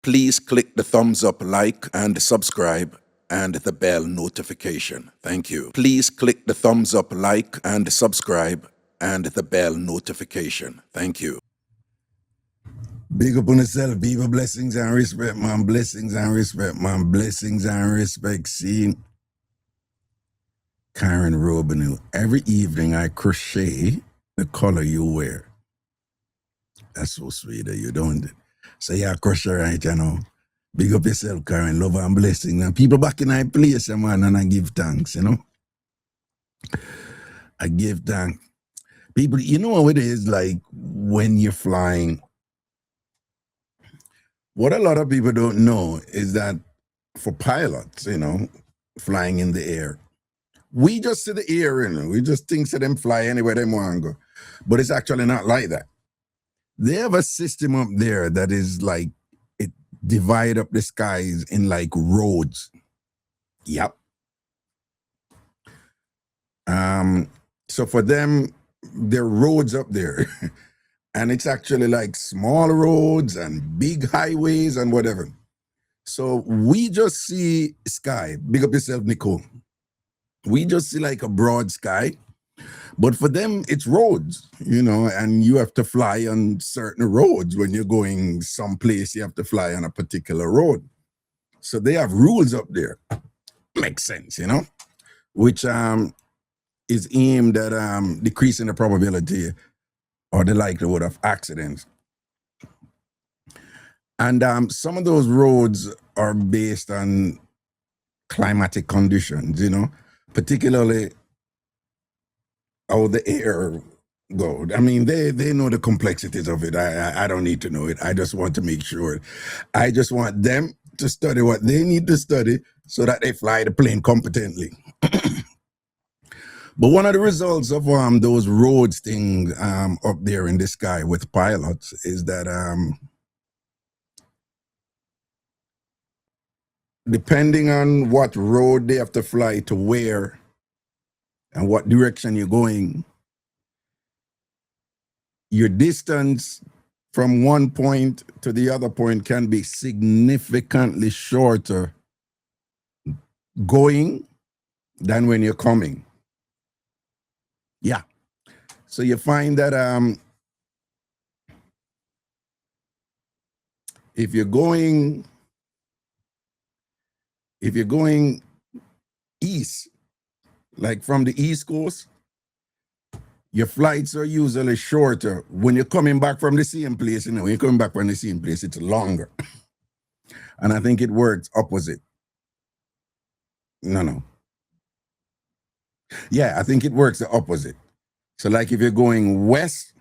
Please click the thumbs up, like, and subscribe, and the bell notification. Thank you. Please click the thumbs up, like, and subscribe, and the bell notification. Thank you. Big up on yourself, people. Blessings and respect, man. Blessings and respect, man. Blessings and respect. See, Karen Robinu. Every evening I crochet the color you wear. That's so sweet that you don't it. So yeah, crochet right, you know. Big up yourself, Karen. Love and blessings. And people back in my place, man, and I give thanks, you know. I give thanks. People, you know what it is like when you're flying. What a lot of people don't know is that for pilots, you know, flying in the air, we just see the air, you know, we just think that them fly anywhere they want to go. But it's actually not like that. They have a system up there that is like, it divide up the skies in like roads. Yep. So for them, there are roads up there. And it's actually like small roads and big highways and whatever. So we just see sky. Big up yourself, Nicole. We just see like a broad sky. But for them, it's roads, you know, and you have to fly on certain roads. When you're going someplace, you have to fly on a particular road. So they have rules up there. Makes sense, you know, which is aimed at decreasing the probability or the likelihood of accidents. And some of those roads are based on climatic conditions, you know, particularly how the air goes. I mean, they know the complexities of it. I don't need to know it. I just want to make sure. I just want them to study what they need to study so that they fly the plane competently. But one of the results of those roads things up there in the sky with pilots is that depending on what road they have to fly to where and what direction you're going, your distance from one point to the other point can be significantly shorter going than when you're coming. Yeah. So you find that if you're going east, like from the East Coast, your flights are usually shorter. When you're coming back from the same place, you know, when you're coming back from the same place, it's longer. And I think it works opposite. No. Yeah, I think it works the opposite. So like if you're going west,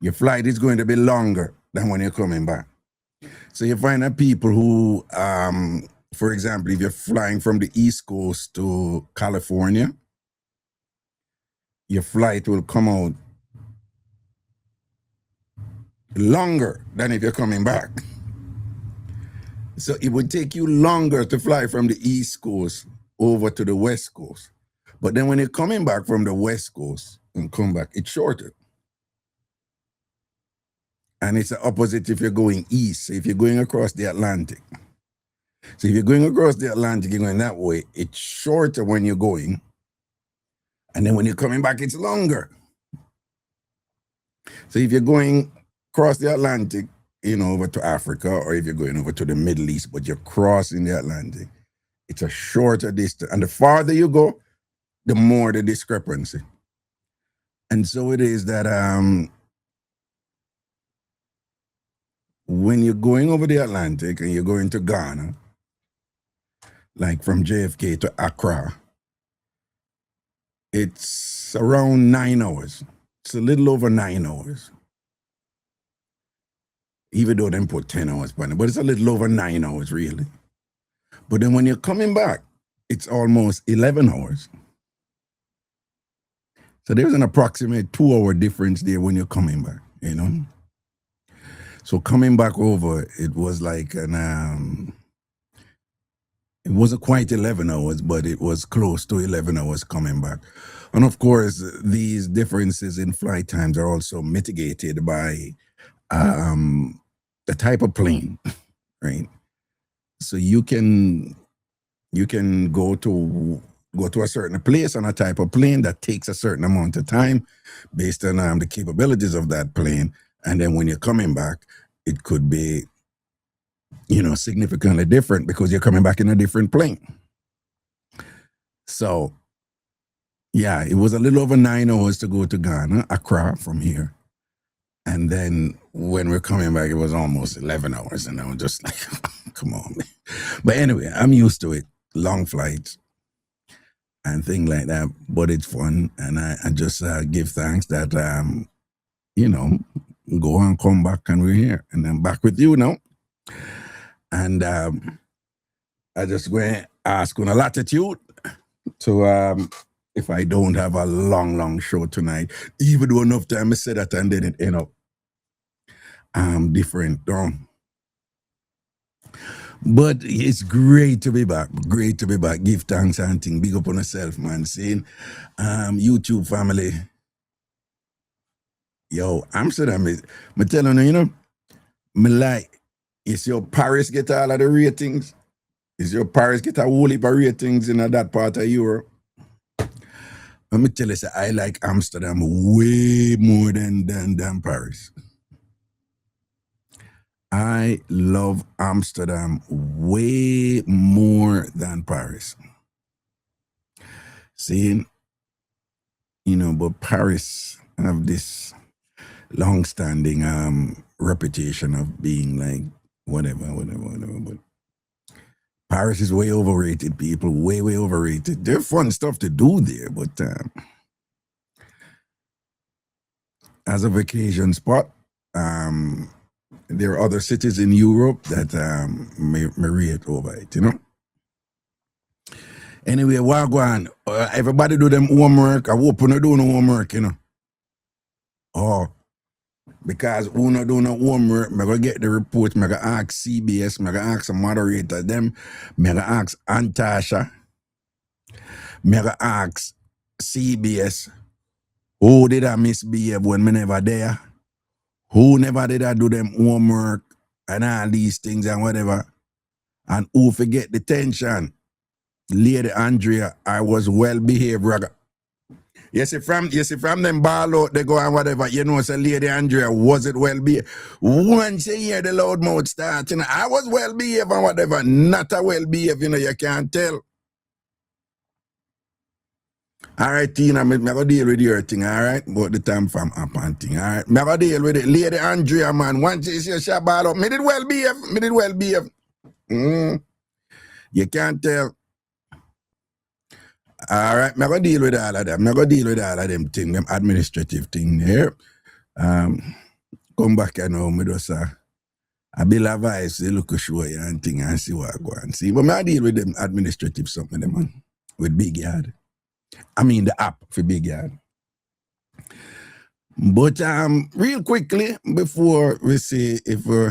your flight is going to be longer than when you're coming back. So you find that people who, for example, if you're flying from the East Coast to California, your flight will come out longer than if you're coming back. So it would take you longer to fly from the East Coast over to the West Coast. But then when you're coming back from the West Coast and come back, it's shorter. And it's the opposite if you're going east. So if you're going across the Atlantic. So if you're going across the Atlantic, you're going that way, it's shorter when you're going. And then when you're coming back, it's longer. So if you're going across the Atlantic, you know, over to Africa, or if you're going over to the Middle East, but you're crossing the Atlantic, it's a shorter distance. And the farther you go, the more the discrepancy. And so it is that when you're going over the Atlantic and you're going to Ghana, like from JFK to Accra, it's around 9 hours. It's a little over 9 hours. Even though they put 10 hours on it, but it's a little over 9 hours really. But then when you're coming back, it's almost 11 hours. So there's an approximate 2-hour difference there when you're coming back, you know? So coming back over, it was like it wasn't quite 11 hours, but it was close to 11 hours coming back. And of course, these differences in flight times are also mitigated by the type of plane right? So you can go to a certain place on a type of plane that takes a certain amount of time based on the capabilities of that plane, and then when you're coming back, it could be significantly different because you're coming back in a different plane. So yeah, it was a little over 9 hours to go to Ghana, Accra from here. And then when we're coming back, it was almost 11 hours. And I was just like, come on, man. But anyway, I'm used to it. Long flights and things like that. But it's fun. And I just give thanks that, go and come back and we're here. And I'm back with you now. And I just go and ask on a latitude to if I don't have a long show tonight, even though enough time I said that and then it end up different. But it's great to be back. Great to be back. Give thanks and things. Big up on yourself, man. Saying YouTube family. Yo, Amsterdam is, I'm telling you, me like, is your Paris get all of the ratings? Is your Paris get a whole heap of ratings in that part of Europe? Let me tell you, I like Amsterdam way more than Paris. I love Amsterdam way more than Paris. See, but Paris have this long-standing reputation of being like whatever. But Paris is way overrated, people. Way overrated. There's fun stuff to do there, but as a vacation spot, there are other cities in Europe that may rate over it, Anyway, Wagwan, everybody do them homework. I hope you not do no homework, Oh, because who not do no homework, I'm going to get the report, I'm going to ask CBS, I'm going to ask the moderator, them, I'm going to ask Antasha, I'm going to ask CBS, who did I misbehave when me never there? Who never did I do them homework and all these things and whatever? And who forget the tension? Lady Andrea, I was well behaved, Raga. You see from them ball out, they go and whatever, say Lady Andrea, was it well behaved? Once you hear the loud mouth start, I was well behaved and whatever, not a well behaved, you can't tell. All right, Tina, I'm going to deal with your thing, all right? About the TamFam app and thing, all right? I'm going to deal with it. Lady Andrea, man, once you see a ball up, me did well behave. You can't tell. All right, I'm going to deal with all of them. I'm going to deal with all of them things, them administrative thing here. Come back and know me just I build a voice, they look show you and thing and see what I go and see. But I deal with them administrative something, them, man, with Big Yard. I mean the app for Big Yard. But real quickly, before we see if we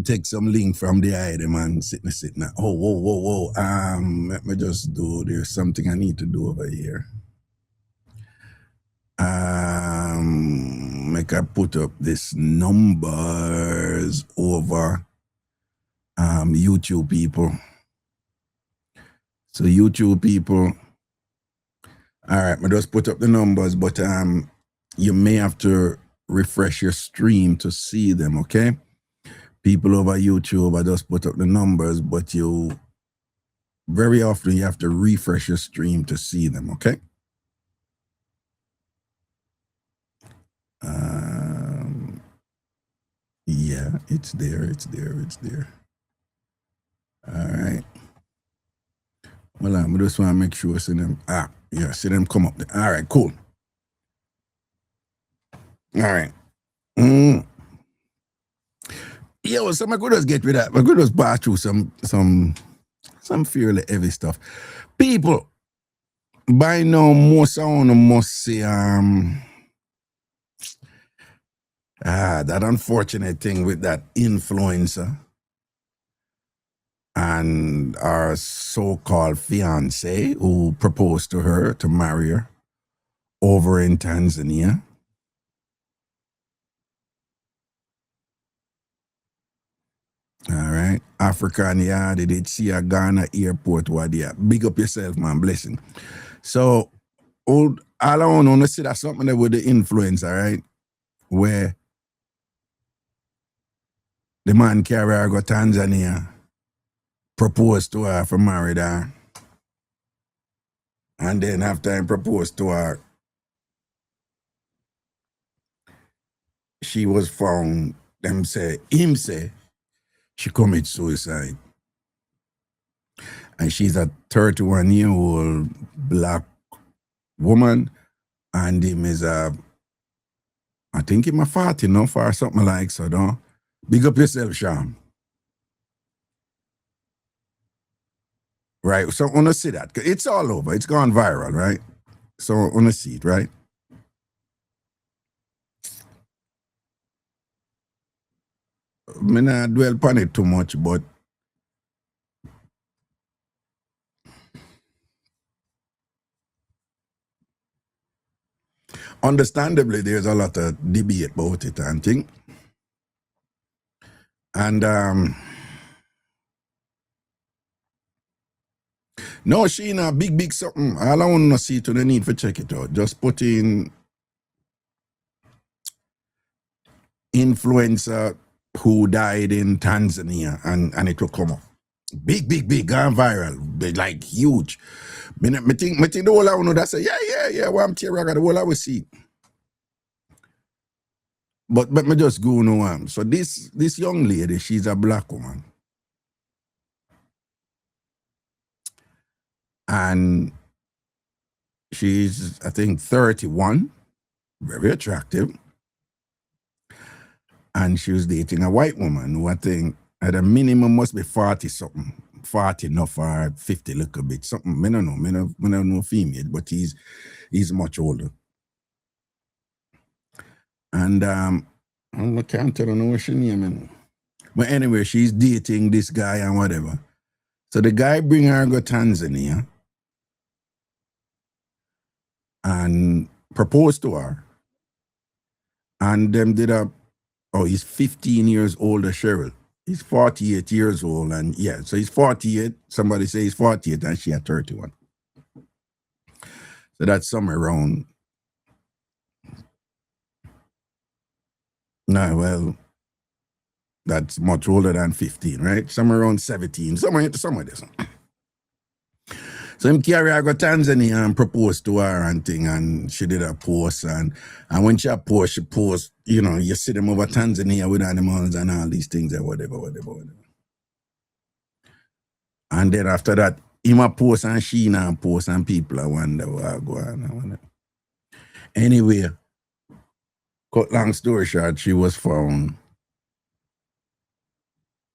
take some link from the item and sitting. Oh, whoa. Let me just do, there's something I need to do over here. Make I put up this numbers over YouTube people. So YouTube people, all right, I just put up the numbers, but you may have to refresh your stream to see them, okay? People over YouTube, I just put up the numbers, but very often you have to refresh your stream to see them, okay? Yeah, it's there. All right. Well, I just want to make sure see them. See them come up there. All right, cool. All right. Yo, so I could just get with that. I could just pass through some fairly heavy stuff. People, by now, most someone must say that unfortunate thing with that influencer and our so-called fiance who proposed to her to marry her over in Tanzania. right? African yard, they did see a Ghana airport what there. Big up yourself, man, blessing. So all I want to see that something that with the influence, all right? Where the man carry her go Tanzania, proposed to her for married her. And then after he proposed to her, she was found, him say, she committed suicide. And she's a 31-year-old black woman, and him is I think him a 40 enough or something like so, don't big up yourself, Sham. Right, so I want to see that. It's all over, it's gone viral, right? So I want to see it, right? I mean, I dwell upon it too much, but understandably, there's a lot of debate about it and thing. And no, she in a big something. All I want to see to the need for check it out. Just put in influencer who died in Tanzania and it will come up. Big, gone viral. They like huge. Me think the whole I know that say, yeah, well, I'm Raga, the whole I will see. But me just go no so this young lady, she's a black woman. And she's, I think, 31, very attractive. And she was dating a white woman who I think at a minimum must be 40 something. 40 enough or 50 little bit. Something, I don't know. I don't know female, but he's much older. And I can't tell her what she name. But anyway, she's dating this guy and whatever. So the guy bring her to Tanzania and proposed to her. And them did he's 15 years older, Cheryl. He's 48 years old, and yeah, so he's 48. Somebody say he's 48, and she at 31. So that's somewhere around. No, well, that's much older than 15, right? Somewhere around 17, somewhere there. So him carry her go Tanzania and proposed to her and thing, and she did a post, and when she post, you see them over Tanzania with animals and all these things and whatever. And then after that, him a post and she now post and people I wonder what go on. Anyway, cut long story short, she was found.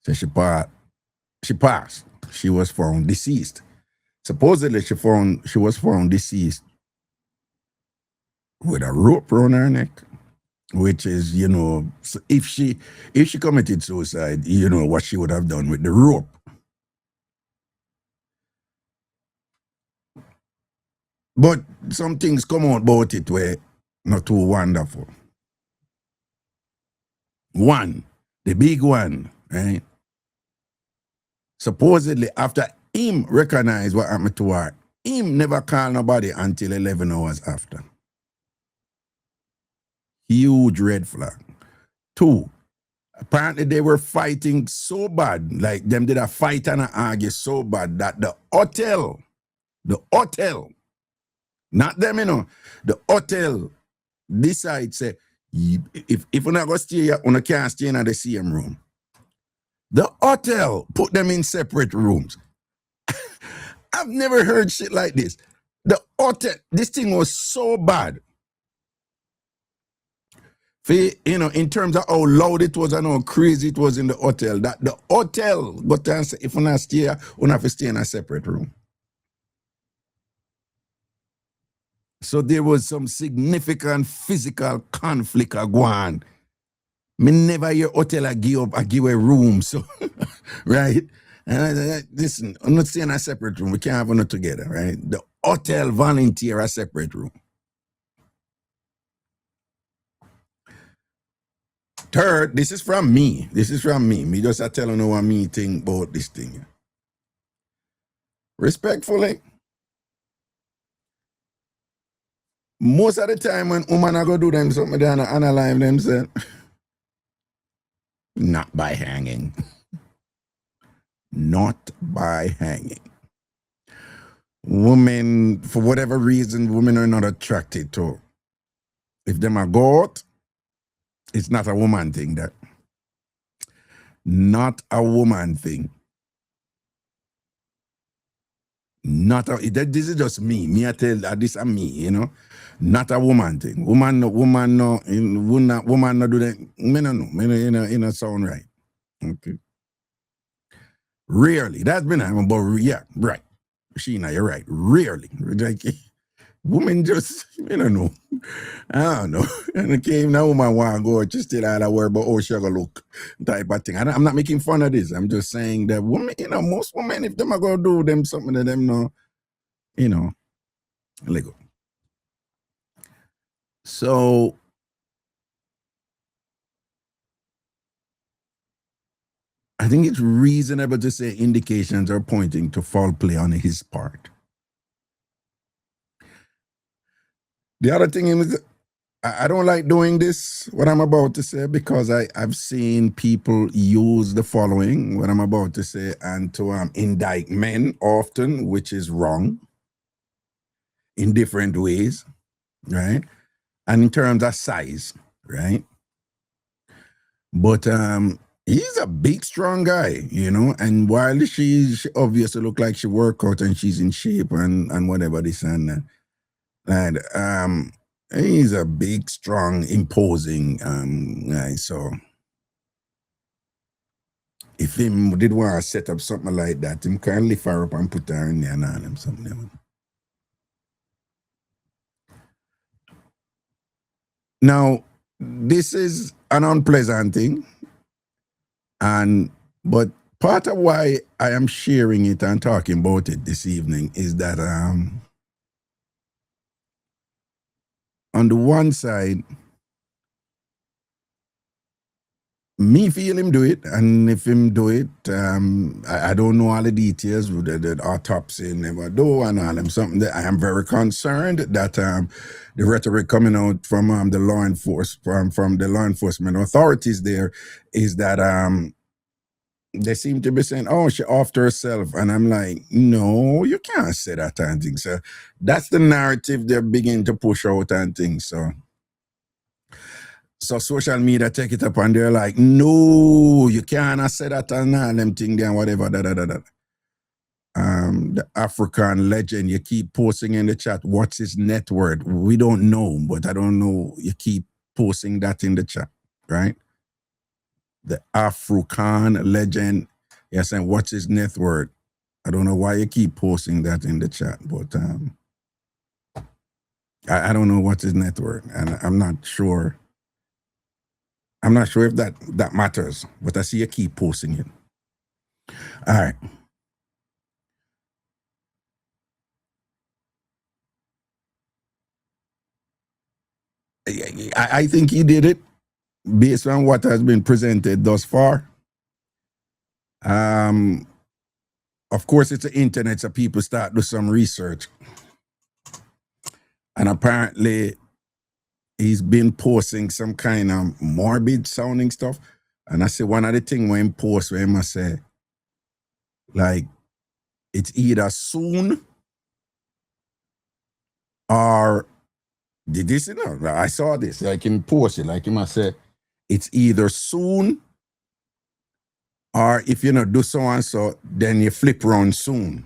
So she passed. She was found deceased. Supposedly she was found deceased with a rope around her neck, which is, so if she committed suicide, what she would have done with the rope. But some things come out about it were not too wonderful. One, the big one, right? Supposedly after him recognized what happened to her, him never called nobody until 11 hours after. Huge red flag. Two, apparently they were fighting so bad, like them did a fight and a argue so bad that the hotel, not them, the hotel decide say, if you're not going to stay here, you can't stay in the same room. The hotel put them in separate rooms. I've never heard shit like this. The hotel, this thing was so bad. In terms of how loud it was and how crazy it was in the hotel, that the hotel, but if you not stay here, you have to stay in a separate room. So there was some significant physical conflict going on. Me never hear hotel I give a room, so right? And listen, I'm not saying a separate room. We can't have them together, right? The hotel volunteer a separate room. Third, this is from me. This is from me. Me just a telling you what me think about this thing. Respectfully, most of the time when women are going to do them something, they analyze themselves. Not by hanging. Not by hanging. Women, for whatever reason, women are not attracted to. If them are go out, it's not a woman thing. That not a woman thing. Not a, this is just me. Me I tell this is me, you know. Not a woman thing. Woman no woman no do that. Me no know. Me no in a sound right. Okay. Rarely. That's been happening, but yeah, right. Sheena, you're right. Rarely. Like, women just, you don't know. I don't know. And okay, now woman want to go, just still out of worry about how she gonna look, type of thing. I'm not making fun of this. I'm just saying that women, you know, most women, if them are gonna do them something to them, no, you know, let go. So I think it's reasonable to say indications are pointing to foul play on his part. The other thing is, I don't like doing this, what I'm about to say, because I've seen people use the following, what I'm about to say, and to indict men often, which is wrong, in different ways, right? And in terms of size, right? But he's a big, strong guy, you know, and while she obviously look like she work out and she's in shape and whatever this and that, and he's a big, strong, imposing guy. So if him did want to set up something like that, him can lift her up and put her in there and all them something. Now, this is an unpleasant thing, but part of why I am sharing it and talking about it this evening is that on the one side, me feel him do it, and if him do it, I don't know all the details with the autopsy never do and all them something that I am very concerned that the rhetoric coming out from the law enforcement from the law enforcement authorities there is that they seem to be saying, oh, she offed herself. And I'm like, no, you can't say that and things. So that's the narrative they're beginning to push out and things. So social media take it up and they're like, no, you can't say that and all them thing there and whatever. The African legend, you keep posting in the chat, what's his net worth? We don't know, but I don't know. You keep posting that in the chat, right? The African legend, you're saying, what's his net worth? I don't know why you keep posting that in the chat, but I don't know what's his net worth, and I'm not sure. I'm not sure if that matters, but I see you keep posting it. All right. I think he did it based on what has been presented thus far. Of course, it's the internet, so people start do some research. And apparently, he's been posting some kind of morbid sounding stuff. And I say one of the things when he posts where he must say, like, it's either soon or did this, you know, I saw this, like in post it, like he must say, it's either soon or if you know do so and so, then you flip around soon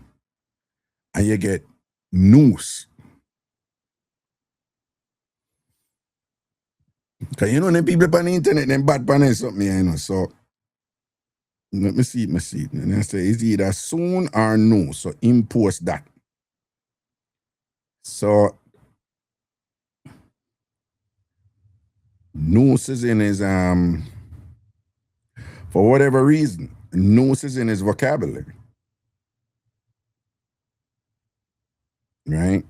and you get noose. Cause you know the people on the internet, them bad pan something, you know. So let me see it. And I say it's either soon or no. So impose that. So noose is in his for whatever reason, noose is in his vocabulary. Right?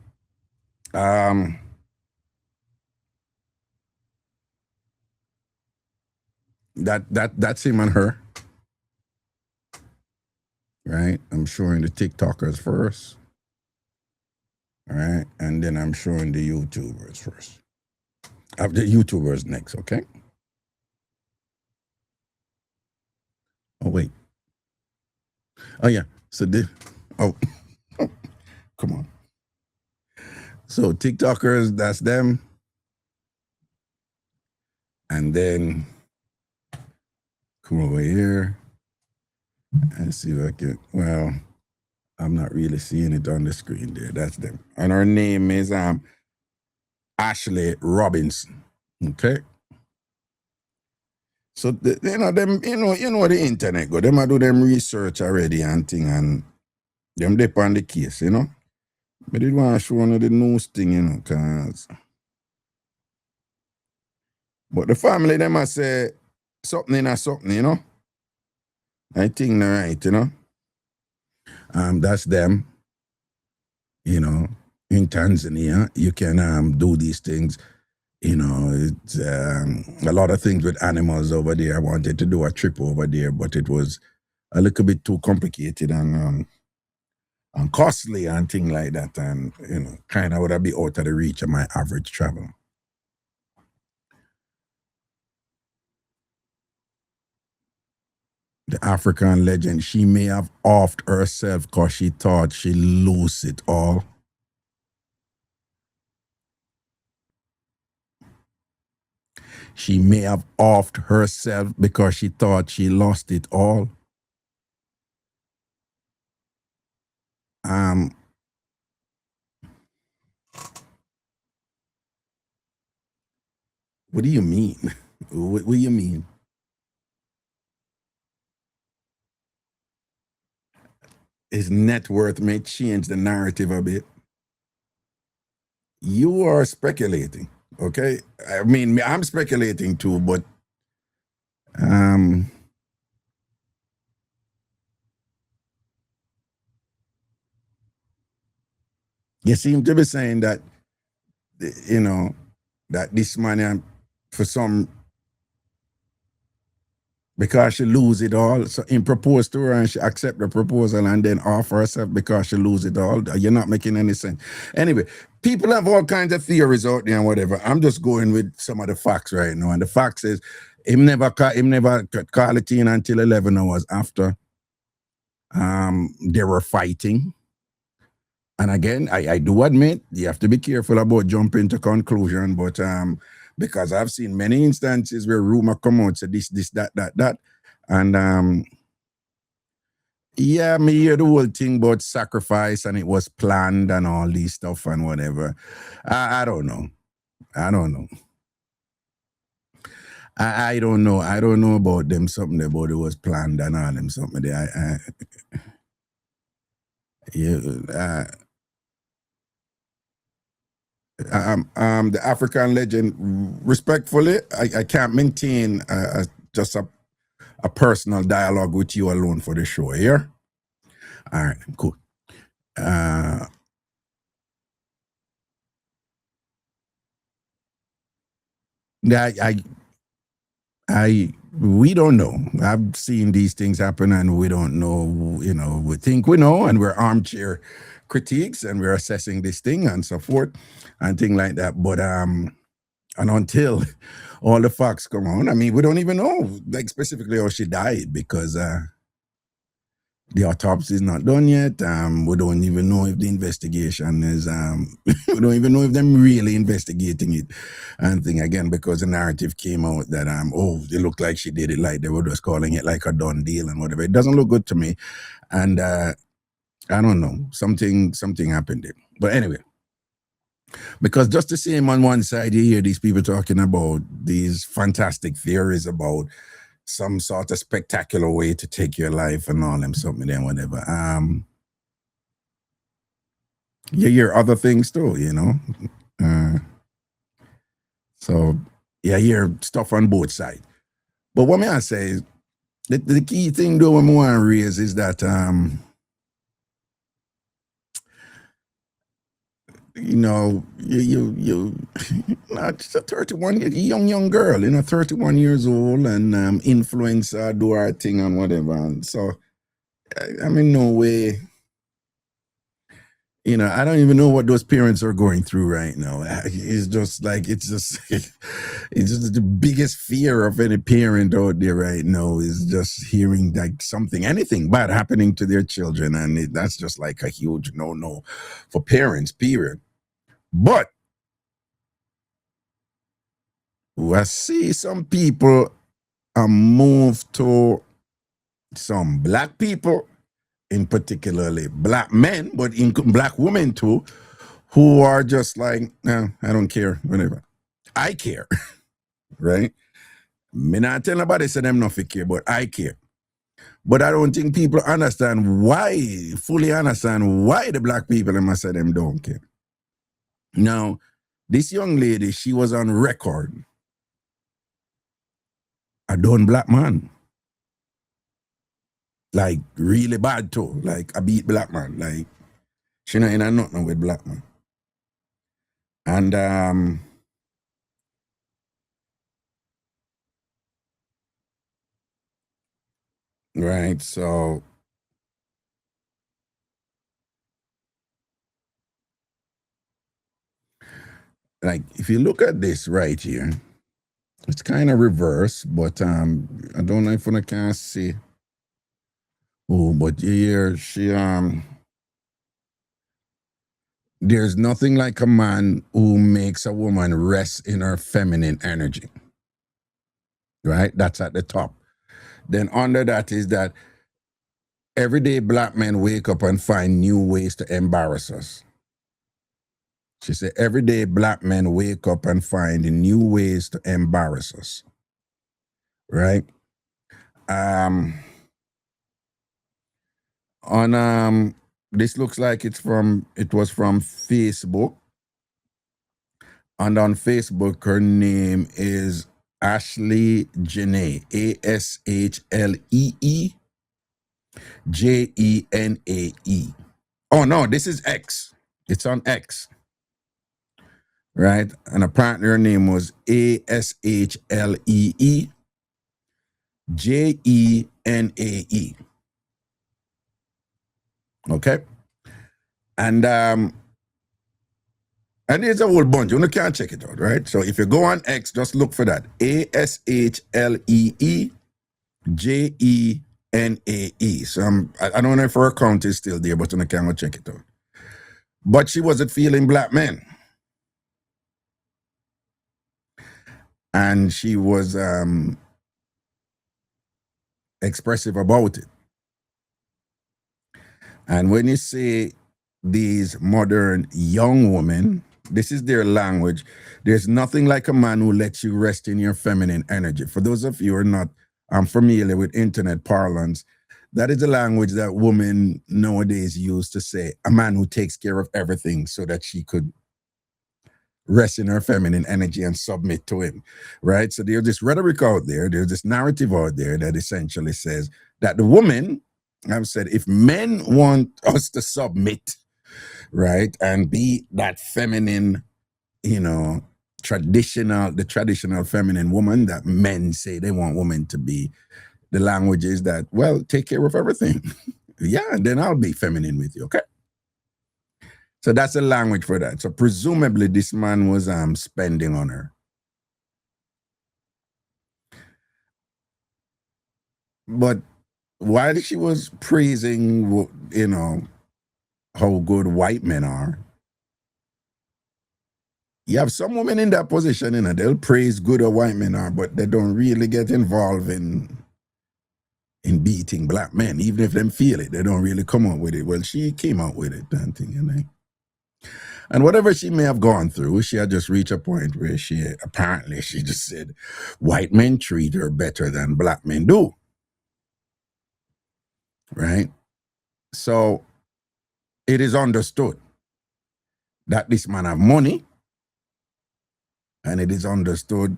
That's him and her. Right? I'm showing the TikTokers first. All right, and then I'm showing the YouTubers first. The YouTubers next, okay? Oh wait. Oh yeah. So oh come on. So TikTokers, that's them. And then come over here and see if I can. Well, I'm not really seeing it on the screen there. That's them. And her name is Ashley Robinson. Okay. So them the internet go. Them I do them research already and thing, and them dip on the case, But did want to show one of the news thing, cause but the family them I say something in a something, I think not right, that's them, in Tanzania. You can do these things. It's a lot of things with animals over there. I wanted to do a trip over there, but it was a little bit too complicated and costly and things like that. And, kind of would have be out of the reach of my average travel. The African legend, she may have offed herself because she thought she lose it all. She may have offed herself because she thought she lost it all. What do you mean? What do you mean? His net worth may change the narrative a bit. You are speculating, okay? I mean, I'm speculating too, but you seem to be saying that, that this man, for some, because she lose it all, so he proposed to her and she accept the proposal and then offer herself because she lose it all. You're not making any sense. Anyway, people have all kinds of theories out there and whatever. I'm just going with some of the facts right now. And the fact is, him never call it in until 11 hours after they were fighting. And again, I do admit you have to be careful about jumping to conclusion, but because I've seen many instances where rumor come out, say this, that. And yeah, me hear the whole thing about sacrifice and it was planned and all these stuff and whatever. I don't know. I don't know. I don't know. I don't know about them something about it was planned and all them something there. The African legend, respectfully, I can't maintain just a personal dialogue with you alone for the show here. All right, cool. We don't know. I've seen these things happen and we don't know, we think we know and we're armchair critiques and we're assessing this thing and so forth and things like that. But and until all the facts come on, I mean, we don't even know like specifically how she died because the autopsy is not done yet. We don't even know if the investigation is. We don't even know if they're really investigating it, and thing again because the narrative came out that it looked like she did it, like they were just calling it like a done deal and whatever. It doesn't look good to me, and I don't know, something happened there. But anyway, because just the same on one side, you hear these people talking about these fantastic theories about some sort of spectacular way to take your life and all them something and whatever. You hear other things too, so yeah, you hear stuff on both sides. But what may I say is the key thing though I'm want to raise is that you know, not just a 31 young girl, 31 years old, and influencer, do her thing and whatever. And so, I mean, no way. I don't even know what those parents are going through right now. It's just like, it's just the biggest fear of any parent out there right now is just hearing like anything bad happening to their children. And that's just like a huge no for parents, period. But I see some people move to some black people, in particularly black men, but in black women too, who are just like, no, I don't care, whatever. I care, right? Me not tell nobody say them not care, but I care. But I don't think people fully understand why the black people and say them don't care. Now, this young lady, she was on record. A done black man. Like really bad too. Like a beat black man. Like she not in a nothing with black man. And right, so like if you look at this right here, it's kind of reverse, but I don't know if I can see. Oh, but here she there's nothing like a man who makes a woman rest in her feminine energy. Right? That's at the top. Then under that is that everyday black men wake up and find new ways to embarrass us. She said, everyday black men wake up and find new ways to embarrass us. Right? On this looks like it was from Facebook. And on Facebook, her name is Ashley Janae, ASHLEE Oh no, this is X. It's on X. Right? And apparently her name was ASHLEE JENAE. Okay? And there's a whole bunch. You can't check it out, right? So if you go on X, just look for that. ASHLEE JENAE. So I don't know if her account is still there, but you can't go check it out. But she wasn't feeling black men. And she was expressive about it. And when you say these modern young women, this is their language. There's nothing like a man who lets you rest in your feminine energy. For those of you who are not familiar with internet parlance, that is the language that women nowadays use to say a man who takes care of everything so that she could rest in her feminine energy and submit to him, right? So there's this rhetoric out there, there's this narrative out there that essentially says that the woman, I've said, if men want us to submit, right, and be that feminine, the traditional feminine woman that men say they want women to be, the language is that, well, take care of everything. Yeah, and then I'll be feminine with you, okay? So that's the language for that. So presumably this man was spending on her. But while she was praising, how good white men are, you have some women in that position, they'll praise good or white men are, but they don't really get involved in beating black men. Even if them feel it, they don't really come out with it. Well, she came out with it, that thing, And whatever she may have gone through, she had just reached a point where she just said, white men treat her better than black men do. Right? So it is understood that this man have money, and it is understood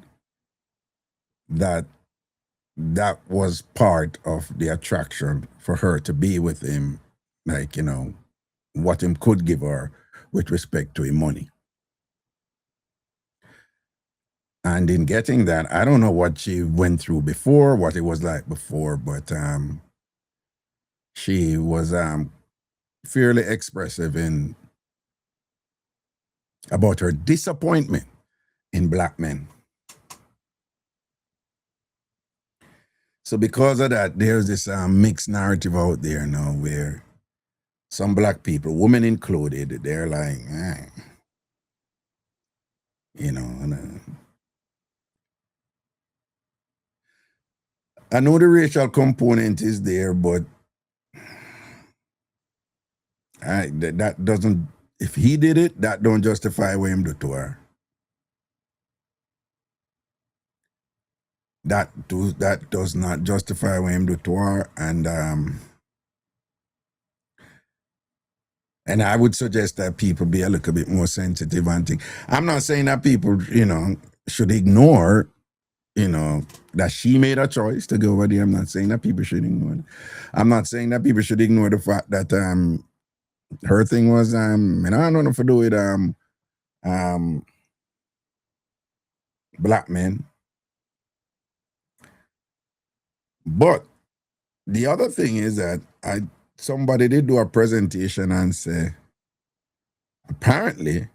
that that was part of the attraction for her to be with him, like, what him could give her with respect to his money. And in getting that, I don't know what she went through before, what it was like before, but she was fairly expressive in about her disappointment in black men. So because of that, there's this mixed narrative out there now where some black people, women included, they're like, you know, I know the racial component is there, but that doesn't, if he did it, that don't justify what him do to her. That does not justify what him do to her, and I would suggest that people be a little bit more sensitive and think. I'm not saying that people, you know, should ignore, you know, that she made a choice to go over there. I'm not saying that people should ignore it. I'm not saying that people should ignore the fact that her thing was I don't know if to do with black men. But the other thing is that somebody did do a presentation and say, apparently,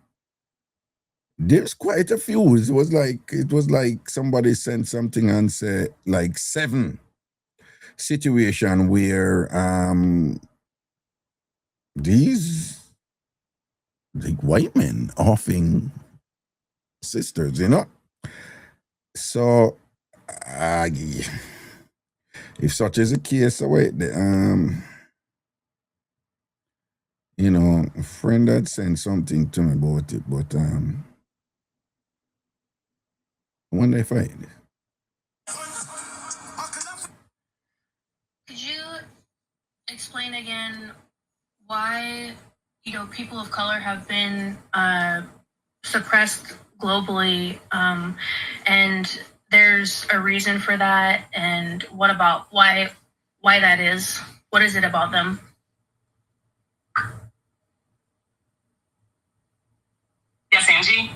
there's quite a few. It was like somebody sent something and said like 7 situation where these like white men offing sisters, you know. So if such is the case, wait, you know, a friend had sent something to me about it, but I wonder if I. Could you explain again why, you know, people of color have been suppressed globally, and there's a reason for that, and what about why that is? What is it about them? Yes, Angie?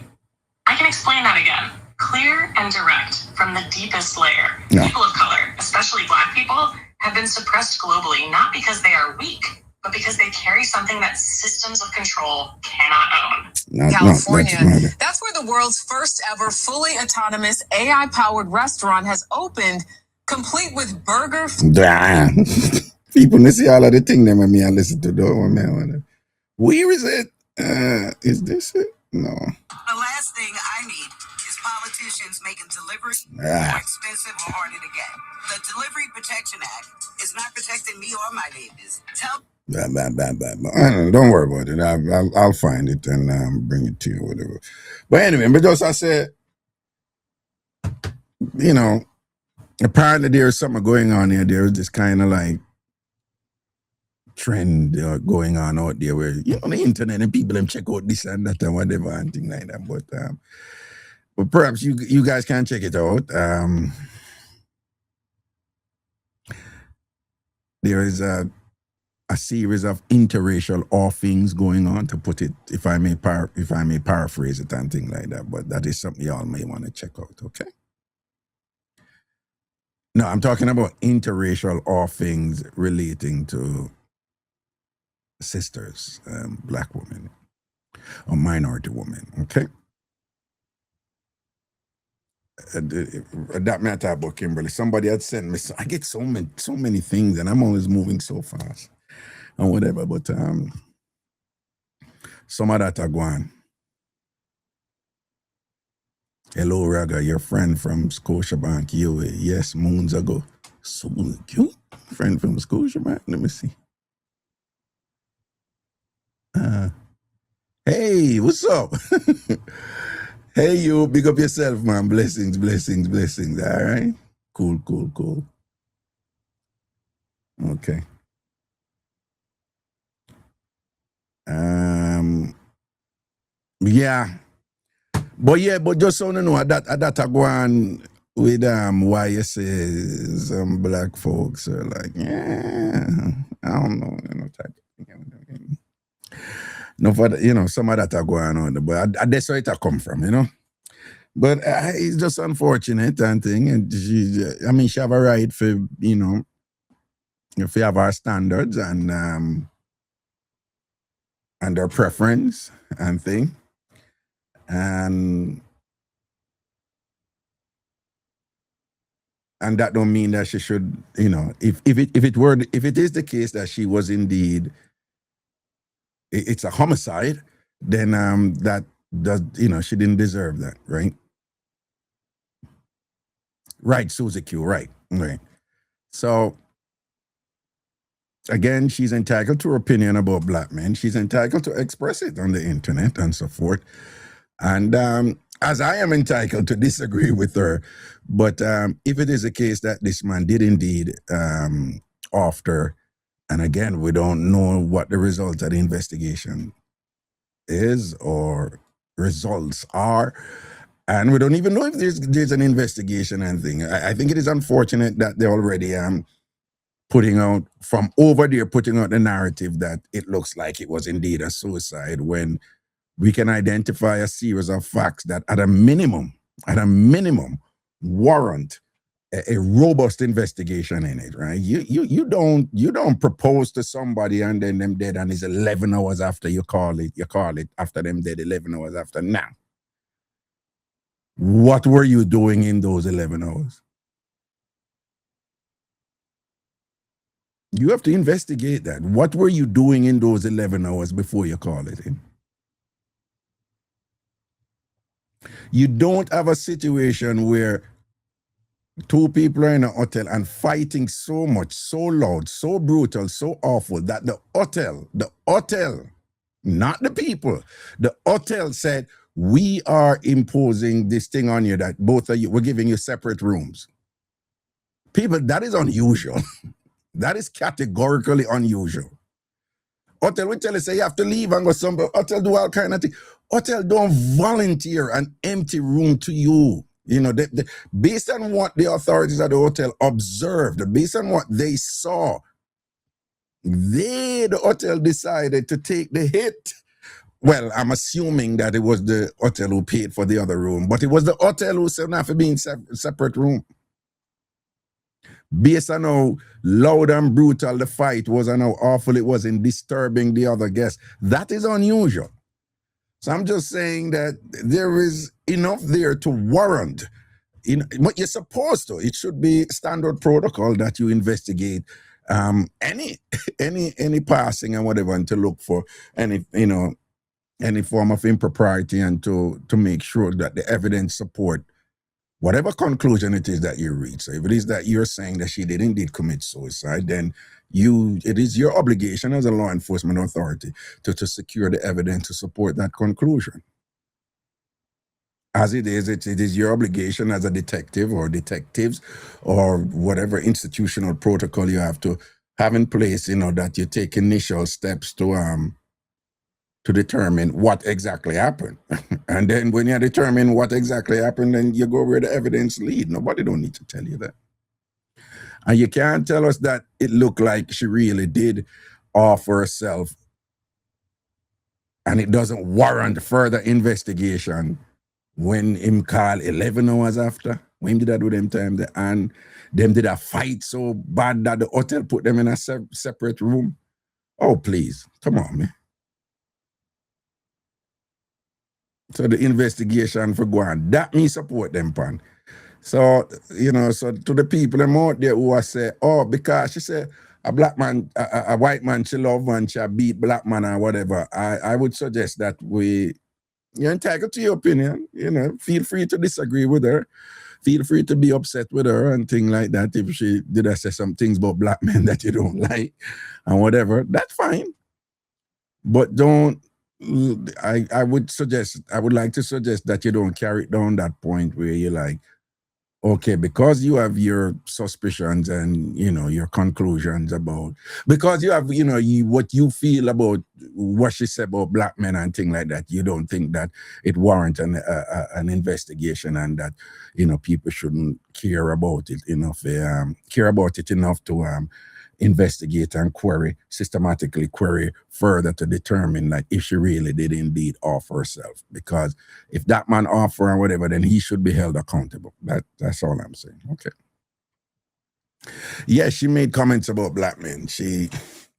I can explain that again. Clear and direct from the deepest layer. Yeah. People of color, especially Black people, have been suppressed globally, not because they are weak, but because they carry something that systems of control cannot own. California, that's where the world's first ever fully autonomous AI-powered restaurant has opened, complete with burger. People, you see all of the thing them and me and listen to them, man. Where is it? Is this it? No. The last thing I need is politicians making delivery more expensive or harder to get. The Delivery Protection Act is not protecting me or my neighbors. Don't worry about it. I'll find it and bring it to you or whatever. But anyway, but just I said, you know, apparently there's something going on here. There's this kind of like trend going on out there where, you know, the internet and people them check out this and that and whatever and things like that. But perhaps you guys can check it out. There is a series of interracial offings going on, to put it, if I may paraphrase it and things like that. But that is something y'all may want to check out. Okay. No, I'm talking about interracial offings relating to sisters, black women or minority women. Okay. That matter about Kimberly. Somebody had sent me. I get so many things, and I'm always moving so fast and whatever. But some of that are going. Hello, Raga, your friend from Scotiabank, UA. Yes, moons ago. So cute. Friend from Scotiabank. Let me see. Hey, what's up? Hey, you, big up yourself, man. Blessings. All right. Cool. Okay. Yeah. But just so you know, that I go on with why you say some black folks are like, yeah, I don't know, type of thing. No, for some of that are going on, but that's where it come from, But it's just unfortunate and thing, and she have a right for if we have our standards and our preference and thing, and that don't mean that she should, if it is the case that she was indeed, it's a homicide, then that does, she didn't deserve that, right? Right, Susie Q, right. So again, she's entitled to her opinion about black men. She's entitled to express it on the internet and so forth. And as I am entitled to disagree with her, but if it is the case that this man did indeed after, and again, we don't know what the result of the investigation is or results are, and we don't even know if there's an investigation and thing. I think it is unfortunate that they already putting out the narrative that it looks like it was indeed a suicide, when we can identify a series of facts that at a minimum warrant a robust investigation in it, right? You don't propose to somebody and then them dead and it's 11 hours after you call it after them dead 11 hours after. Now, what were you doing in those 11 hours? You have to investigate that. What were you doing in those 11 hours before you call it in? You don't have a situation where two people are in a hotel and fighting so much, so loud, so brutal, so awful that the hotel, not the people, the hotel said, we are imposing this thing on you that both of you, we're giving you separate rooms. People, that is unusual. That is categorically unusual. Hotel will tell you, say you have to leave and go somewhere. Hotel do all kind of things. Hotel don't volunteer an empty room to you. Based on what the authorities at the hotel observed, based on what they saw, the hotel decided to take the hit. Well, I'm assuming that it was the hotel who paid for the other room, but it was the hotel who said not to be in separate room. Based on how loud and brutal the fight was and how awful it was in disturbing the other guests, that is unusual. So I'm just saying that there is enough there to warrant, what you're supposed to. It should be standard protocol that you investigate any passing and whatever, and to look for any form of impropriety and to make sure that the evidence support whatever conclusion it is that you reach. So if it is that you're saying that she did indeed commit suicide, then it is your obligation as a law enforcement authority to secure the evidence to support that conclusion. As it is your obligation as a detective or detectives or whatever institutional protocol you have to have in place, that you take initial steps to determine what exactly happened. And then when you determine what exactly happened, then you go where the evidence lead. Nobody don't need to tell you that. And you can't tell us that it looked like she really did offer herself and it doesn't warrant further investigation when him call 11 hours after. When did I do them time? And them did a fight so bad that the hotel put them in a separate room. Oh, please. Come on, man. So the investigation for Guan, that me support them, pan. So, so to the people out there who are say, oh, because she said a black man, a white man she love and she beat black man or whatever, I would suggest that you're entitled to your opinion, feel free to disagree with her, feel free to be upset with her and things like that. If she did say some things about black men that you don't like and whatever, that's fine. But I would like to suggest that you don't carry it down that point where you're like, okay, because you have your suspicions and, your conclusions about, because you have, what you feel about what she said about black men and things like that, you don't think that it warrants an investigation and that, people shouldn't care about it enough, to investigate and systematically query further to determine like if she really did indeed offer herself. Because if that man offer and whatever, then he should be held accountable. That's all I'm saying. Okay. Yeah, she made comments about black men. She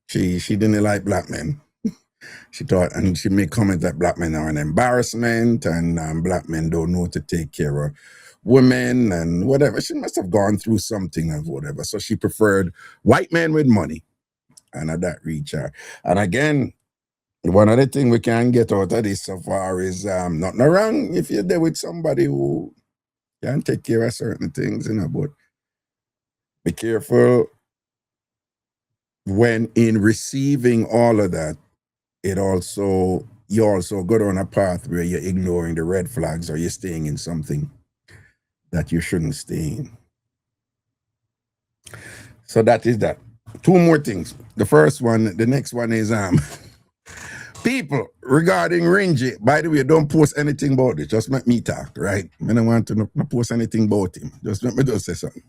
didn't like black men. She thought, and she made comments that black men are an embarrassment and black men don't know to take care of women and whatever. She must have gone through something of whatever. So she preferred white men with money. And at that reach her. And again, one other thing we can get out of this so far is nothing wrong if you're there with somebody who can take care of certain things, but be careful when in receiving all of that, you also go down a path where you're ignoring the red flags or you're staying in something that you shouldn't stay in. So that is that. Two more things. The next one is people regarding Ringy. By the way, don't post anything about it. Just make me talk, right? I don't want to not post anything about him. Just let me just say something.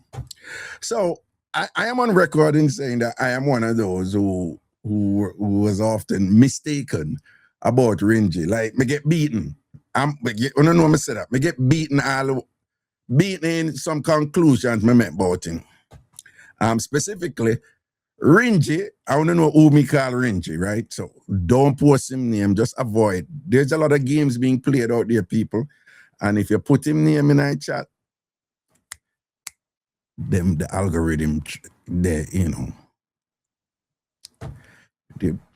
So I am on record in saying that I am one of those who was often mistaken about Ringy. Like, me get beaten. I don't know me say that. Me get beaten in some conclusions me make about him. Specifically, Ringy, I want to know who me call Ringy, right? So don't post him name, just avoid. There's a lot of games being played out there, people. And if you put him name in a chat, the algorithm, the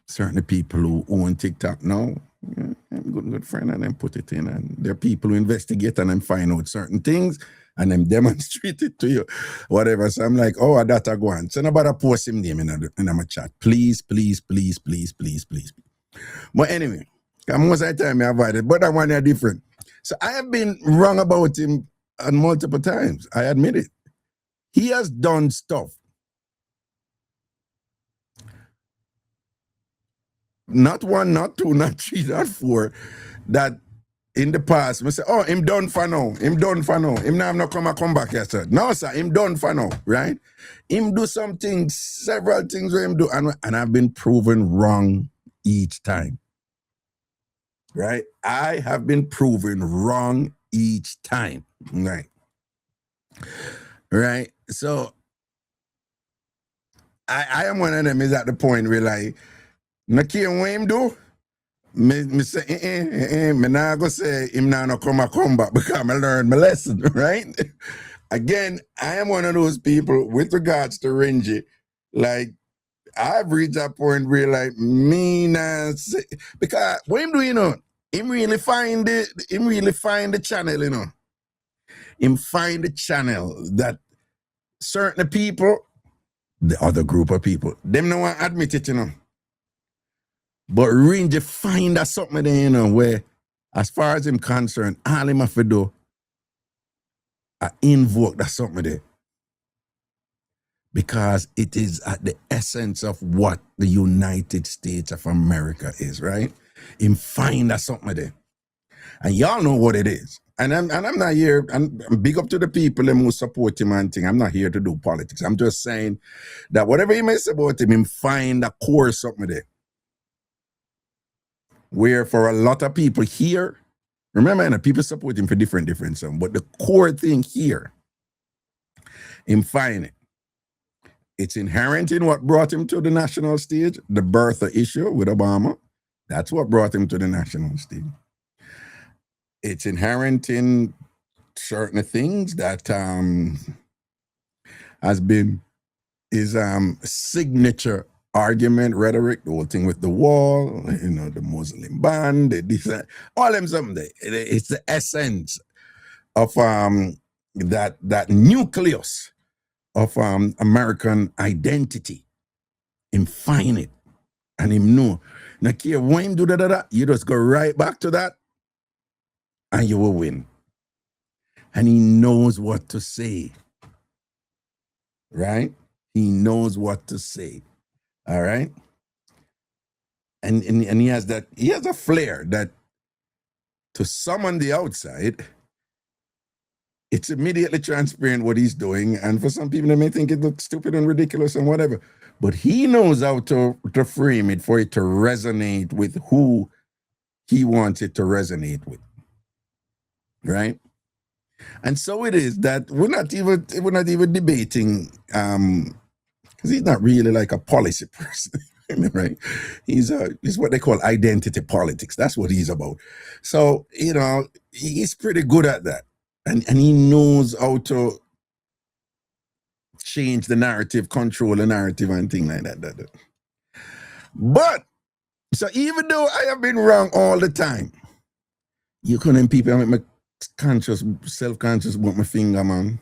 certain people who own TikTok now, I'm good friend, and then put it in. And there are people who investigate and then find out certain things and then demonstrate it to you, whatever. So I'm like, oh, that I go on. So nobody post him name in my chat. Please. But anyway, most of the time I avoid it, but that one is different. So I have been wrong about him multiple times. I admit it. He has done stuff. Not one, not two, not three, not four, that in the past, I say, oh, him done for now. Him now not come back here, sir. No, sir, him done for now, right? Him do some things, several things where him do, and I've been proven wrong each time. Right? I have been proven wrong each time. Right? So I am one of them is at the point where like, no care what him do, me say, me not go say him now no come back because I learned my lesson, right? Again, I am one of those people with regards to Ringy, like I've reached that point where like me not say, because what him do, him really find the channel, Him find the channel that certain people, the other group of people, them no want to admit it, But Ringy find that something there, where, as far as him concerned, all him have to do, I invoke that something there. Because it is at the essence of what the United States of America is, right? Him find that something there. And y'all know what it is. And I'm not here, I'm big up to the people who support him and thing. I'm not here to do politics. I'm just saying that whatever he may say about him find a core something there. Where for a lot of people here, remember, people support him for different something, but the core thing here, him find it. It's inherent in what brought him to the national stage, the birther issue with Obama. That's what brought him to the national stage. It's inherent in certain things that has been his signature argument, rhetoric, the whole thing with the wall, the Muslim ban, all them something there. It's the essence of that nucleus of American identity. Him find it and him know. Now care when him do that, you just go right back to that and you will win. And he knows what to say. Right? He knows what to say. All right? And he has a flair that to some on the outside, it's immediately transparent what he's doing. And for some people, they may think it looks stupid and ridiculous and whatever. But he knows how to frame it for it to resonate with who he wants it to resonate with. Right? And so it is that we're not even debating because he's not really like a policy person. Right? He's what they call identity politics. That's what he's about. So, you know, he's pretty good at that. And he knows how to change the narrative, control the narrative and things like that. But so even though I have been wrong all the time, you couldn't people make me self-conscious about my finger, man.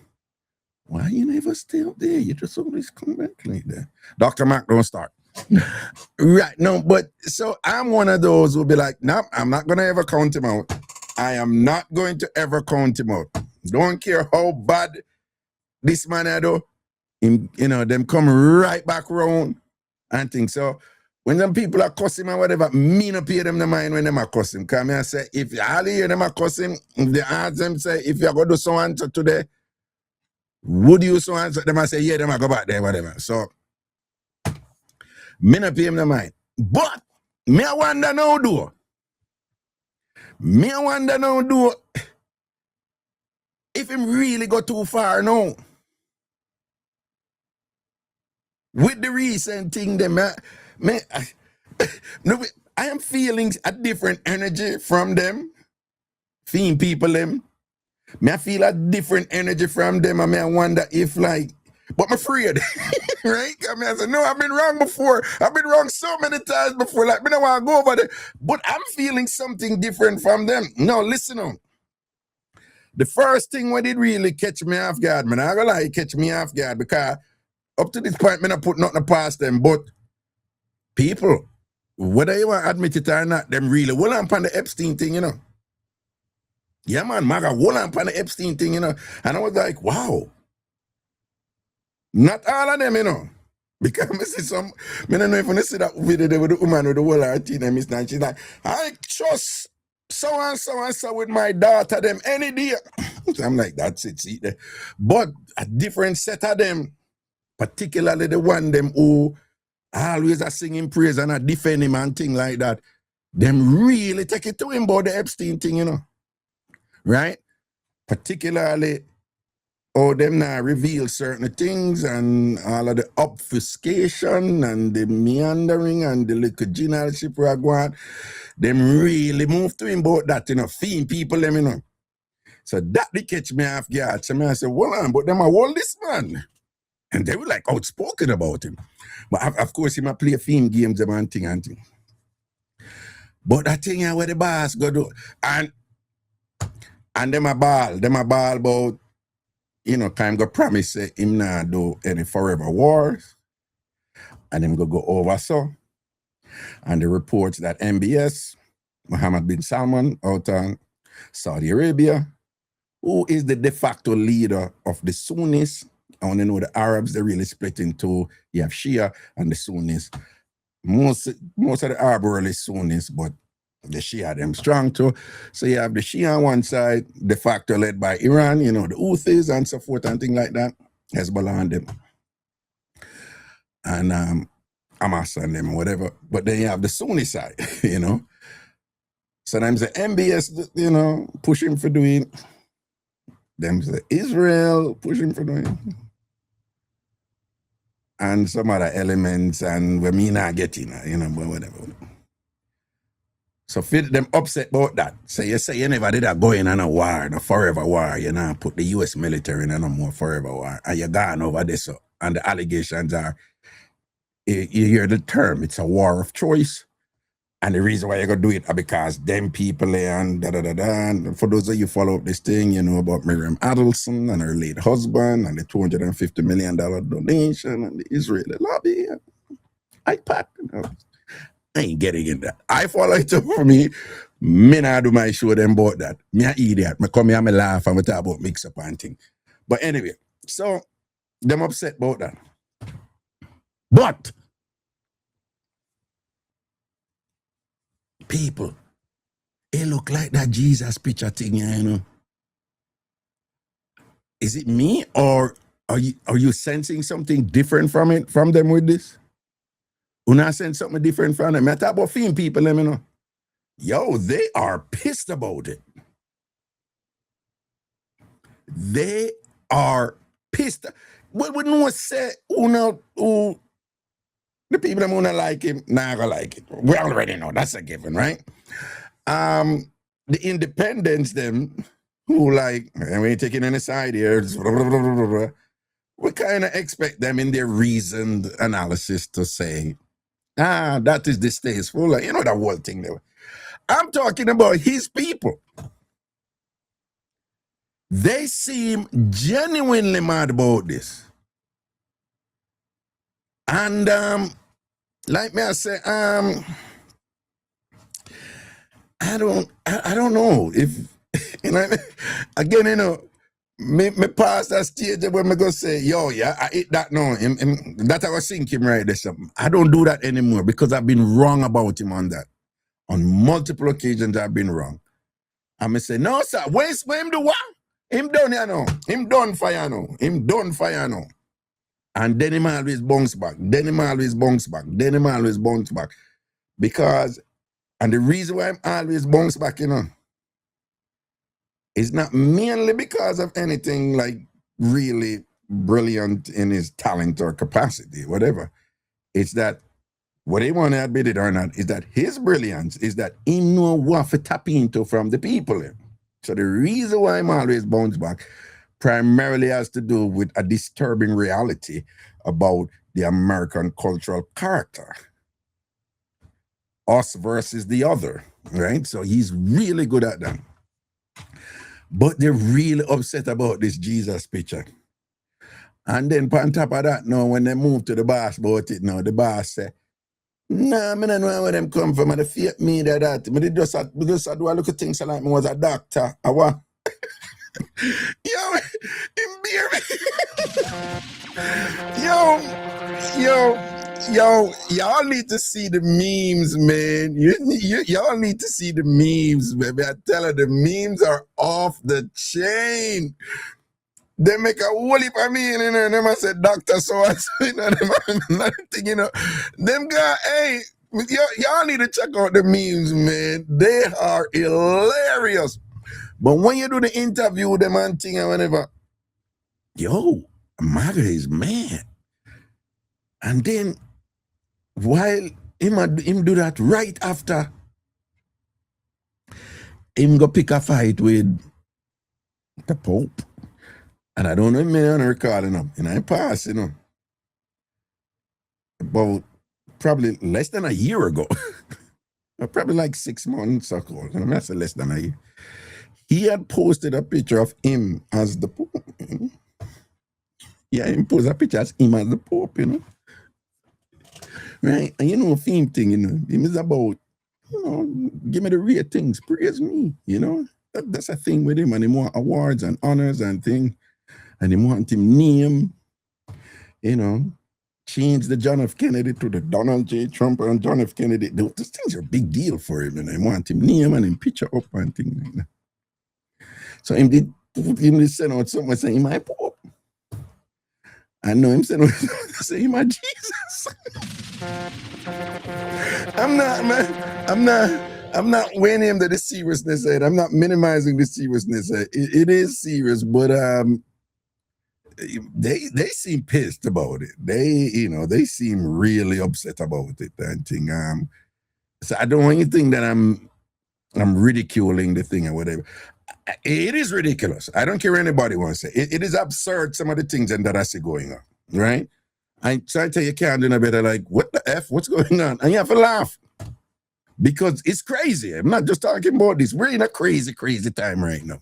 Why you never stay up there? You just always come back like that. Dr. Mac, don't start. Right, no, but so I'm one of those who'll be like, nope, I'm not gonna ever count him out. I am not going to ever count him out. Don't care how bad this man I do, him, you know, them come right back round and things. So when them people are cussing or whatever, me no pay them the mind when them are cussing. Because me I say, if you all hear them are cussing, if they ask them, say, if you're going to do so and so today, would you so and so? Them I say, yeah, them I go back there, whatever. So, me no pay them the mind. But, me I wonder now do. If him really go too far now. With the recent thing, them, I am feeling a different energy from them. Seeing people them. I feel a different energy from them. I wonder if like, but I'm afraid. Right? I say, no, I've been wrong before. I've been wrong so many times before. Like, I don't want to go over there. But I'm feeling something different from them. No, listen on. The first thing when it really catch me off guard, man, I gonna lie, catch me off guard because up to this point, I put nothing past them, but people, whether you want to admit it or not, them really hold on upon the Epstein thing, you know. Yeah, man, Maga, hold on upon the Epstein thing, you know. And I was like, wow. Not all of them, you know. Because I see some, I don't know if I see that video there with the woman with the whole routine and she's like, I trust so and so with my daughter, them any day. So I'm like, that's it, see there. But a different set of them, particularly the one them who always are singing praise and are defend him and thing like that, them really take it to him about the Epstein thing, you know. Right? Particularly how them now reveal certain things and all of the obfuscation and the meandering and the little generalship we are going, them really move to him about that, you know, feeding people them, you know. So that they catch me off guard. So I say, well, on, but them are all this man. And they were like outspoken about him. But of course, he might play theme games and thing. But that thing where the boss go do, and them a ball about, you know, time go promise say him not do any forever wars. And him go over so. And the reports that MBS, Mohammed bin Salman, out of Saudi Arabia, who is the de facto leader of the Sunnis. I want to know the Arabs, they really split into, you have Shia and the Sunnis. Most of the Arab world is Sunnis, but the Shia, them strong too. So you have the Shia on one side, de facto led by Iran, you know, the Houthis and so forth and things like that. Hezbollah and them. And Hamas and them, whatever. But then you have the Sunni side, you know. Sometimes the MBS, you know, pushing for doing. Them the Israel pushing for doing. And some other elements, and we may not getting, you know, but whatever. So feel them upset about that. So you say you never did a going on a war, a forever war, you know, put the US military in a no more forever war, and you're gone over this. So, and the allegations are, you hear the term, it's a war of choice. And the reason why you're going to do it is because them people and da-da-da-da. And for those of you who follow up this thing, you know about Miriam Adelson and her late husband and the $250 million donation and the Israeli lobby. IPAC. You know. I ain't getting in that. I follow it up for me. Me not do my show them about that. Me an idiot. Me come here, me laugh and me talk about Mixup and thing. But anyway, so them upset about that. But people, it look like that Jesus picture thing, you know. Is it me or are you sensing something different from them with this? Una send something different from them. I talk about film people, let me know. Yo, they are pissed about it. They are pissed. Well, we know say the people that wanna like him, not gonna like it. We already know that's a given, right? The independents, them who like, and we ain't taking any side here. We kind of expect them in their reasoned analysis to say, that is distasteful. Like, you know that whole thing there. I'm talking about his people. They seem genuinely mad about this. And like me I say, I don't know if you know again, you know, me past that stage where me go say, yo, yeah, I eat that now. That I was thinking right there. Something. I don't do that anymore because I've been wrong about him on that. On multiple occasions I've been wrong. And me say, no, sir, where's him do what? Him done ya now. Him done fire now. Him done fire now. And then him always bounce back. Then him always bounce back. Then him always bounce back. Because, and the reason why I'm always bounce back, you know, is not mainly because of anything like really brilliant in his talent or capacity, whatever. It's that, whether you want to admit it or not, is that his brilliance is that he know what to tap into from the people. So the reason why I'm always bounce back primarily has to do with a disturbing reality about the American cultural character. Us versus the other, right? So he's really good at that. But they're really upset about this Jesus picture. And then on top of that, now when they move to the boss about it now, the boss say, nah, I don't know where them come from, and the fake media that. But they just do a look at things like me was a doctor. I want. Yo, him beer Yo, y'all need to see the memes, man. Y'all need to see the memes, baby. I tell her the memes are off the chain. They make a whole heap of me, you know, and them I said, Doctor so and so, you know, them thing, you know. Them guys, hey, y'all need to check out the memes, man. They are hilarious. But when you do the interview with them and thing and whatever, yo, Maga is mad. And then while him do that right after, him go pick a fight with the Pope. And I don't know if I'm recording them. And I pass, you know. About probably less than a year ago. Probably like 6 months ago. I mean, I say less than a year. He had posted a picture of him as the Pope. Yeah, he posted a picture as him as the Pope, you know. Right? And you know, theme thing, you know, him is about, you know, give me the ratings, praise me, you know. That's a thing with him, and he want awards and honors and things. And he want him name, you know, change the John F. Kennedy to the Donald J. Trump and John F. Kennedy. Those things are a big deal for him, and I want him name and him picture up and things like that. So him did send out something saying, my Pope. I know him send out saying, my Jesus. I'm not weighing him to the seriousness of it. I'm not minimizing the seriousness of it. It is serious, but they seem pissed about it. They seem really upset about it and thing. So I don't want you to think that I'm ridiculing the thing or whatever. It is ridiculous. I don't care what anybody wants to say. It is absurd, some of the things that I see going on, right? I try to tell you, can't do no better, like, what the F? What's going on? And you have to laugh. Because it's crazy. I'm not just talking about this. We're in a crazy, crazy time right now,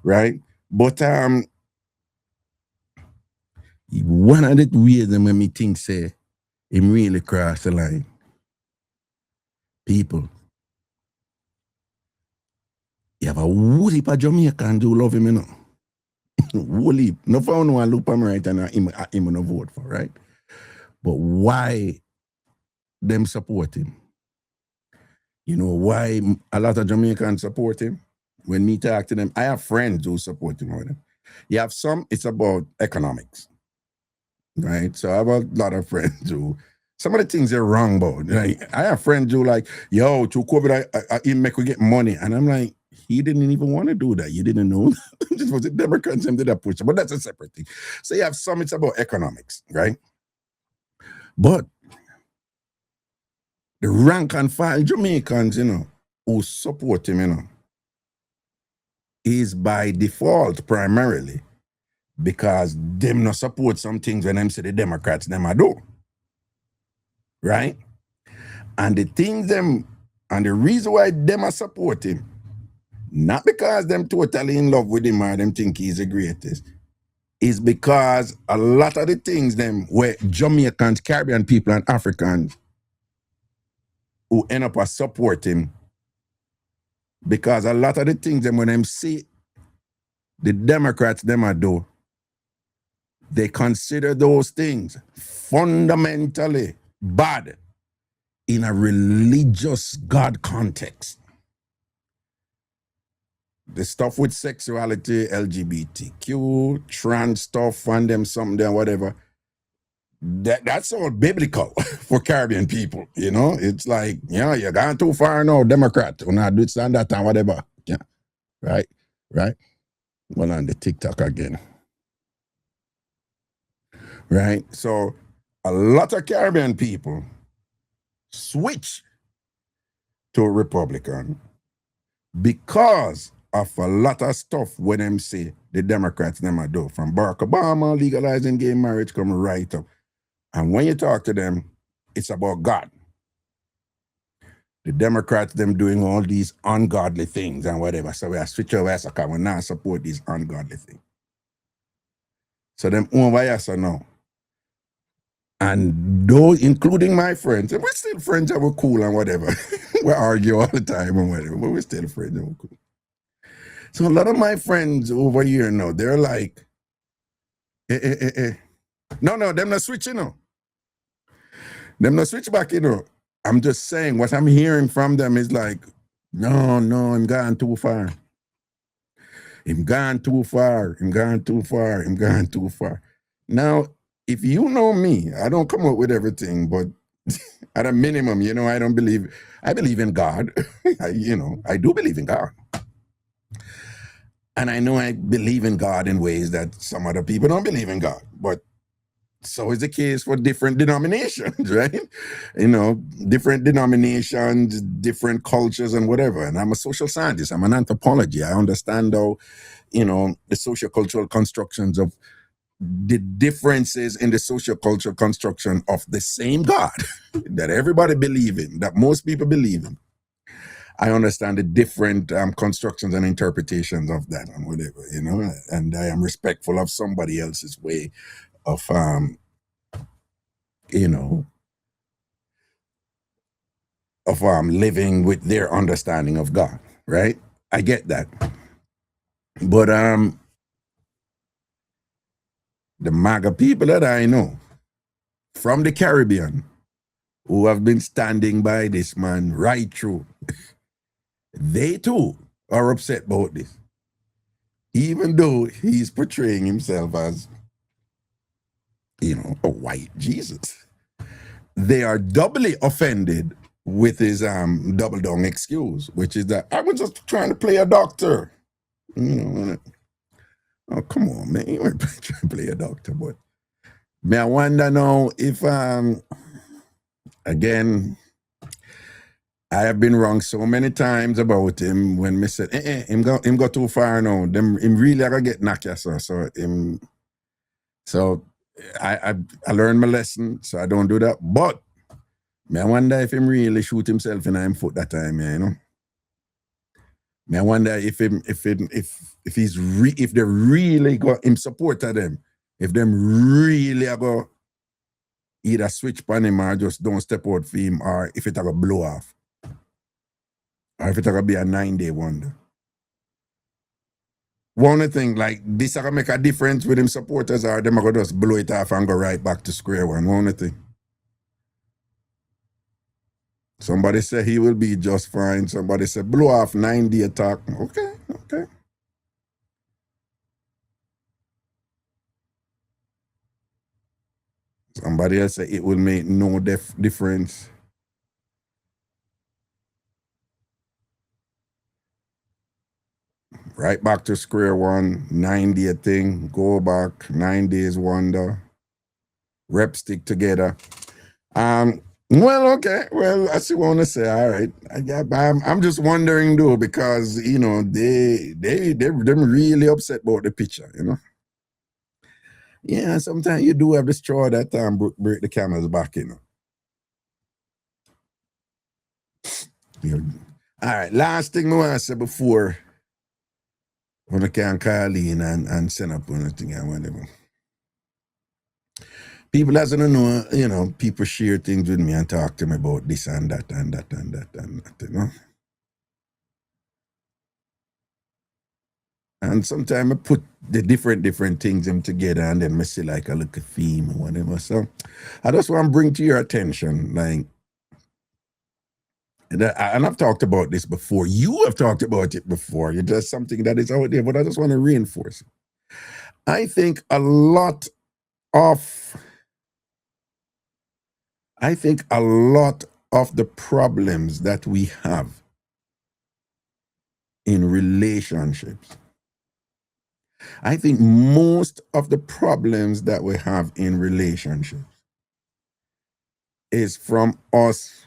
right? But one of the ways that when me think say him really cross the line, people, you have a whole heap of Jamaican do love him, you know. Whole heap. No for no one look him right and him no vote for, right? But why them support him? You know why a lot of Jamaicans support him? When me talk to them, I have friends who support him with him. You have some, it's about economics, right? So I have a lot of friends who Some of the things they're wrong about. Like, I have friends who like, yo, through COVID, I make we get money. And I'm like, he didn't even want to do that. You didn't know. This was the Democrats and did that push. But that's a separate thing. So you have some, it's about economics, right? But the rank and file Jamaicans, who support him, is by default primarily because them not support some things when them say the Democrats, them I do. Right? And the things them, and the reason why them are support him, not because them totally in love with him or them think he's the greatest, is because a lot of the things them where Jamaicans, Caribbean people, and Africans who end up as support him, because a lot of the things them when them see the Democrats them are do, they consider those things fundamentally bad in a religious God context. The stuff with sexuality, LGBTQ, trans stuff, and them something, whatever, that's all biblical for Caribbean people, It's like, you're going too far now, Democrat, or not do and that and whatever. Yeah, right? Well, on the TikTok again. Right? So a lot of Caribbean people switch to a Republican because of a lot of stuff when them say the Democrats them are do. From Barack Obama legalizing gay marriage come right up. And when you talk to them, it's about God. The Democrats them doing all these ungodly things and whatever. So we are switch over so we now support these ungodly things. So them over so now. And those, including my friends, and we're still friends and we're cool and whatever. We argue all the time and whatever, but we're still friends and we're cool. So a lot of my friends over here now, they're like, No, them not switching now. Them not switch back, I'm just saying what I'm hearing from them is like, no, I'm gone too far. I'm gone too far. Now, if you know me, I don't come up with everything, but at a minimum, I believe in God. I do believe in God. And I know I believe in God in ways that some other people don't believe in God. But so is the case for different denominations, right? Different denominations, different cultures and whatever. And I'm a social scientist. I'm an anthropologist. I understand how, the sociocultural constructions of the differences in the sociocultural construction of the same God that everybody believe in, that most people believe in. I understand the different constructions and interpretations of that and whatever, and I am respectful of somebody else's way of, living with their understanding of God, right? I get that. But the MAGA people that I know from the Caribbean who have been standing by this man right through, they too are upset about this. Even though he's portraying himself as, a white Jesus. They are doubly offended with his double down excuse, which is that I was just trying to play a doctor. Oh, come on, man. You weren't trying to play a doctor, but I wonder now if, again, I have been wrong so many times about him when me said, him go too far now. Him really gonna get knocked, so I learned my lesson, so I don't do that. But I wonder if him really shoot himself in him foot that time, I wonder if they really got him supported them, if them really are go either switch on him or just don't step out for him, or if it are gonna blow off, or if it are gonna be a 9-day wonder. One thing, like this are gonna make a difference with him supporters, or them are gonna just blow it off and go right back to square one. One thing. Somebody said he will be just fine. Somebody said blow off 9-day attack. Okay. Somebody else say it will make no difference. Right back to square one, 90 a thing, go back, 9 days wonder, rep stick together. Well, okay, well, I still want to say, all right. I'm just wondering though, because you know, they're really upset about the picture, you know. Yeah, sometimes you do have to straw that time break the camel's back, you know. All right, last thing I want to say before when I can call in and send up anything and whatever. People as I don't know, you know, people share things with me and talk to me about this and that and that and that and that, you know. And sometimes I put the different things them together and then I see like a little theme or whatever. So I just want to bring to your attention, like, and I've talked about this before. You have talked about it before. It's just something that is out there, but I just want to reinforce it. I think a lot of the problems that we have in relationships, I think most of the problems that we have in relationships is from us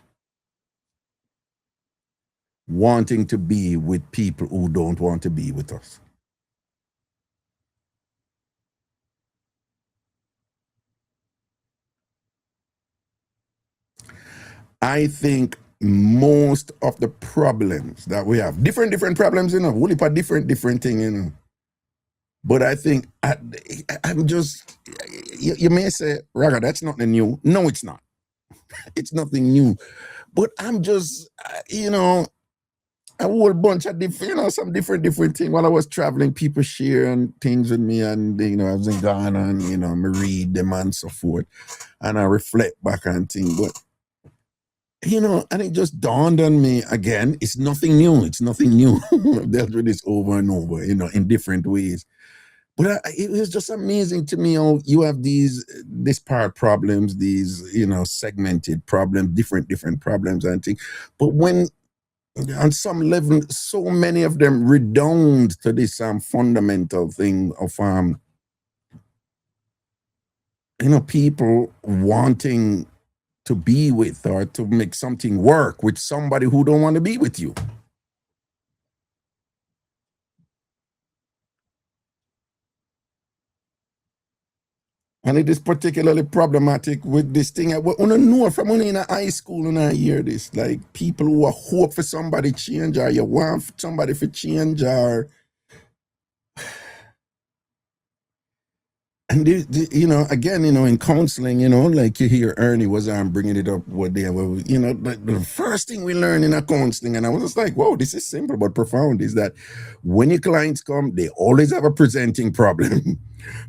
wanting to be with people who don't want to be with us. I think most of the problems that we have, different problems, you know, whole heap of different thing, you know. But I think I'm just, you may say, Raga, that's nothing new. No, it's not. It's nothing new. But I'm just, you know, a whole bunch of different, you know, some different things. While I was traveling, people sharing things with me, and you know, I was in Ghana, and you know, I read them and so forth, and I reflect back on things. But you know, and it just dawned on me again. It's nothing new. It's nothing new. I've dealt with this over and over, you know, in different ways. But it was just amazing to me how you have these disparate problems, these, you know, segmented problems, different problems and things. But when on some level, so many of them redound to this fundamental thing of you know, people wanting to be with or to make something work with somebody who don't want to be with you. And it is particularly problematic with this thing. I want to know from when in high school and I hear this, like people who are hope for somebody change, or you want somebody for change, or and you know, again, you know, in counseling, you know, like you hear Ernie was bringing it up what they were, you know, the first thing we learn in a counseling, and I was just like, whoa, this is simple but profound, is that when your clients come, they always have a presenting problem.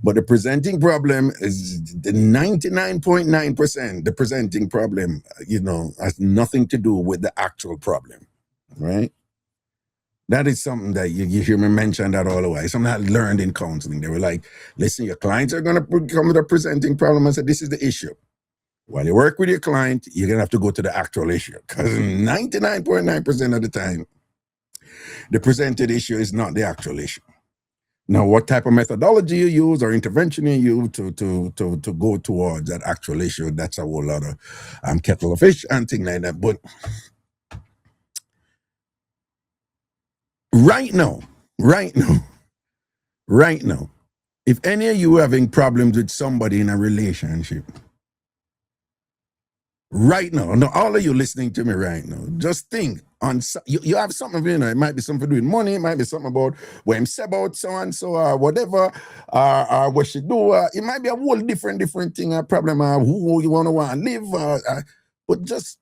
But the presenting problem is the 99.9%, the presenting problem, you know, has nothing to do with the actual problem, right? That is something that you hear me mention that all the way. Something I learned in counseling. They were like, listen, your clients are going to come with a presenting problem. I said, this is the issue. While you work with your client, you're going to have to go to the actual issue. Because 99.9% of the time, the presented issue is not the actual issue. Now, what type of methodology you use or intervention you use to go towards that actual issue, that's a whole lot of kettle of fish and things like that. But right now, if any of you are having problems with somebody in a relationship, right now, all of you listening to me right now, just think on you have something, you know, it might be something to do with money, it might be something about what him say about so and so, or whatever, or what she do. It might be a whole different thing, a problem, who you want to live. But just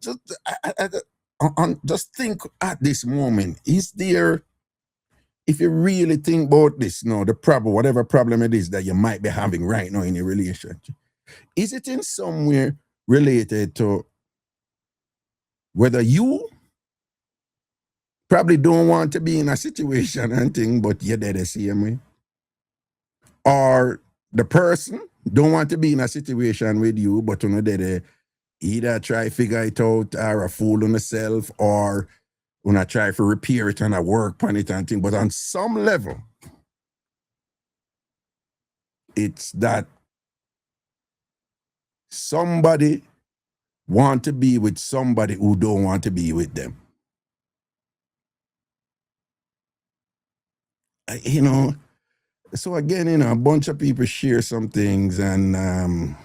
think at this moment, is there, if you really think about this, you know, the problem, whatever problem it is that you might be having right now in your relationship, is it in somewhere related to whether you probably don't want to be in a situation and thing, but you're there the same way, or the person don't want to be in a situation with you, but you know they either try figure it out or a fool on yourself or when I try to repair it and I work on it and thing. But on some level, it's that somebody want to be with somebody who don't want to be with them. You know, so again, you know, a bunch of people share some things and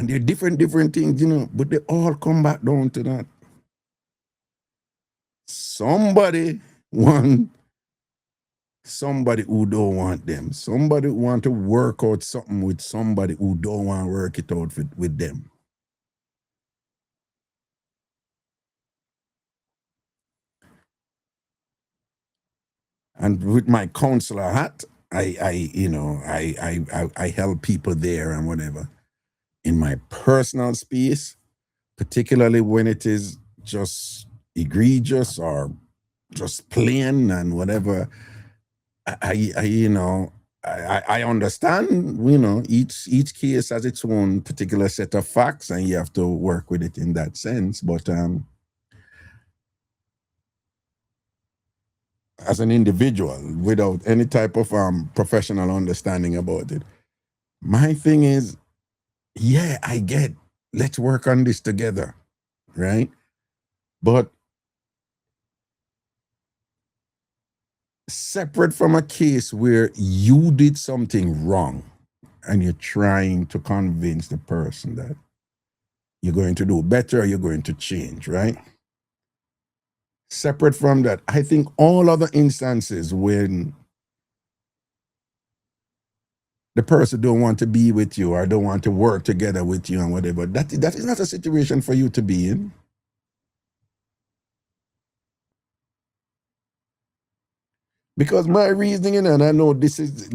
they're different things, you know, but they all come back down to that. Somebody want somebody who don't want them. Somebody who want to work out something with somebody who don't want to work it out with them. And with my counselor hat, I help people there and whatever. In my personal space, particularly when it is just egregious or just plain and whatever, I understand, you know, each case has its own particular set of facts and you have to work with it in that sense. But as an individual, without any type of professional understanding about it, my thing is, yeah, I get, let's work on this together, right? But separate from a case where you did something wrong and you're trying to convince the person that you're going to do better or you're going to change, right? Separate from that, I think all other instances when the person don't want to be with you or don't want to work together with you and whatever, that is not a situation for you to be in. Because my reasoning, and I know this is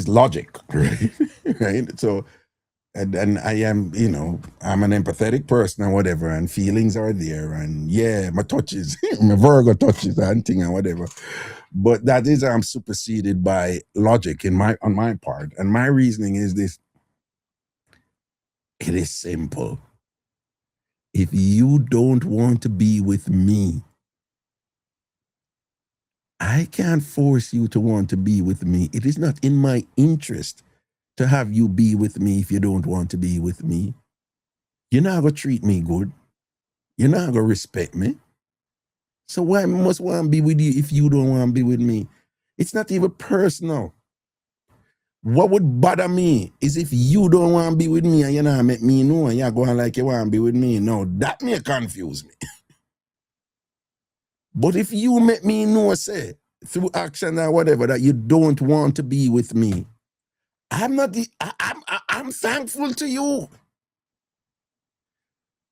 logic, right? Right? So and I am, you know, I'm an empathetic person and whatever, and feelings are there, and yeah, my touches, my Virgo touches and thing and whatever. But that is superseded by logic on my part. And my reasoning is this: it is simple. If you don't want to be with me, I can't force you to want to be with me. It is not in my interest to have you be with me if you don't want to be with me. You're not going to treat me good. You're not going to respect me. So why must I want to be with you if you don't want to be with me? It's not even personal. What would bother me is if you don't want to be with me and you not make me know and you're going like you want to be with me. No, that may confuse me. But if you make me know, say, through action or whatever, that you don't want to be with me, I'm thankful to you.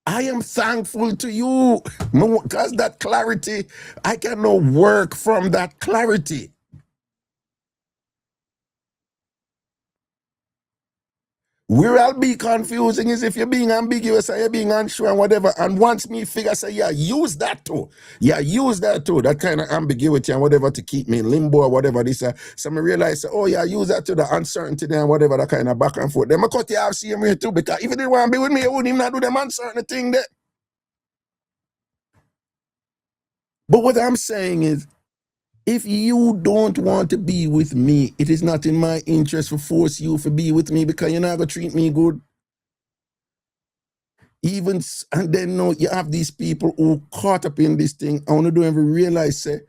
I am thankful to you because that clarity, I can now work from that clarity. Where I'll be confusing is if you're being ambiguous or you're being unsure and whatever, and once me figure say, yeah, use that too. Yeah, use that too. That kind of ambiguity and whatever to keep me in limbo or whatever this. So I realize, oh yeah, use that to the uncertainty and whatever, that kind of back and forth. Then I cut you off same way too, because if you didn't want to be with me, you wouldn't even not do them uncertain thing there. But what I'm saying is, if you don't want to be with me, it is not in my interest to force you to be with me because you're not going to treat me good. Even, and then no, you have these people who caught up in this thing. I want to don't even realize, say,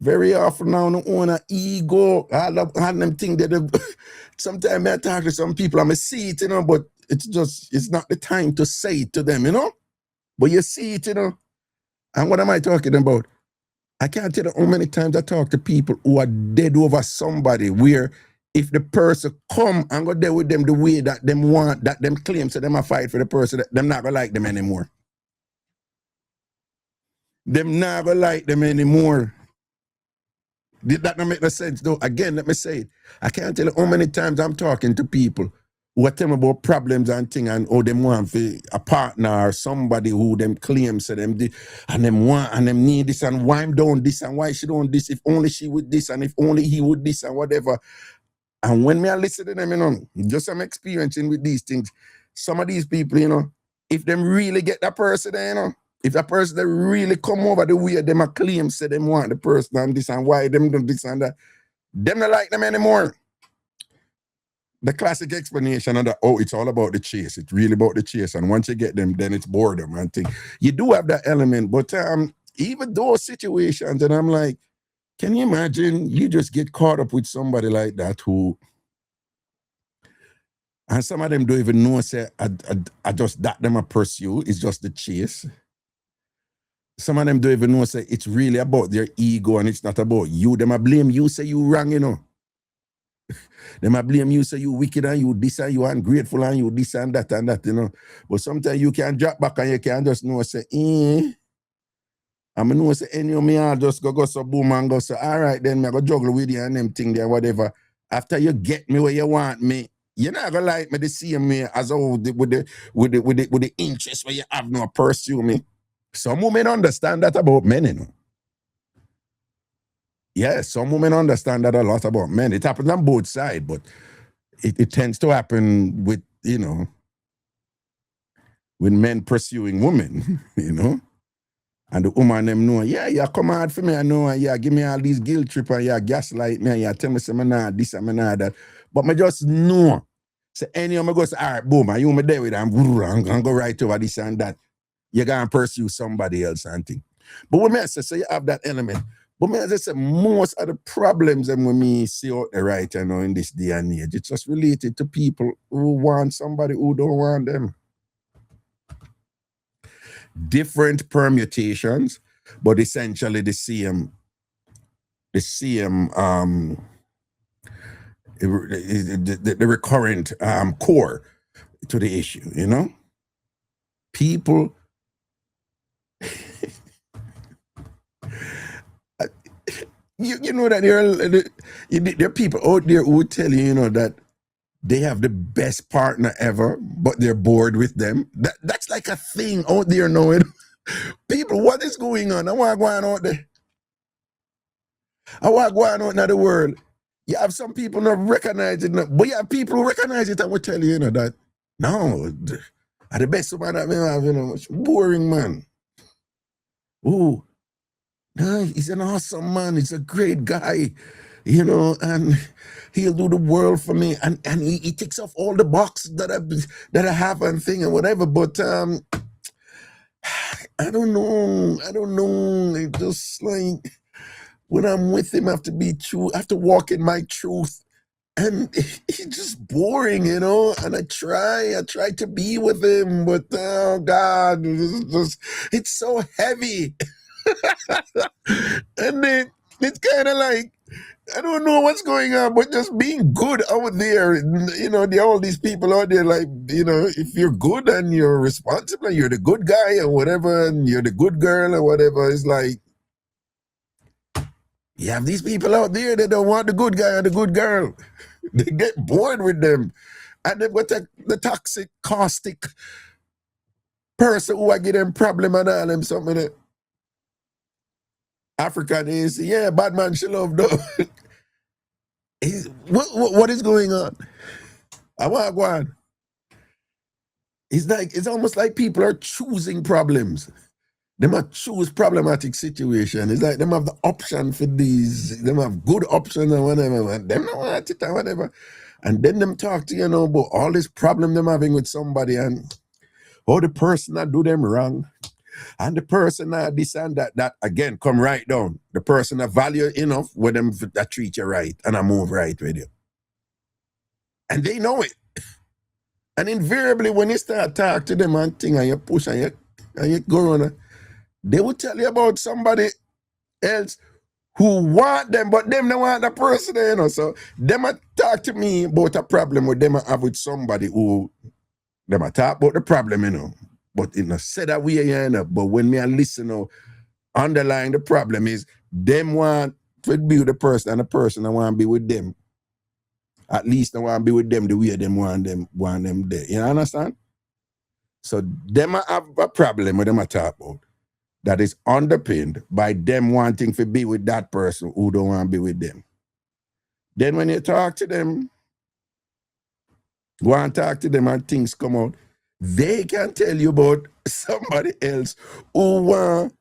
very often now, no own an ego. I love them think that sometimes I talk to some people, I see it, you know, but it's not the time to say it to them, you know. But you see it, you know. And what am I talking about? I can't tell you how many times I talk to people who are dead over somebody where if the person come and go there with them the way that them want, that them claim, so them a fight for the person, that them not gonna like them anymore. Them not gonna like them anymore. Did that not make no sense though? Again, let me say it. I can't tell you how many times I'm talking to people what tell me about problems and thing and oh them want for a partner or somebody who them claim so them and them want and them need this and why I'm doing this and why she doing this if only she would this and if only he would this and whatever. And when me I listen to them, you know, just I'm experiencing with these things, some of these people, you know, if them really get that person there, you know, if that person that really come over the way them a claim say them want the person and this and why them do this and that, them not like them anymore. The classic explanation of that, oh, it's all about the chase. It's really about the chase. And once you get them, then it's boredom and thing. You do have that element, but even those situations, and I'm like, can you imagine you just get caught up with somebody like that who, and some of them don't even know, say, I just that them a pursue, it's just the chase. Some of them don't even know, say, it's really about their ego and it's not about you. Them a blame you, say you wrong, you know. Them a blame you, say you wicked and you this and you ungrateful and you this and that, you know. But sometimes you can drop back and you can just know, say, I'm know say any of me I'll just go so boom and go so all right then I go juggle with you and them thing there whatever. After you get me where you want me, you're not gonna like me the same way as with the interest where you have no pursue me. Some women understand that about men, you know. Yeah, some women understand that a lot about men. It happens on both sides, but it tends to happen with, you know, with men pursuing women, you know. And the woman them know, yeah, you come hard for me, I know, and give me all these guilt trip and you gaslight me and you tell me say, I'm not this and I'm not that. But I just know. So any of me go say, all right, boom, and you me there with them, I'm going to go right over this and that. You're going to pursue somebody else and thing. But when I say, so you have that element. But I say, most of the problems that when me see out there right you know, in this day and age, it's just related to people who want somebody who don't want them. Different permutations, but essentially the same the recurrent core to the issue, you know? People you know that there are people out there who tell you, you know, that they have the best partner ever, but they're bored with them. That's like a thing out there now. You know? People, what is going on? I want to go on out there. I want to go on out in the world. You have some people not recognize it, but you have people who recognize it and will tell you, you know, that no, the best woman that we have, you know, boring man. Ooh, no, he's an awesome man. He's a great guy, you know, and he'll do the world for me. And he ticks off all the boxes that I have and thing and whatever. But I don't know. It's just like when I'm with him, I have to be true. I have to walk in my truth. And he's just boring, you know. And I try to be with him, but oh God, it's so heavy. And then it's kind of like, I don't know what's going on, but just being good out there, you know, all these people out there, like, you know, if you're good and you're responsible, you're the good guy or whatever, and you're the good girl or whatever, it's like, you have these people out there that don't want the good guy or the good girl. They get bored with them. And they've got the toxic, caustic person who I give them problem and all them something that African is, yeah, bad man she love though. What is going on? I want to go on. It's almost like people are choosing problems. They might choose problematic situation. It's like them have the option for these. Them have good options and whatever. And them don't want it and whatever. And then them talk to you know about all this problem them having with somebody and the person that do them wrong. And the person that this and that again come right down. The person that value enough with them that treat you right and I move right with you. And they know it. And invariably when you start talk to them and thing and you push and you go on, they will tell you about somebody else who want them, but them don't want the person, you know. So them a talk to me about a problem with them I have with somebody who them a talk about the problem, you know. But in a said that way, you know, but when me I listen, you know, underlying the problem is them want to be with the person and the person I want to be with them. At least I want to be with them the way them want them there. You understand? So them have a problem with them I talk about that is underpinned by them wanting to be with that person who don't want to be with them. Then when you talk to them, go and talk to them and things come out, they can tell you about somebody else who want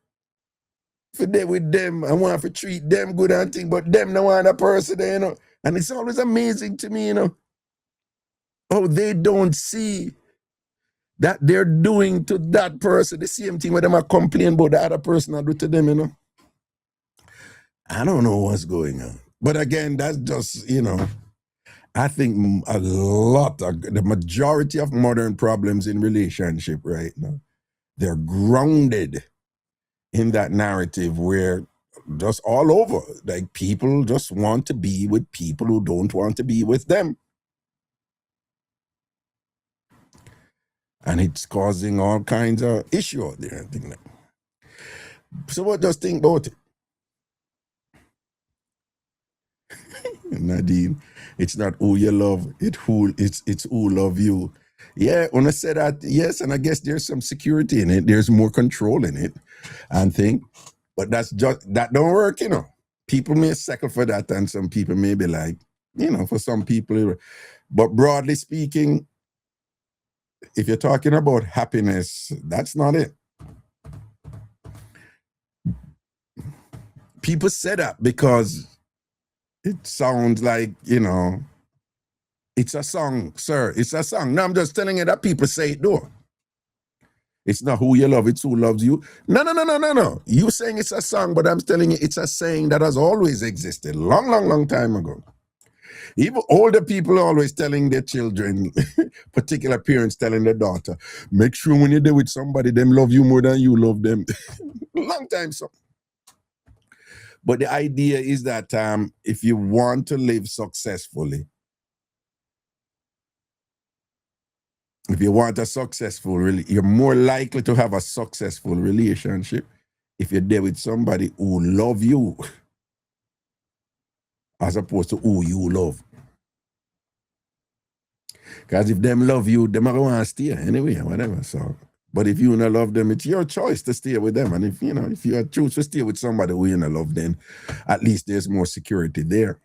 to be with them and want to treat them good and thing, but them no want a person there, you know. And it's always amazing to me, you know, how they don't see that they're doing to that person the same thing where them are complaining about the other person I do to them, you know. I don't know what's going on. But again, that's just, you know, I think the majority of modern problems in relationship right now, they're grounded in that narrative where just all over, like people just want to be with people who don't want to be with them. And it's causing all kinds of issue out there. I think that. So what just think about it? Nadine, it's not who you love, it's who love you. Yeah, when I said that, yes, and I guess there's some security in it, there's more control in it, and think, but that don't work, you know. People may settle for that, and some people may be like, you know, for some people, but broadly speaking, if you're talking about happiness, that's not it. People say that because it sounds like, you know, it's a song, sir. It's a song. No, I'm just telling you that people say it though. It's not who you love, it's who loves you. No. You saying it's a song, but I'm telling you it's a saying that has always existed. Long time ago. Even older people are always telling their children, particular parents telling their daughter, make sure when you're there with somebody, them love you more than you love them. Long time so. But the idea is that if you want to live successfully, if you want a successful, you're more likely to have a successful relationship if you're there with somebody who love you as opposed to who you love. Because if them love you, them are going to stay anyway, whatever. So, but if you don't love them, it's your choice to stay with them. And if you choose to stay with somebody who you don't love, then at least there's more security there.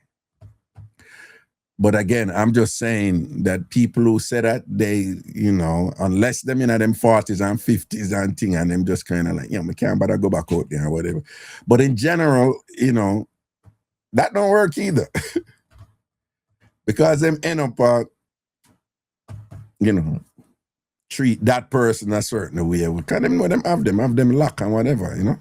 But again, I'm just saying that people who say that, they, you know, unless them in them 40s and 50s and thing, and them just kind of like, we can't bother go back out there or whatever. But in general, you know, that don't work either. Because them end up, you know, treat that person a certain way. Because them know them have them luck and whatever, you know.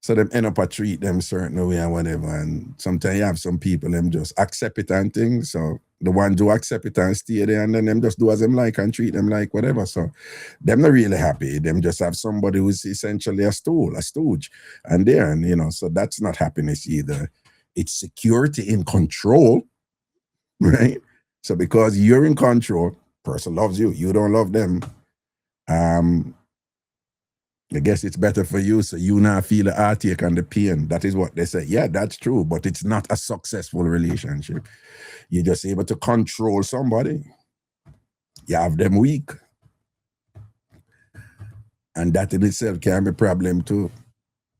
So them end up treat them certain way and whatever. And sometimes you have some people, them just accept it and things. So the ones who accept it and stay there, and then them just do as them like and treat them like whatever. So them not really happy. Them just have somebody who's essentially a stooge. And there, and you know, so that's not happiness either. It's security in control, right? So because you're in control, person loves you, you don't love them. I guess it's better for you, so you now feel the heartache and the pain. That is what they say. Yeah, that's true, but it's not a successful relationship. You're just able to control somebody. You have them weak. And that in itself can be a problem too.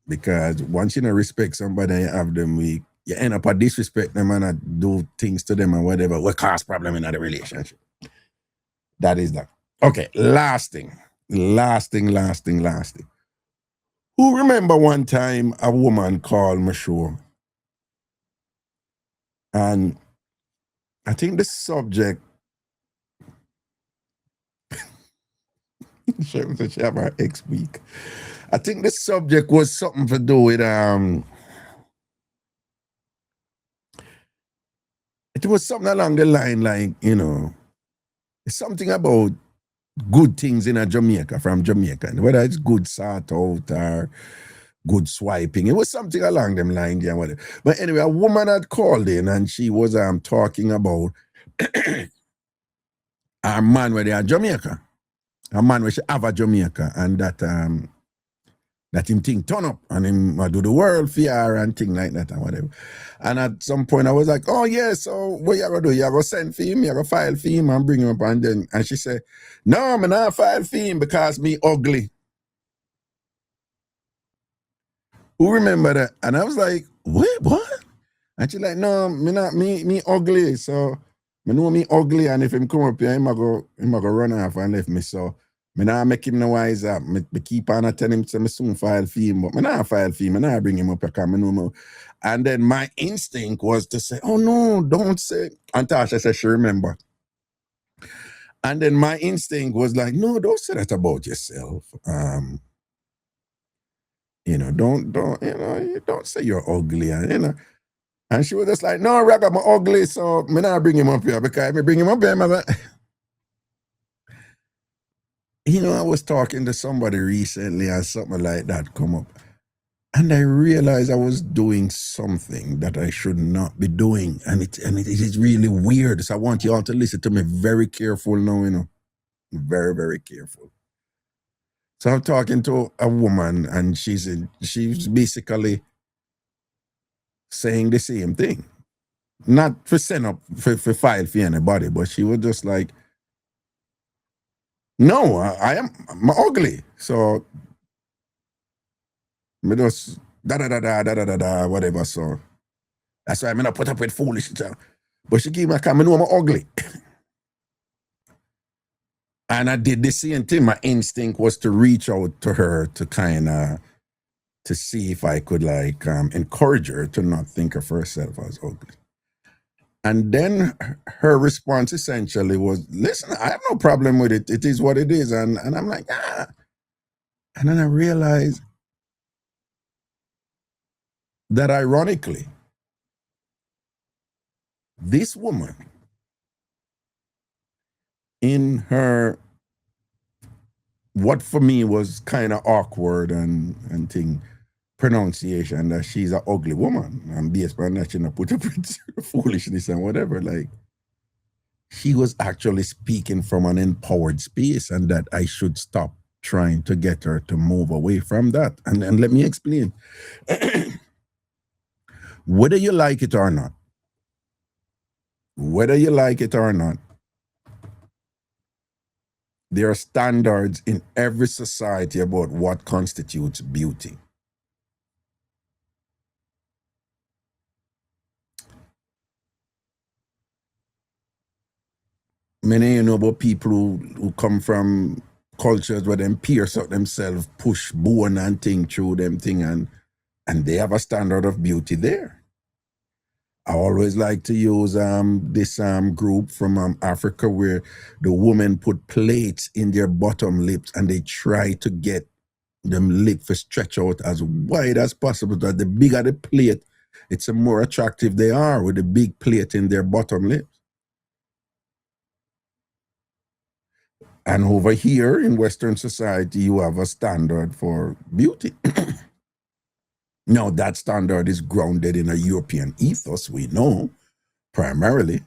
Because once you don't respect somebody and you have them weak, you end up disrespect them and do things to them and whatever will cause problem in the relationship. That is that. Okay, last thing. Who remember one time a woman called my show? And I think the subject, she have her ex week. I think the subject was something to do with it was something along the line like, you know, something about good things in a Jamaica, from Jamaica, whether it's good sort out or good swiping. It was something along them lines, yeah, whatever. But anyway, a woman had called in and she was talking about a man where they are Jamaica. A man where she have a Jamaica, and that that him thing turn up and him do the world fear and thing like that and whatever. And at some point I was like, oh yeah, so what you gonna do? You gonna send for him, you gonna file for him and bring him up, and she said, no, I'm not file for him because me ugly. Who remember that? And I was like, wait, what? And she like, no, me ugly. So me know me ugly, and if him come up here, him a go run off and left me. So me not make him no wise up. Me keep on telling him to me soon file for him, but me not file for him, me not bring him up here because me know more. And then my instinct was to say, oh no, don't say. And Tasha said she remember. And then my instinct was like, no, don't say that about yourself. You know, don't say you're ugly, and you know. And she was just like, no, Rag, I'm ugly, so me not bring him up here, because if I bring him up here, you know, I was talking to somebody recently and something like that come up. And I realized I was doing something that I should not be doing. And it is really weird. So I want you all to listen to me very careful now, you know. Very, very careful. So I'm talking to a woman, and she's basically saying the same thing. Not for send up for file for anybody, but she was just like, no, I'm ugly. So me just da whatever. So that's why I'm not put up with foolishness. But she keep me coming, know I'm ugly. And I did the same thing. My instinct was to reach out to her to kind of to see if I could like encourage her to not think of herself as ugly. And then her response essentially was, listen, I have no problem with it. It is what it is. And I'm like, ah. And then I realized that ironically, this woman, in her, what for me was kind of awkward and thing, pronunciation, that she's an ugly woman, and based on that she not put up with foolishness and whatever, like, she was actually speaking from an empowered space, and that I should stop trying to get her to move away from that. And let me explain. Whether you like it or not, there are standards in every society about what constitutes beauty. Many you know about people who come from cultures where them pierce out themselves, push bone and thing through them thing, and they have a standard of beauty there. I always like to use this group from Africa where the women put plates in their bottom lips and they try to get them lip to stretch out as wide as possible. That the bigger the plate, it's the more attractive they are with the big plate in their bottom lip. And over here in Western society, you have a standard for beauty. Now, that standard is grounded in a European ethos, we know, primarily,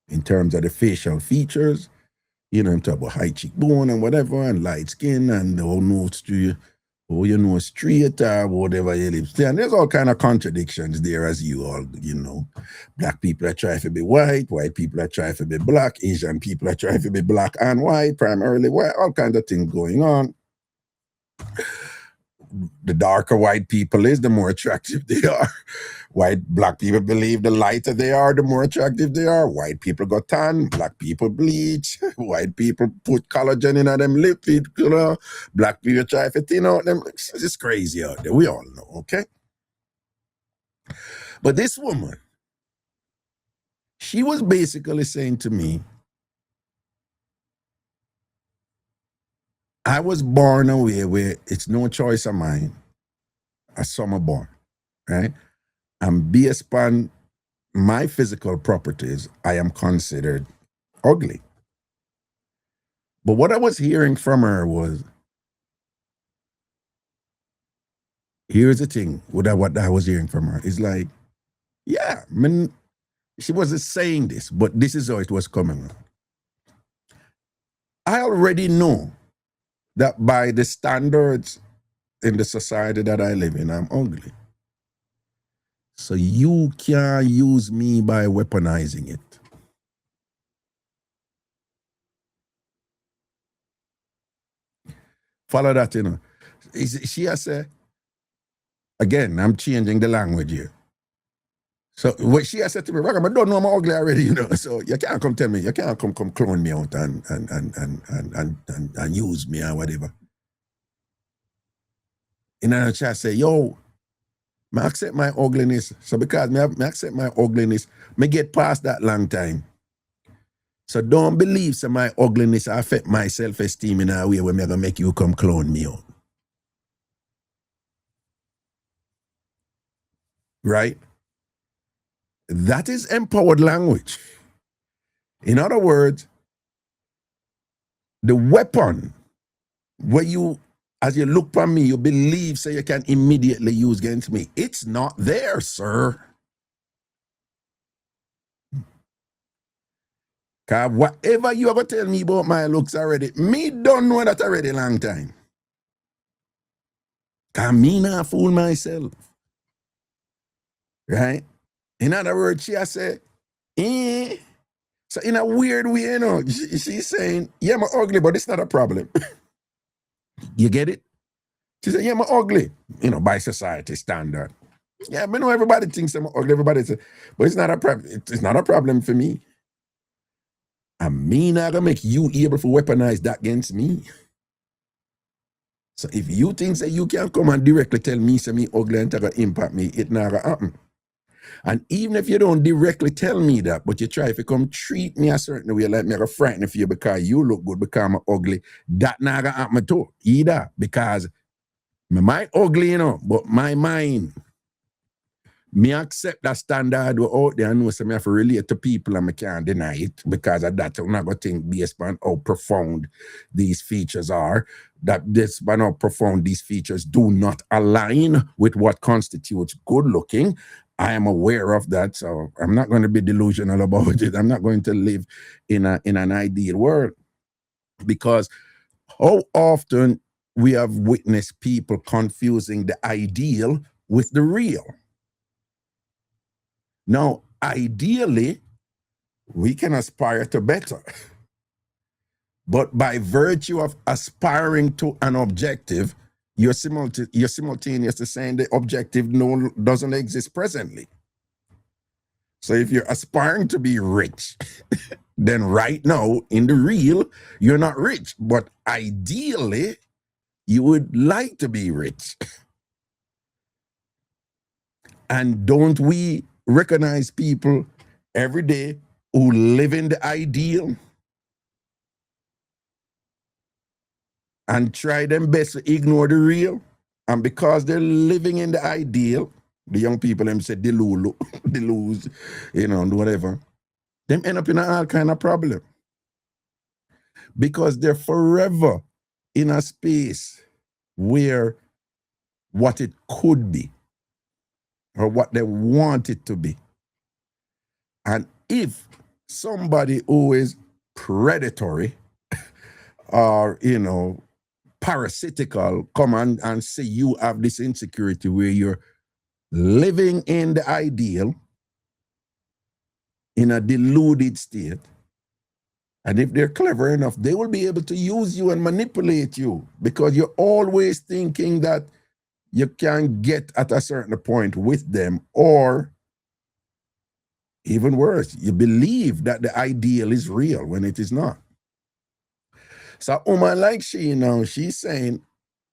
in terms of the facial features, you know, in terms of high cheekbone and whatever, and light skin, and straight, whatever your lips. And there's all kind of contradictions there, as you all, you know. Black people are trying to be white people are trying to be black, Asian people are trying to be black and white, primarily white, all kinds of things going on. The darker white people is, the more attractive they are. Black people believe the lighter they are, the more attractive they are. White people got tan, black people bleach. White people put collagen in them lip, you know. Black people try to thin out them. It's crazy out there. We all know, okay? But this woman, she was basically saying to me, I was born away where it's no choice of mine. As some born, right? And based upon my physical properties, I am considered ugly. But what I was hearing from her was, here's the thing, what I was hearing from her is like, yeah, I mean, she wasn't saying this, but this is how it was coming out. I already know that by the standards in the society that I live in, I'm ugly. So you can't use me by weaponizing it. Follow that, you know. She has said, again, I'm changing the language here. So what she has said to me, I don't know I'm ugly already, you know. So you can't come tell me, you can't come clone me out and use me or whatever. And then she say, yo, I accept my ugliness. So because I accept my ugliness, I get past that long time. So don't believe so my ugliness affect my self-esteem in a way where I'm gonna make you come clone me out. Right? That is empowered language. In other words, the weapon where you, as you look for me, you believe so you can immediately use against me. It's not there, sir. Because whatever you are going to tell me about my looks already, me don't know that already long time. Because me not fool myself. Right? In other words, she has said, eh. So in a weird way, you know, she's saying, yeah, I'm ugly, but it's not a problem. You get it? She said, yeah, I'm ugly, you know, by society standard. Yeah, but no, everybody thinks I'm ugly, everybody says, but it's not a problem. It's not a problem for me. I mean, I'm gonna make you able to weaponize that against me. So if you think that you can come and directly tell me say me ugly and gonna impact me, it not gonna happen. And even if you don't directly tell me that, but you try to come treat me a certain way, like me gonna frighten you because you look good because I'm ugly, that not gonna happen too, either. Because my mind ugly, you know, but my mind, me accept that standard we're out there and know so me have to relate to people and I can't deny it because of that. I'm not going to think based on how profound these features are, that this by how profound these features do not align with what constitutes good looking. I am aware of that, so I'm not going to be delusional about it. I'm not going to live in an ideal world, because how often we have witnessed people confusing the ideal with the real. Now, ideally, we can aspire to better. But by virtue of aspiring to an objective, you're simultaneously saying the objective doesn't exist presently. So if you're aspiring to be rich, then right now, in the real, you're not rich. But ideally, you would like to be rich. And don't we recognize people every day who live in the ideal and try them best to ignore the real? And because they're living in the ideal, the young people them say they lose, you know, whatever, them end up in all kind of problem. Because they're forever in a space where what it could be or what they want it to be. And if somebody who is predatory or, you know, parasitical come and say you have this insecurity where you're living in the ideal in a deluded state, and if they're clever enough, they will be able to use you and manipulate you, because you're always thinking that you can get at a certain point with them, or even worse, you believe that the ideal is real when it is not. So a woman like she now, she's saying,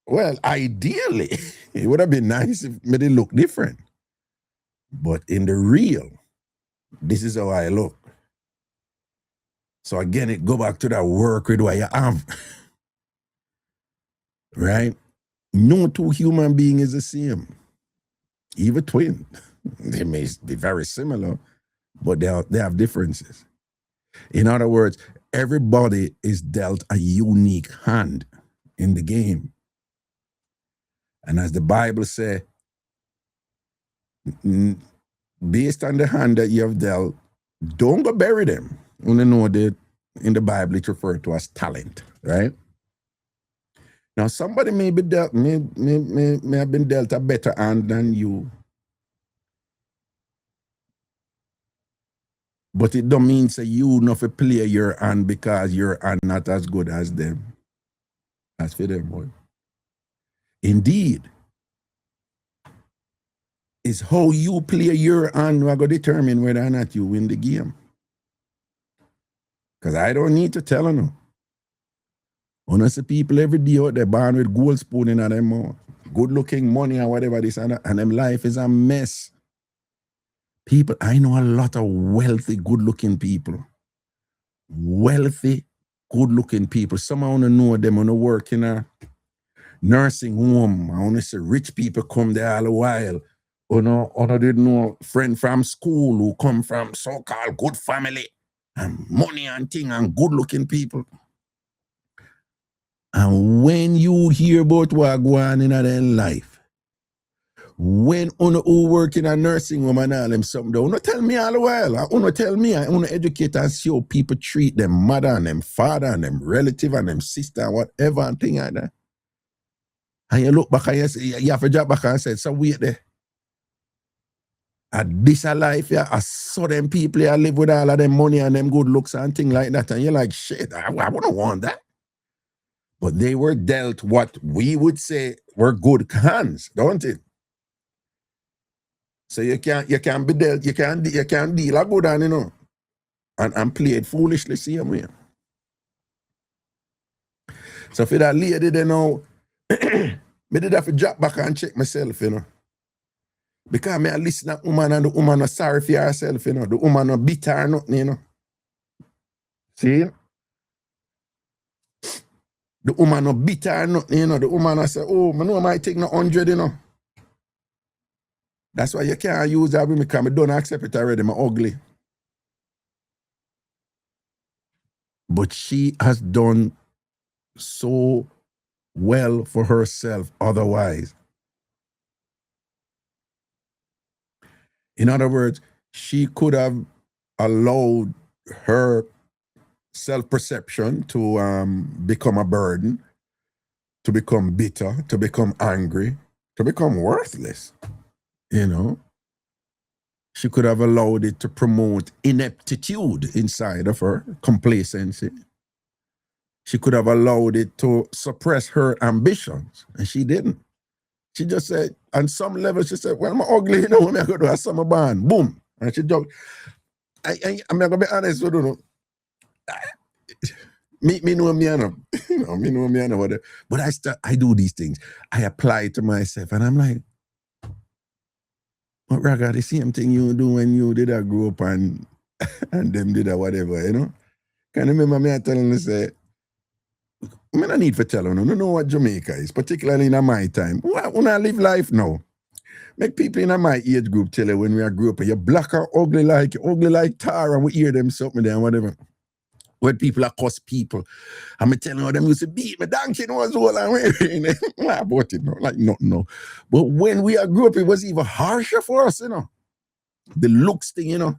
well, ideally, it would have been nice if it did look different. But in the real, this is how I look. So again, it go back to that work with what you have. Right? No two human beings is the same. Even twin. They may be very similar, but they have differences. In other words, everybody is dealt a unique hand in the game. And as the Bible says, based on the hand that you have dealt, don't go bury them. You know that in the Bible it's referred to as talent, right? Now somebody may be dealt, may have been dealt a better hand than you. But it don't mean say you not to play your hand because your hand not as good as them. That's for them, boy. Indeed. It's how you play your hand who are going to determine whether or not you win the game. Because I don't need to tell you. Honestly, people every day out there born with gold spoon in their mouth, good looking money or whatever this and that, and them life is a mess. People, I know a lot of wealthy, good looking people. Wealthy, good looking people. Some I want to know them on the work in a nursing home. I want to see rich people come there all the while. Or didn't know friend from school who come from so-called good family and money and thing and good looking people. And when you hear about what go on in their life, when who work in a nursing home and all them something, don't tell me all the while. I tell me, I want to educate and see how people treat them mother and them father and them relative and them sister and whatever and thing like that. And you look back and you say, you have to drop back and say, so wait there. At this a life, yeah, I saw them people here live with all of them money and them good looks and things like that. And you're like, shit, I wouldn't want that. But they were dealt what we would say were good hands, don't it? So you can't be dealt, you can't deal a good hand, you know. And play it foolishly, see me. So for that lady, they know, me did have to drop back and check myself, you know. Because me I listen to woman and the woman is sorry for herself, you know. The woman no bitter or nothing, you know. See? The woman no bitter or nothing, you know. The woman I say, oh, I know I might take no 100, you know. That's why you can't use that with me because I don't accept it already, I'm ugly. But she has done so well for herself otherwise. In other words, she could have allowed her self-perception to become a burden, to become bitter, to become angry, to become worthless, you know. She could have allowed it to promote ineptitude inside of her, complacency. She could have allowed it to suppress her ambitions, and she didn't. She just said, on some level, she said, well, I'm ugly, you know, I'm going to do a summer band. Boom. And she just, I'm going to be honest with you. Me know me, you know. Me know me, you know. But I do these things. I apply it to myself, and I'm like, but Raga, the same thing you do when you did a grow up and them did a whatever, you know? Can you remember me telling you, say, I don't need to tell you, you know what Jamaica is, particularly in my time. When I live life now, make people in my age group tell you when we are grew up, you're black or ugly like tar, and we hear them something there and whatever. When people are cuss people, and me telling them used to beat me donkey was all and wearing why about it, no? Like no. But when we are grew up, it was even harsher for us, you know. The looks thing, you know.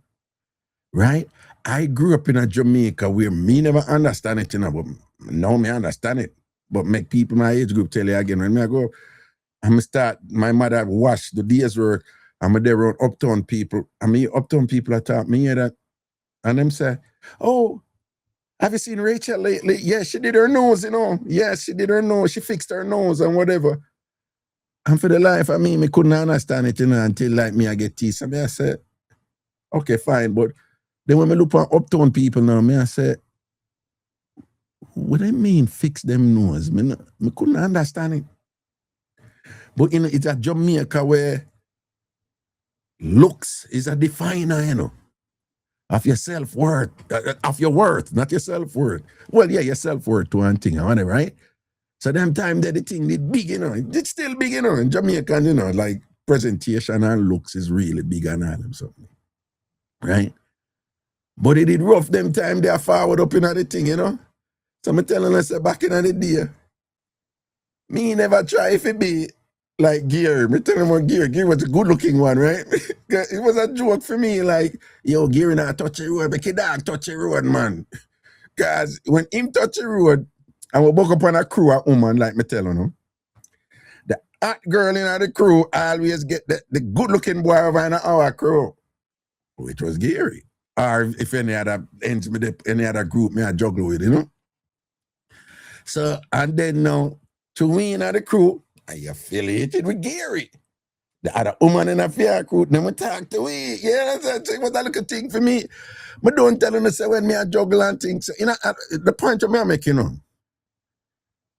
Right? I grew up in a Jamaica where me never understand it, you know, but now me understand it. But make people my age group tell you again, when I go, I'm start, my mother wash the day's work, I'm there around uptown people, uptown people are talking me that, and them say, oh, have you seen Rachel lately? Yeah, she did her nose, you know. Yes, she did her nose, she fixed her nose and whatever. And for the life of me couldn't understand it, you know, until like me I get teased. And I said, okay, fine, but then when I look at uptown people now, I say, what do I mean fix them nose? I couldn't understand it. But you know, it's a Jamaica where looks is a definer, you know, of your self-worth, of your worth, not your self-worth. Well, yeah, your self-worth to one thing, right? So them time that the thing did big, you know, it's still big, you know, in Jamaican, you know, like presentation and looks is really big and all them something, right? But it did rough them time they are forward up in the thing, you know. So I'm telling us back in the day, me never try if it be like Gear. Me telling about Gear. Gear was a good looking one, right? It was a joke for me, like, yo, Gear not touch the road, make a dog touch the road, man. Because when him touch the road, And we book up on a crew of woman, like me tell you, no? The hot girl in the crew always get the good-looking boy over in our crew, which was Gary. Or if any other group me I juggle with, you know? So, and then now, to we in the crew, I affiliated with Gary. The other woman in the fair crew, then we talk to we. Yeah, that's what a little thing for me. But don't tell them say when me I juggle and things. You know, the point of me I'm making, you know,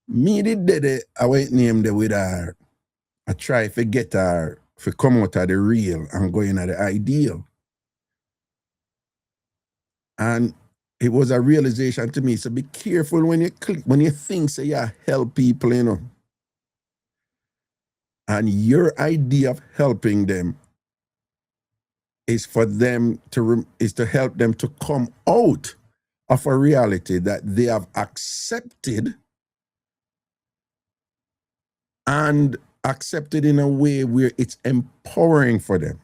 me did it, I went name there with her. I try to get her to come out of the real and go into the ideal. And it was a realization to me. So be careful when you think say you help people, you know. And your idea of helping them is for them to help them to come out of a reality that they have accepted and accepted in a way where it's empowering for them.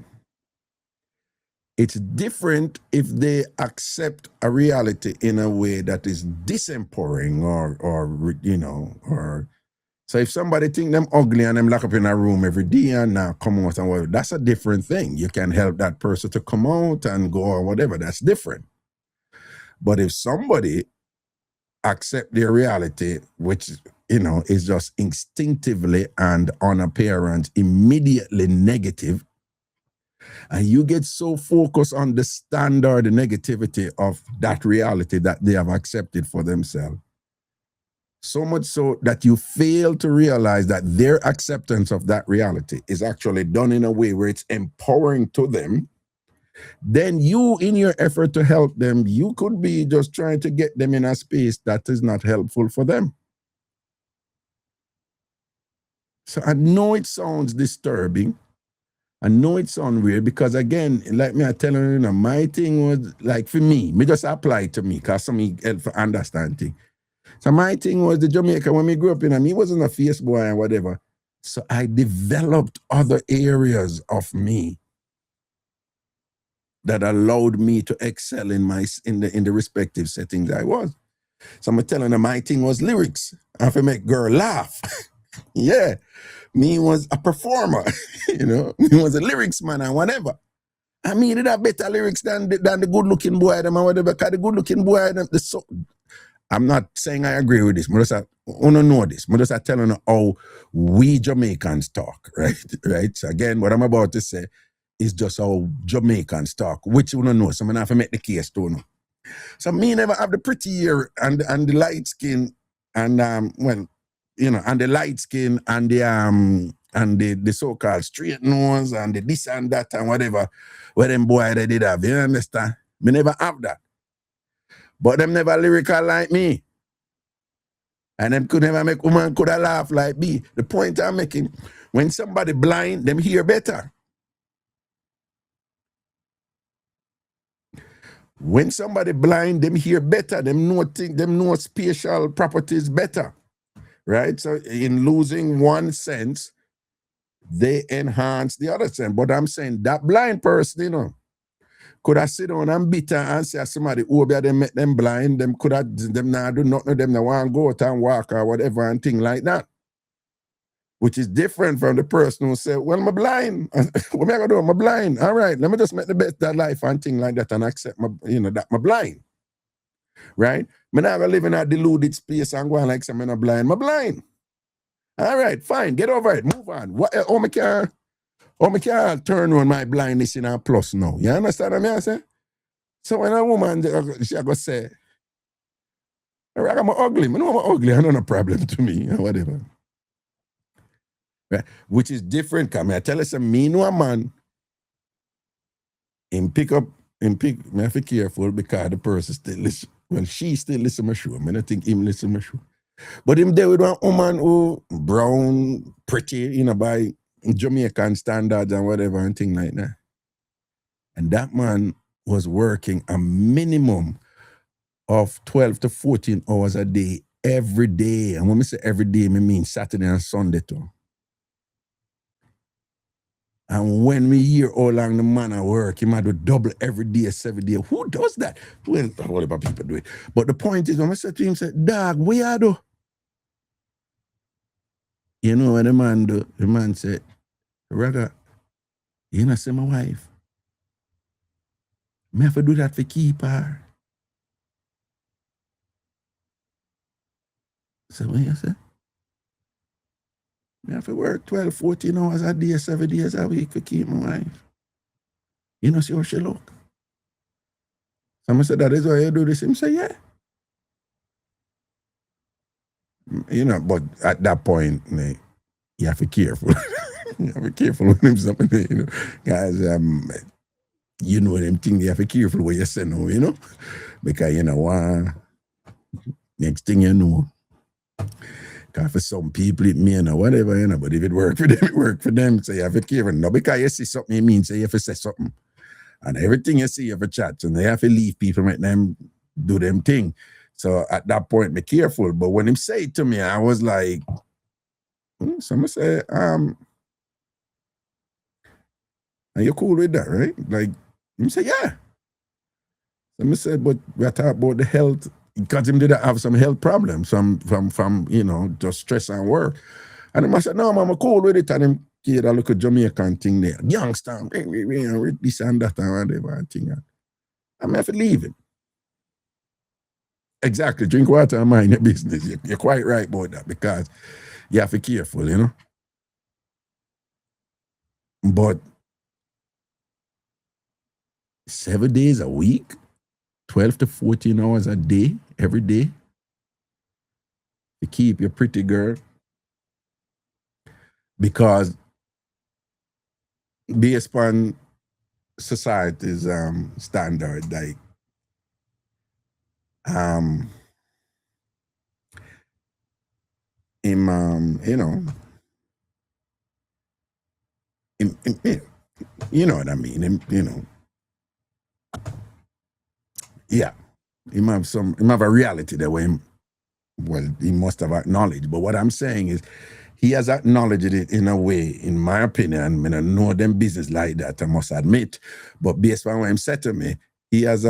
It's different if they accept a reality in a way that is disempowering or you know, or so if somebody think them ugly and them lock up in a room every day and now come out and well, that's a different thing. You can help that person to come out and go or whatever, that's different. But if somebody accept their reality, which, you know, is just instinctively and on appearance immediately negative, and you get so focused on the standard negativity of that reality that they have accepted for themselves, so much so that you fail to realize that their acceptance of that reality is actually done in a way where it's empowering to them, then you, in your effort to help them, you could be just trying to get them in a space that is not helpful for them. So I know it sounds disturbing. I know it sounds weird because, again, like me, I tell you, know, my thing was like for me just apply to me because some help for understanding. So my thing was the Jamaica when we grew up in, and he wasn't a face boy and whatever. So I developed other areas of me that allowed me to excel in the respective settings I was. So I'm telling them my thing was lyrics. I have to make girl laugh. Yeah. Me was a performer, you know. Me was a lyrics man and whatever. I mean, it had better lyrics than the good-looking boy them and whatever. Because the good-looking boy them, I'm not saying I agree with this. I don't know this. I just telling you how we Jamaicans talk, right? Right. So again, what I'm about to say is just how Jamaicans talk, which you don't know. So I'm have to make the case to know. So me never have the pretty hair and the light skin and well, you know, and the light skin and the so-called straight nose and the this and that and whatever, where them boy they did have. You understand? Me never have that. But them never lyrical like me. And them could never make woman could have laugh like me. The point I'm making, when somebody blind, them hear better. When somebody blind, them hear better. Them know spatial properties better. Right? So in losing one sense, they enhance the other sense. But I'm saying that blind person, you know, could have sit down and bitter and say somebody who be them make them blind, them could have them now do nothing, them now want to go out and walk or whatever and thing like that. Which is different from the person who say, well, I'm blind. What am I gonna do? I'm blind. All right, let me just make the best of life and thing like that and accept my, you know, that I'm blind. Right? I'm not gonna live in a deluded space and go on like I'm not blind. I'm blind. All right, fine, get over it, move on. What I can't turn on my blindness in a plus now. You understand what I say? So when a woman, she go say, I'm ugly. I know I'm ugly. I don't know problem to me or whatever. Right? Which is different. Because I tell you, me know a man, I have to be careful because the person still listen. Well, she still listen to my show. I don't think him listen to my show. But him there with one woman who brown, pretty, you know, by Jamaican standards and whatever and thing like that. And that man was working a minimum of 12 to 14 hours a day, every day. And when I say every day, I mean Saturday and Sunday too. And when we hear how long the man at work, he might do double every day, 7 days. Who does that? Well, a whole lot of people do it. But the point is, when I said to him, dog, where you do? You know what the man do? The man said, Raga, you know, see my wife. Me have to do that for keep her. So what you say? Me have to work 12, 14 hours a day, 7 days a week to keep my wife. You know, see how she look. Someone said, that is why you do this. Him say, yeah. You know, but at that point, you have to be careful. You have to be careful with him something, you know. Guys, you know them things, you have to be careful what you say now, you know. Because, you know, next thing you know, because for some people it may not whatever, you know, but if it work for them, it work for them. So you have to be careful. No, because you see something, it means you have to say something. And everything you see, you have to chat. And they have to leave people, make them do them thing. So at that point, be careful. But when him say it to me, I was like, someone say, are you cool with that, right? Like, him say, yeah. Someone said, but we are talking about the health, because him did have some health problems from you know, just stress and work. And him said, no, I'm cool with it. And him kid a little Jamaican thing there. Youngster, this and that and whatever thing. I'm have to leave it. Exactly. Drink water and mind your business. You're quite right about that, because you have to be careful, you know. But 7 days a week, 12 to 14 hours a day, every day, to keep your pretty girl, because based on society's standard, like you know, you know what I mean, you know, yeah, he have a reality that way. Well, he must have acknowledged. But what I'm saying is, he has acknowledged it in a way, in my opinion. I mean, I know them business like that, I must admit. But based on what he said to me, he has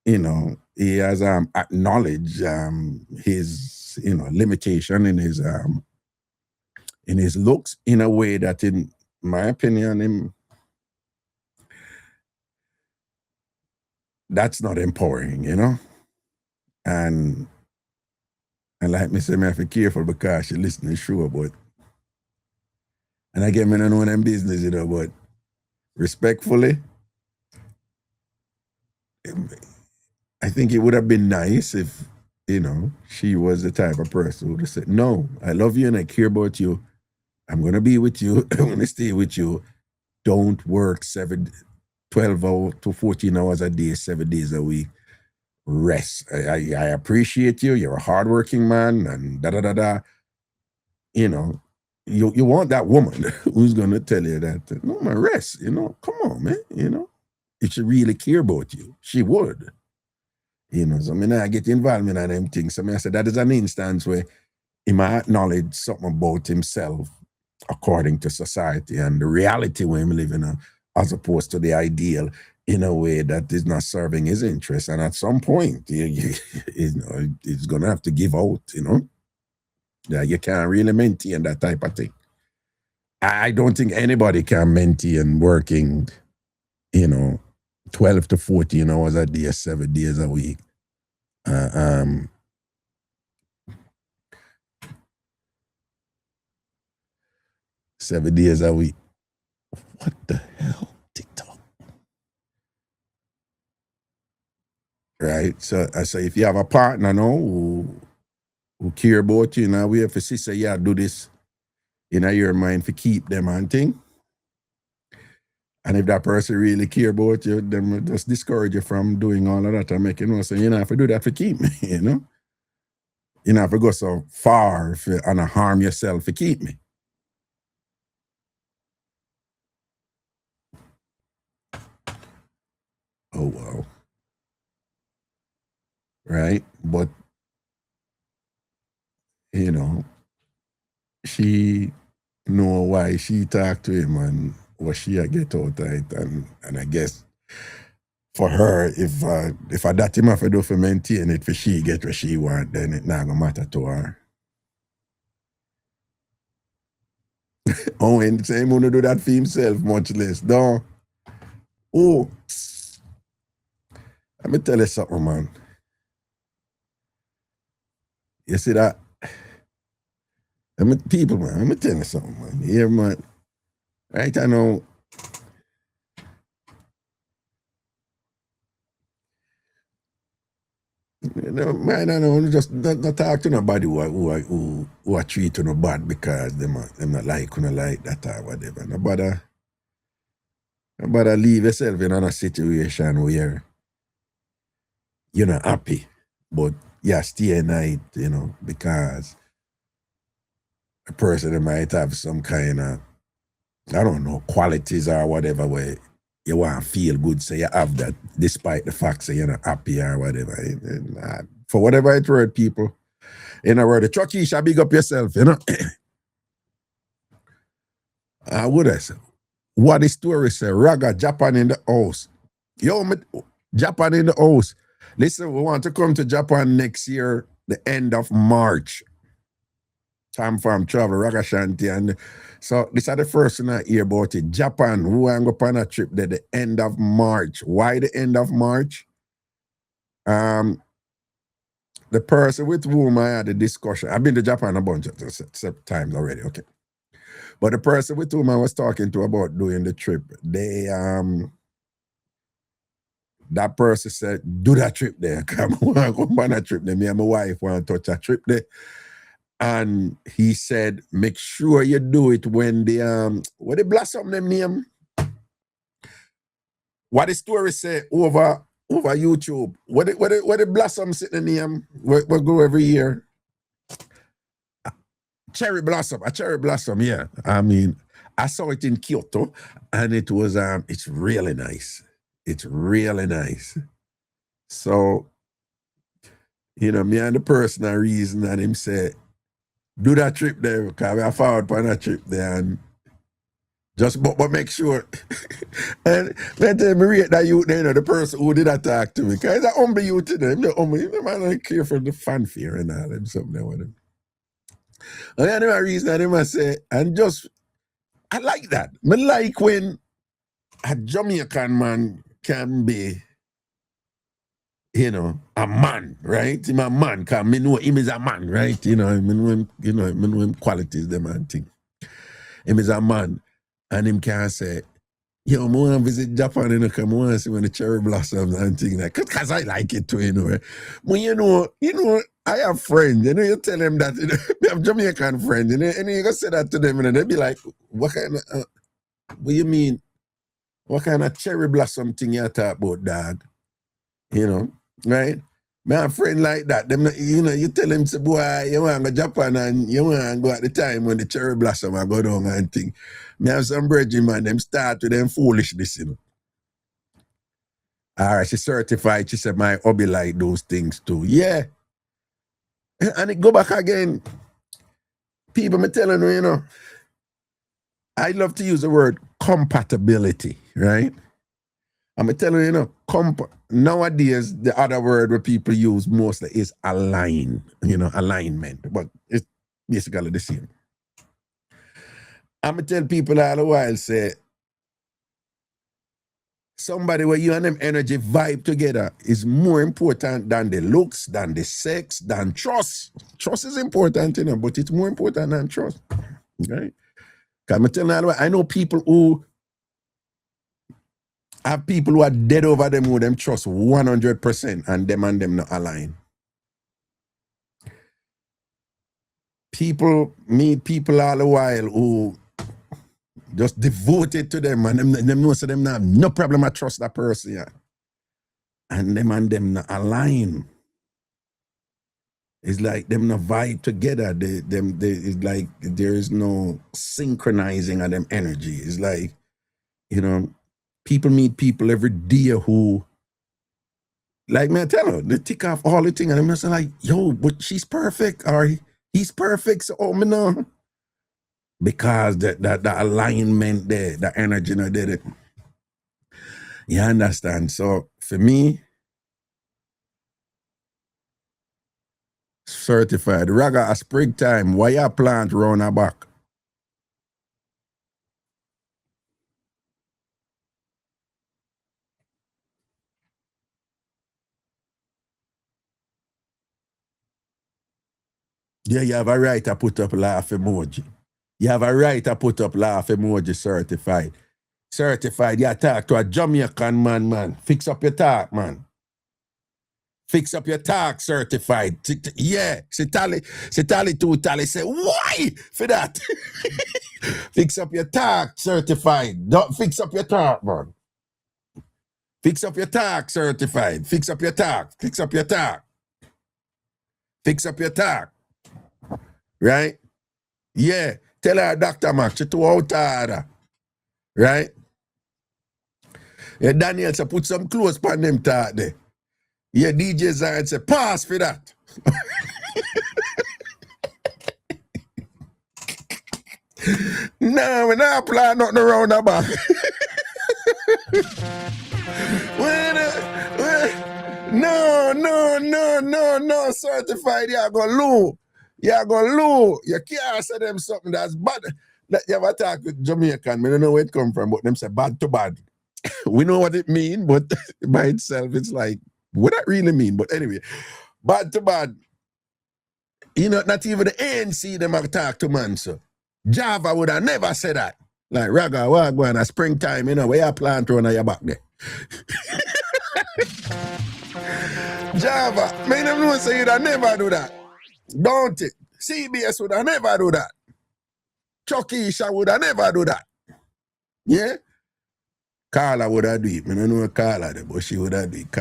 you know, he has acknowledged his, you know, limitation in his looks, in a way that, in my opinion, that's not empowering, you know. And like me say, I have to be careful, because she listening sure, but, and again, I don't know them business, you know, but respectfully, I think it would have been nice if, you know, she was the type of person who would have said, no, I love you and I care about you. I'm going to be with you. I'm going to stay with you. Don't work 12 hours to 14 hours a day, 7 days a week. Rest. I appreciate you. You're a hardworking man, and da-da-da-da. You know, you want that woman who's going to tell you that, no, man, rest. You know, come on, man. You know, if she really care about you, she would. You know, so I get involved in them things. So I said that is an instance where he might acknowledge something about himself according to society and the reality where him living in, as opposed to the ideal, in a way that is not serving his interests. And at some point, you know, he's going to have to give out, you know. Yeah, you can't really maintain that type of thing. I don't think anybody can maintain working, you know, 12 to 14 hours a day, 7 days a week. 7 days a week. What the hell? TikTok. Right? So if you have a partner now who care about you, now we have to say, yeah, do this in your mind to keep them and thing. And if that person really care about you, then just discourage you from doing all of that and make you know, so you know, if you do that to keep me, you know. You know, if you go so far and harm yourself to keep me. Oh, wow. Right? But, you know, she know why she talked to him and what she get out of it. And I guess for her, if I that him have to do for maintain it, for she get what she want, then it not gonna matter to her. Oh, and same wanna do that for himself, much less. No. Oh, let me tell you something, man. You see that? People, man, let me tell you something, man. Yeah, man. Right, I know. You know, man, I know. Just not talk to nobody who are treat you no bad because them not like that or whatever. Nobody leave yourself in a situation where you're not happy, but yeah, stay in it, you know, because a person might have some kind of, I don't know, qualities or whatever where you want to feel good, so you have that despite the fact that you're not happy or whatever. And, for whatever it's worth, people, in a word, the Chuckisha, big up yourself, you know. What I say? What the story say? Raga, Japan in the house. Yo, Japan in the house. Listen, we want to come to Japan next year, the end of March. TamFam travel, Ragashanti, and so this is the first thing I hear about it. Japan, who I'm going on a trip there the end of March. Why the end of March? The person with whom I had a discussion, I've been to Japan a bunch of times already, okay. But the person with whom I was talking to about doing the trip, that person said, do that trip there. Come on, go on a trip there. Me and my wife want to touch a trip there. And he said, make sure you do it when the what the blossom them name? What the story say over YouTube? What the blossom sit the name? We go every year. Cherry blossom, a cherry blossom, yeah. I mean, I saw it in Kyoto, and it was it's really nice. It's really nice. So, you know, me and the personal reason and him say, do that trip there, because we are forward on that trip there, and just but make sure. And let me rate that youth, you know, the person who did attack to me, because it's a humble youth to them. The man don't care for the fanfare and all them something they want them. And another reason I must say, and just I like that. I like when a Jamaican man can be, you know, a man, right? Him a man, because I know him is a man, right? You know, I know him qualities, them and thing. Him is a man, and him can say, yo, I want to visit Japan, you know, because I want to see when the cherry blossoms and things like that. Because I like it too, you know. But you know, I have friends, you know, you tell them that, you know, I have Jamaican friends, you know, and you go say that to them, and they be like, what kind of, what you mean? What kind of cherry blossom thing you talk about, dog? You know, right? My have a friend like that. Them, you know, you tell them, say, boy, you want to go Japan and you want to go at the time when the cherry blossom are go down and thing. Me have some brethren, man, them start with them foolishness, you know. All right, she certified. She said, my hobby like those things too. Yeah. And it go back again. People, me telling you, you know, I love to use the word compatibility, right? I'm telling you, you know, nowadays, the other word where people use mostly is align, you know, alignment, but it's basically the same. I'm tell people all the while, say, somebody where you and them energy vibe together is more important than the looks, than the sex, than trust. Trust is important, you know, but it's more important than trust, right? I'm telling you all the while, I know people who have people who are dead over them who them trust 100% and them not align. People meet people all the while who just devoted to them and them know so them not have no problem I trust that person, yeah. And them not align. It's like them not vibe together. It's like there is no synchronizing of them energy. It's like, you know, people meet people every day who, like, man, tell her, they tick off all the things and I'm just like, yo, but she's perfect or he's perfect, so me no. Because the alignment there, the energy not there. You understand? So for me, certified. Raga a springtime, why you plant round her back? Yeah, you have a right to put up laugh emoji. You have a right to put up laugh emoji certified. Certified, you talk to a Jamaican man. Fix up your talk, man. Fix up your talk, certified. Yeah, say tally two tally. Say, why for that? Fix up your talk, certified. Don't fix up your talk, man. Fix up your talk, certified. Fix up your talk. Fix up your talk. Fix up your talk. Right? Yeah. Tell her Dr. Max, she too out harder. Right? Yeah, Daniel say put some clothes on them talk there. Yeah, DJ Zion say pass for that. No, we not plan nothing around the back. No, certified, you go low. You go low. You can't say them something that's bad. You ever talk with Jamaican, I don't know where it come from, but them say bad to bad. We know what it mean, but by itself, it's like, what that really mean? But anyway, bad to bad. You know, not even the ANC them have talk to man, so. Java would have never said that. Like, Raga, what going on springtime, you know, where you plant on your back there. Java, me them know say you'd have never do that. Don't it? CBS would have never do that. Chuckisha would have never do that. Yeah? Carla would have do it. I don't know Carla, but she would have do it.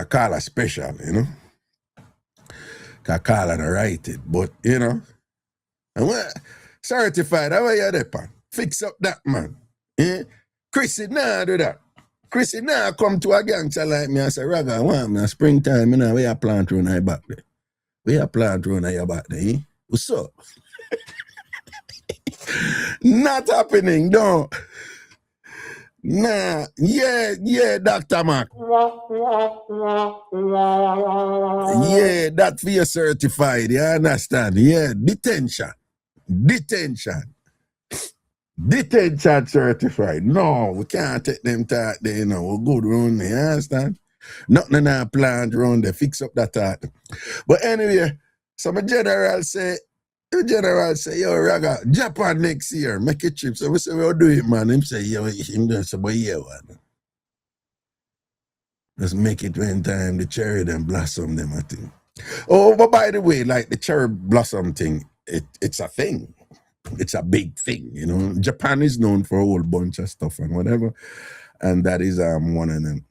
Carla special, you know? Carla to write it, but, you know, certified, how are you there, pan? Fix up that, man. Yeah? Chrissy, nah, do that. Chrissy, nah, come to a gangster like me and say, Raga, I want me a springtime, you know, where you plant around your back there? Where you plant around your back there, eh? What's up? Not happening, no. Nah, yeah, Dr. Mac. Yeah, that for you certified, you understand? Yeah, detention certified. No, we can't take them talk there, you know, we're good around there, you understand? Nothing in our plant around there, fix up that talk. But anyway, so my general say, yo, Raga, Japan next year, make a trip. So we say, we'll do it, man. Him say, yo, him just say, but yeah, man. Just make it when time the cherry then blossom them, I think. Oh, but by the way, like the cherry blossom thing, it's a thing. It's a big thing, you know. Japan is known for a whole bunch of stuff and whatever. And that is one of them.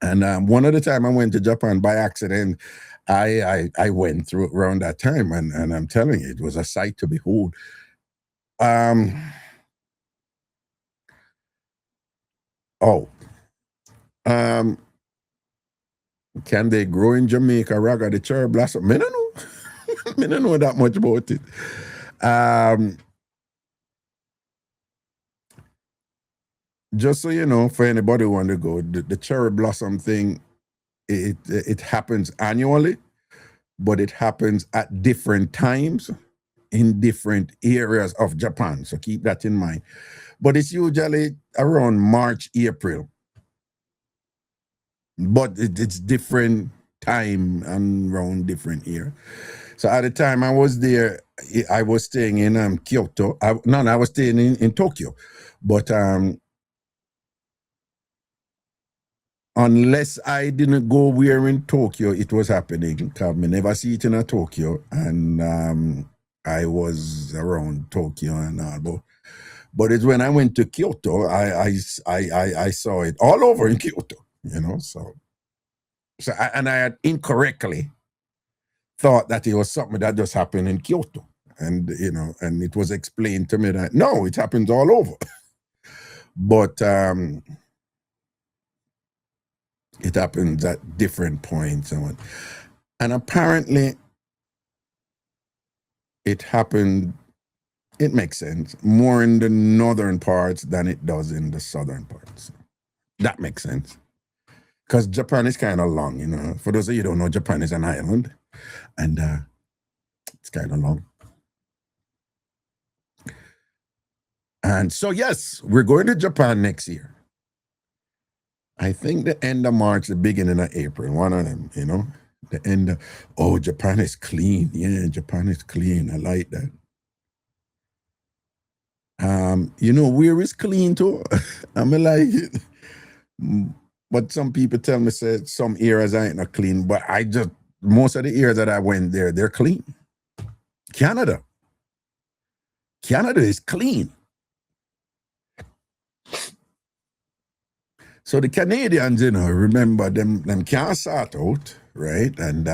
And one of the time I went to Japan by accident, I went through around that time, and I'm telling you, it was a sight to behold. Can they grow in Jamaica, Raga, the cherry blossom? I don't know. I don't know that much about it. Just so you know, for anybody who want to go, the cherry blossom thing, it happens annually, but it happens at different times in different areas of Japan. So keep that in mind. But it's usually around March, April. But it's different time and around different year. So at the time I was there, I was staying in Kyoto. I was staying in Tokyo. But unless I didn't go where in Tokyo it was happening, because I never see it in Tokyo, and I was around Tokyo and all. But it's when I went to Kyoto, I saw it all over in Kyoto, you know. So I had incorrectly thought that it was something that just happened in Kyoto, and you know, and it was explained to me that no, it happens all over. But it happens at different points, and apparently it happened. It makes sense more in the northern parts than it does in the southern parts. That makes sense. Because Japan is kind of long, you know. For those of you who don't know, Japan is an island. And it's kind of long. And so, yes, we're going to Japan next year. I think the end of March, the beginning of April, one of them, you know. The end of, Japan is clean. Yeah, Japan is clean. I like that. You know, where is clean too? I mean, like it. But some people tell me, say, some areas ain't not clean, but most of the areas that I went there, they're clean. Canada is clean. So the Canadians, you know, remember them can't sort out, right? And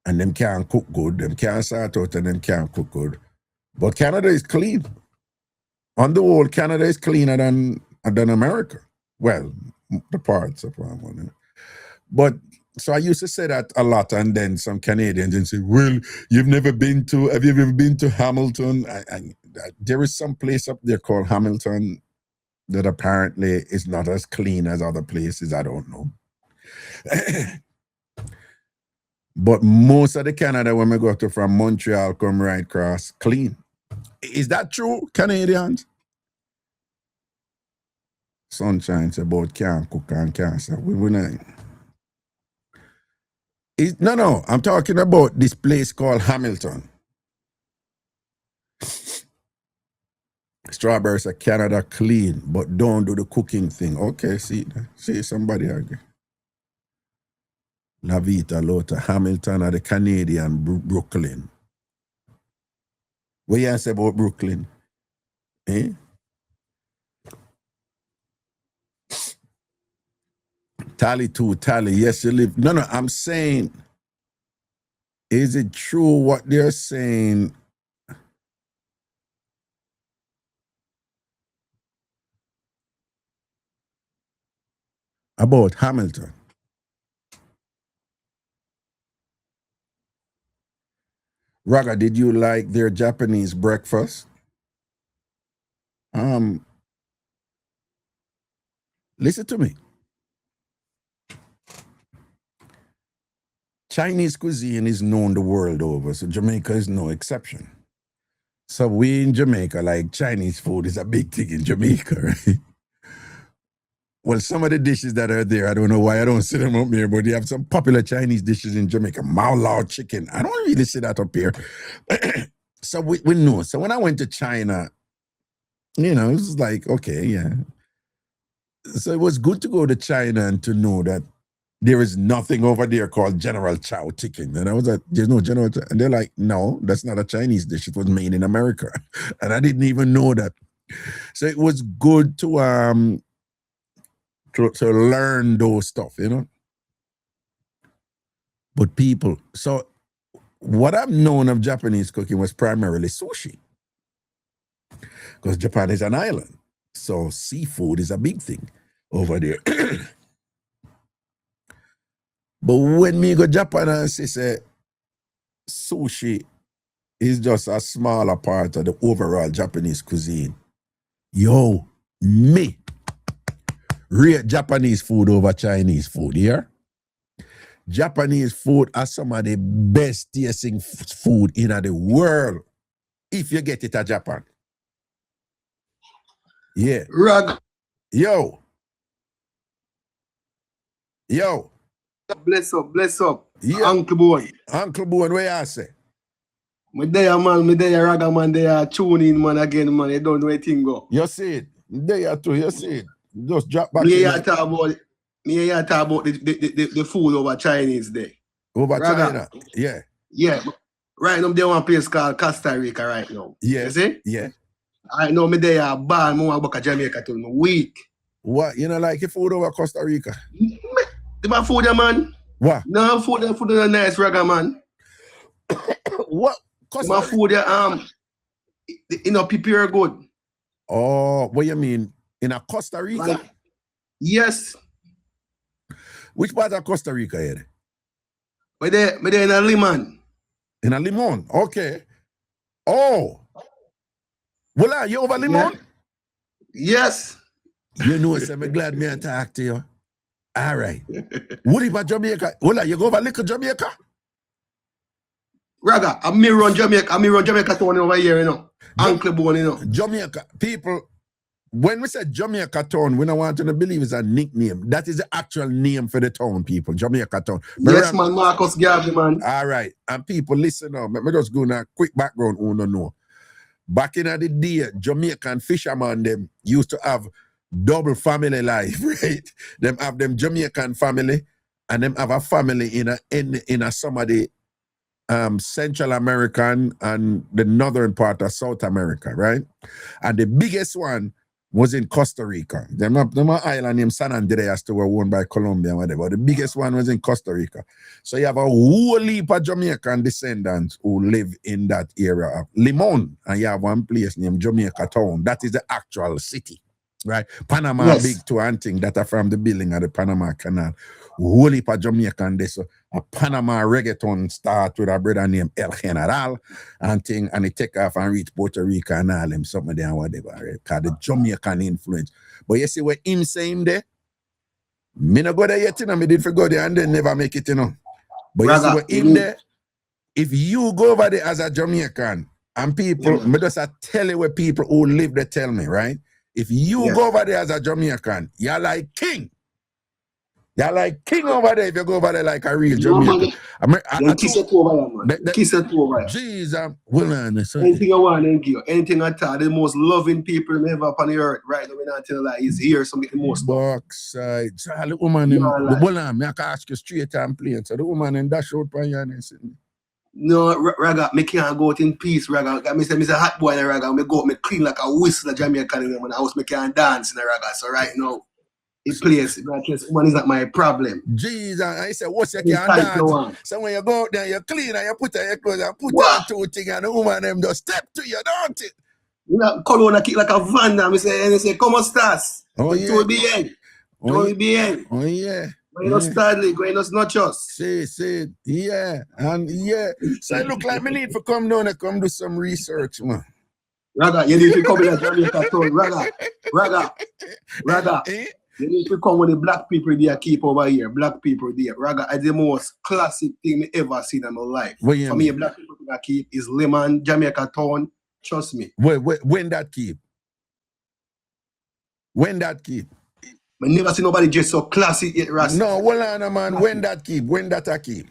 them can't cook good. Them can't sort out and them can't cook good. But Canada is clean. On the whole, Canada is cleaner than America. Well, the parts of one. But so I used to say that a lot, and then some Canadians and say, well, have you ever been to Hamilton? There is some place up there called Hamilton that apparently is not as clean as other places. I don't know. But most of the Canada, when we go to from Montreal, come right across, clean. Is that true, Canadians? Sunshine's about can't cook and can't say. We not. No, I'm talking about this place called Hamilton. Strawberries are Canada clean, but don't do the cooking thing. Okay, see somebody agree. La Vita Lota, Hamilton or the Canadian Brooklyn. What you say about Brooklyn? Eh? Tally. Yes, you live. No, I'm saying, is it true what they're saying? About Hamilton. Raga, did you like their Japanese breakfast? Listen to me. Chinese cuisine is known the world over, so Jamaica is no exception. So we in Jamaica, like Chinese food is a big thing in Jamaica, right? Well, some of the dishes that are there, I don't know why I don't see them up here, but they have some popular Chinese dishes in Jamaica. Mao Lao chicken. I don't really see that up here. So we know. So when I went to China, you know, it was like, okay, yeah. So it was good to go to China and to know that there is nothing over there called General Chow chicken. And I was like, there's no General Chow. And they're like, no, that's not a Chinese dish. It was made in America. And I didn't even know that. So it was good to learn those stuff, you know. But people, so what I've known of Japanese cooking was primarily sushi. Because Japan is an island. So seafood is a big thing over there. But when me go Japan and say sushi is just a smaller part of the overall Japanese cuisine. Yo, me rate Japanese food over Chinese food, yeah? Japanese food are some of the best tasting food in the world if you get it at Japan. Yeah. Rag. Yo. Bless up. Yeah. Uncle Boy, where you say? me there, Raga, man, they are tuning, man, again, man, you don't know anything go. You see it. There too, you see it. Just drop back. Me talk about the food over Chinese there. Over Raga. China. Yeah. Yeah. Right now, they want a place called Costa Rica right now. Yeah. You see? Yeah. I know me there are bad, more about Jamaica till me weak. What? You know, like your food over Costa Rica? The food, man. What? No, food is nice, Raga, man. What? My food, you know, prepare good. Oh, what you mean? In a Costa Rica? Yes. Which part of Costa Rica here? Me there in a Limon. In a Limon? Okay. Oh. Well, are you over Limon? Yes. You know, so I'm glad me to talk to you. All right. What about Jamaica? Well, you go over little Jamaica? Raga, I'm run Jamaica town over here, you know. Uncle Bone, you know. Jamaica, people, when we say Jamaica Town, we don't want to believe it's a nickname. That is the actual name for the town, people. Jamaica Town. Yes, man, Marcus Garvey, man. All right. And people, listen now. Let me just go on a quick background. Who don't know. Back in the day, Jamaican fishermen, them used to have double family life, right? Them have them Jamaican family and them have a family in a some of the Central American and the northern part of South America, right? And the biggest one was in Costa Rica. Them an island named San Andreas that were owned by Colombia and whatever. The biggest one was in Costa Rica. So you have a whole heap of Jamaican descendants who live in that area of Limon. And you have one place named Jamaica Town. That is the actual city, right? Panama Yes. big two and thing that are from the building of the Panama Canal. Whole heap of Jamaican there. So a Panama reggaeton start with a brother named El General and thing, and it take off and reach Puerto Rico and all them something there and whatever, right? Cause the Jamaican influence. But you see what him saying there? Me no go there yet, you know, me did for go there and then never make it, you know. But you see what him there? If you go over there as a Jamaican and people, me just tell you what people who live there tell me, right? If you go over there as a Jamaican, you're like king. You're like king over there if you go over there like a real Jamaican. Kiss it over there, man. Kiss it over there. Jesus, well, anything I want, thank you. Anything at all. The most loving people ever upon the earth, right? We're not telling like he's here, so get the most. Backside. So the woman, the woman, I can ask you straight and plain. So the woman in that short pan, you no, Raga, me can't go out in peace, Raga. Me say, hot boy in a Raga. Me go, me clean like a whistle of Jamaican in the house. Me can't dance in a Raga. So right now, it plays. One is not my problem. Jesus, I said, what's your can't dance? So when you go out there, you clean and you put on your clothes and put on two things and the woman them just step to you, don't it? You know, call on a kick like a van now. Me say, and they say, ¿Cómo estás? Oh, yeah. Todo bien. Todo bien. Oh, yeah. Buenos tardes, buenos noches. See, yeah, and yeah. So it look like me need to come down and come do some research, man. Raga, you need to come in a Jamaica town. Raga. You need to come with the black people they keep over here. Black people there. Raga, it's the most classic thing me ever seen in my life. For me, black people that keep is Lemon, Jamaica town. Trust me. When that keep? I never see nobody just so classic yet, Rasta. No, well, on, man. When that keep? When that I keep?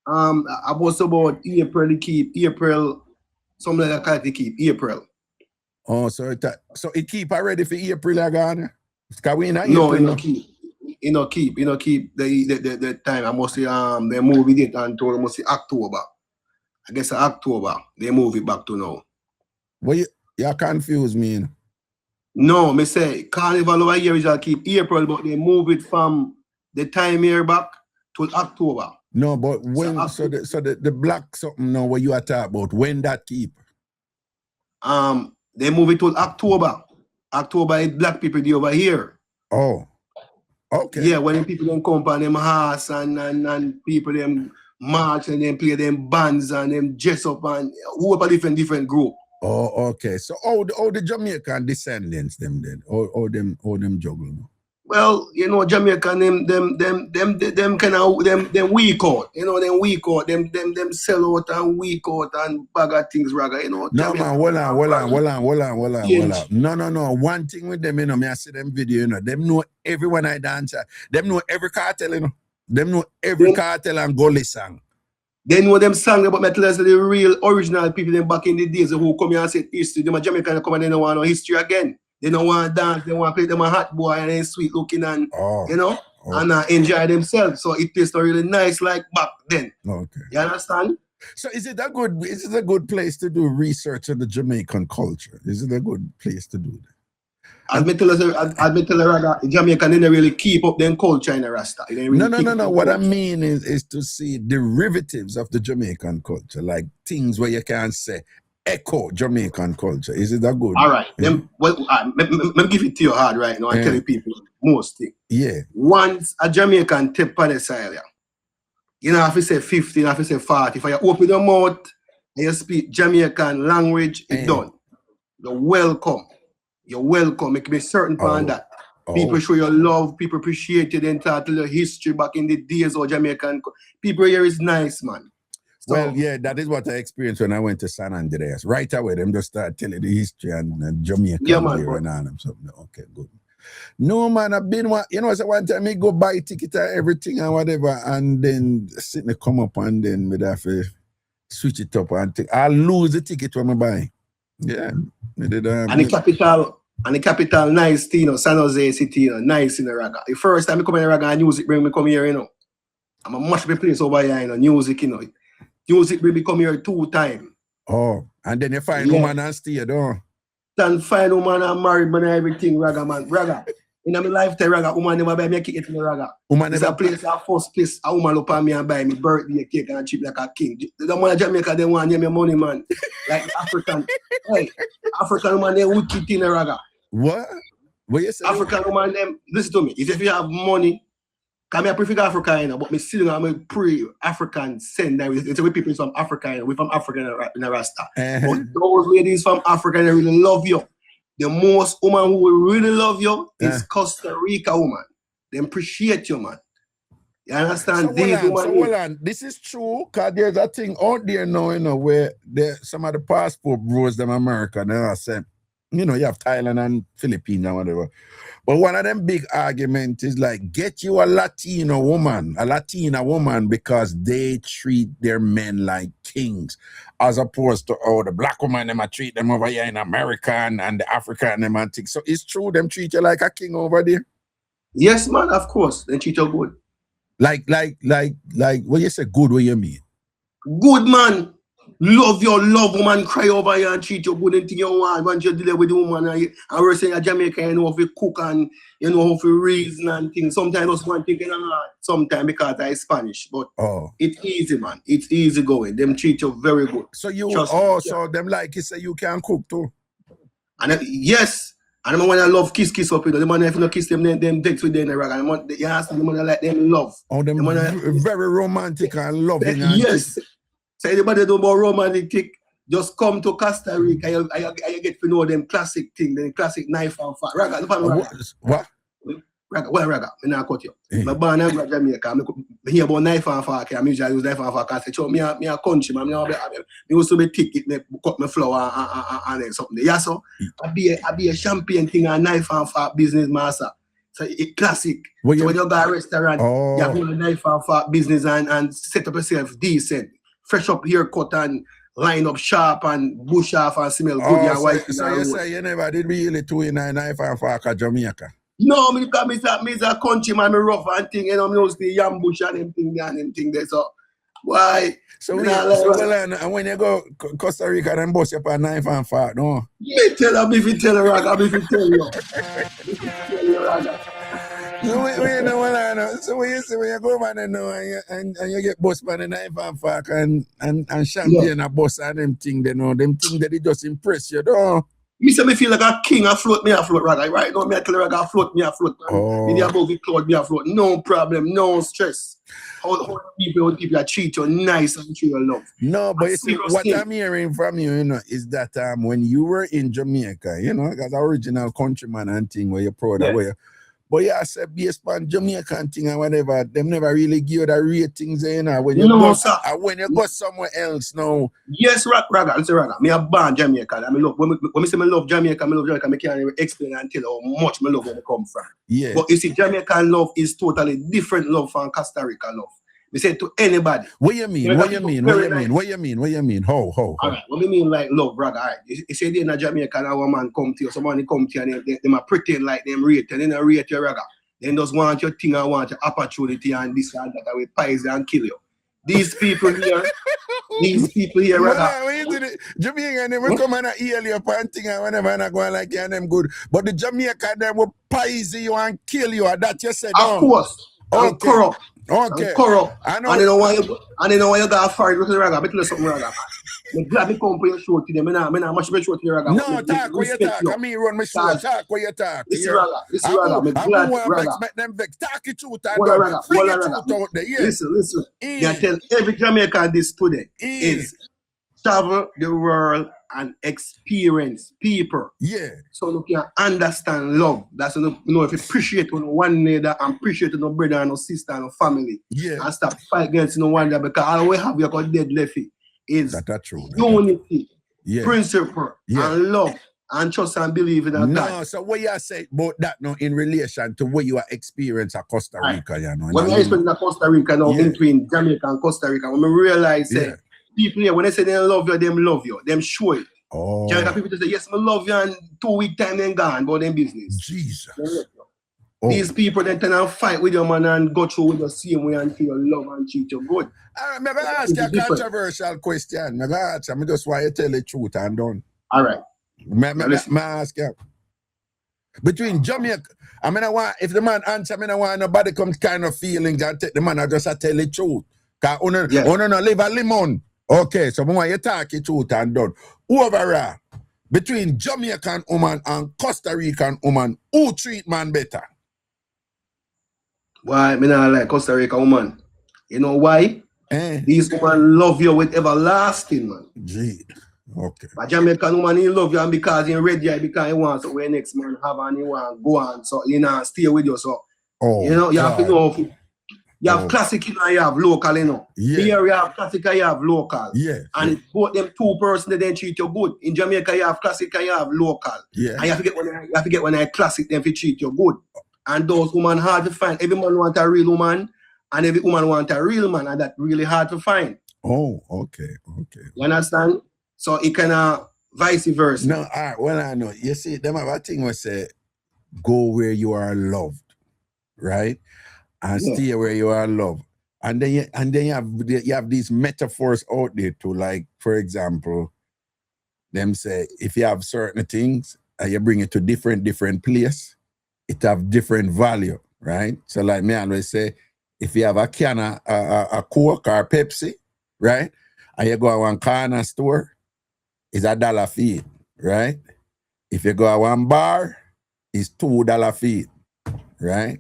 I was about April keep. April, something like that they keep. April. Oh, so it keep already for April again? No, it no keep. The time. I must say they move it until I must say October. I guess October they move it back to now. Well, you confuse me. You know? No, me say Carnival over here is keep April, but they move it from the time here back to October. No, but when so the black something now what you are talking about, when that keep? They move it to October. October is black people do over here. Oh. Okay. Yeah, when people then come on them horse and people them march and then play them bands and them dress up and whoever different group. Oh, okay. So all the Jamaican descendants them then, all them juggle. Well, you know, Jamaican them kind of them weak out. You know, them weak out. Them sell out and weak out and bag of things, Raga. You know. No man, hold on. No. One thing with them, you know, me I see them video, you know, them know everyone I dance. Them know every cartel, you know. Them know every cartel and gully song. They know them song about metal as the real original people them back in the days who come here and say history. Them a Jamaican come and they don't want no history again. They don't want to dance, they want to play them a hot boy and then sweet looking and you know and enjoy themselves. So it tastes really nice like back then. Okay. You understand? So is it a good place to do research on the Jamaican culture? Is it a good place to do that? As me tell you, Jamaican didn't really keep up their culture in the Rasta. Really no. What I mean is to see derivatives of the Jamaican culture, like things where you can say echo Jamaican culture. Is it that good? All right. Yeah. Let me give it to you hard right now and tell you people most things. Yeah. Once a Jamaican tip on the side, you know, if you say 50, if you say 40, if you open your mouth and you speak Jamaican language, it's done. You're welcome. You're welcome. Make me certain upon that. People show your love. People appreciate you. Then tell your history back in the days of Jamaican. People here is nice, man. Well, yeah, that is what I experienced when I went to San Andreas. Right away, them just start telling the history and Jamaica Yeah, man, here and on and something. Okay, good. No, man, I've been one, so one time I go buy ticket and everything and whatever, and then sitting come up and then we'd have to switch it up and I lose the ticket when I buy. Yeah. And the capital nice, San Jose City, nice in the Raga. The first time I come in the Raga and music bring me come here, I'm a much better place over here, music, Music bring me come here 2 times. Oh, and then you find woman and stay, don't and find woman and married man and everything, Raga, man. Raga. In my lifetime, Raga, woman never buy me a cake in the Raga. It's a place, a first place, a woman look at me and buy me birthday cake and chip like a king. The man of Jamaica, they want to give me money, man. Like African. Hey, African woman, they wicked in the Raga. What? What you say? African woman, them, listen to me. If you have money, because I prefer Africa, but me still I'm a pre-African send. It's with people from Africa, we from Africa in a Rasta. But those ladies from Africa, they really love you. The most woman who will really love you is Costa Rica woman. They appreciate you, man. You understand? Hold on. This is true, because there's a thing out there now, where some of the passport bros, them American, they are saying, you have Thailand and Philippines and whatever. But one of them big arguments is like, get you a Latina woman, because they treat their men like kings, as opposed to, the black woman, them treat them over here in America and the African them and things. So it's true, them treat you like a king over there? Yes, man, of course. They treat you good. Like, when you say good, what you mean? Good, man. Love your love woman, cry over you and treat you good and think you want. Once you deal with the woman and we're saying a Jamaica, you know how to cook and you know how to reason and things. Sometimes just one thing sometimes because I Spanish. But it's easy, man. It's easy going. Them treat you very good. So so them like you say you can cook too. And yes. And when I love kiss up with them, if you don't kiss them dates with them, and you ask them, like them love. Oh, them very romantic and loving. Yes. So anybody do about romantic thing, just come to Costa Rica. I get to know them classic thing, the classic knife and fork. Raga, what? Raga, I'm not cut you. My born in Jamaica, I hear about knife and fork. I usually use knife and fork. I say, "Show me a country, man. I used to be thick, it cut my flour and something." Yeah, so I be a champion thing and knife and fork business master. So it's classic. So when you go to a restaurant, you have a knife and fork business and set up yourself decent. Fresh up haircut and line up sharp and bush off and smell good. So you say you never did really two in a knife and fork at Jamaica? No, because me a country man, me rough and thing, I'm mostly yam bush and them thing there. So why? So when you go Costa Rica and bust up a knife and fork, no? Me tell her, if you tell her, Raga, if you tell you. So when you say when you go over there now and you get bust by the knife and fork and champagne and bust and them thing that it just impress you, though. You say me feel like a king, I float, Raga. Right now, me I tell you, Raga, float. Me above the cloud, me float. No problem, no stress. How people treat you nice and treat you love. No, but you see, what I'm hearing from you, is that when you were in Jamaica, because original countryman and thing where you're proud of where. But yeah, I said based on Jamaican thing and whatever, them never really give you the ratings, when you go somewhere else now. Yes, Raga. Me a born Jamaican. I mean, look, when me say I love Jamaica, I can't even explain and tell how much me love where I come from. Yeah. But you see, Jamaican love is totally different love from Costa Rica love. We say to anybody. What you mean? How? All right. What do you mean like love, Raga? All right. You say they're in Jamaica and a man come to you, somebody come to you and they might pretend like them rate and then they rate your Raga. They just want your thing and want your opportunity and this and that with pies and kill you. These people here, Raga. Jamaica never come and heal your panting and whenever and go like you and them good. But the Jamaica them will pies you and kill you, and that you said. Of course. Okay. Corrupt. Okay. Corrupt. I know. And you know why you got fired with the Raga. But tell you something, Raga. I'm glad you come for your show today. I'm not much better show to you, Raga. No, talk where you talk. I mean, run my show. Talk where you talk. This is Raga. I'm glad, Raga. Make them vex. Talk it truth. Raga. Yes. Listen. You tell every Jamaican this today is travel the world and experience people. Yeah. So you can understand love. That's if you appreciate one another and appreciate no brother and no sister and no family. Yeah. And stop fight against no one another, because all we have you got dead left is that's true. unity, yeah. principle, and love, and trust and believe in God. No, so what you say about that now in relation to what you are experiencing at Costa Rica, you know? When I experience Costa Rica now, in between Jamaica and Costa Rica, when I realize that people here, when they say they love you, them show it. Oh. Jamaica people just say, yes, I love you, and 2 week time then gone, about them business. Jesus. These people then tend to fight with you, man, and go through with the same way until you love and treat you good. I'm going to ask you a controversial question. I'm going to ask you, I just want you to tell the truth and done. All right. May I ask you? Between Jamaica, I mean, I want, if the man answer, I mean, I want nobody come kind of feelings and take the man, I just tell the truth. Because I don't live a lemon. Okay, so I want you to talk the truth and done. Overall, between Jamaican woman and Costa Rican woman, who treat man better? Why? I mean, I like Costa Rica woman. You know why? These women love you with everlasting, man. Gee. Okay. But Jamaican woman, he love you, and because he ready, because he wants to where next man have and he want to go on, so you know, stay with you. So you know, you have to know. You have classic, you know, you have local, you know. Yeah. Here you have classic, you have local. Yeah. And it's both them two persons that then treat you good. In Jamaica, you have classic and you have local. Yeah. And you have to get when I classic them to treat you good. And those women hard to find. Every man want a real woman, and every woman want a real man, and that's really hard to find. Oh, okay. You understand? So it kind of vice versa. No, all right, well, I know. You see, them have a thing where say, go where you are loved, right? And stay where you are loved. And then you have these metaphors out there too, like, for example, them say, if you have certain things and you bring it to different place, it have different value, right? So like me always say, if you have a can of a Coke or Pepsi, right? And you go to one corner store, it's $1 fee, right? If you go to one bar, it's $2 fee, right?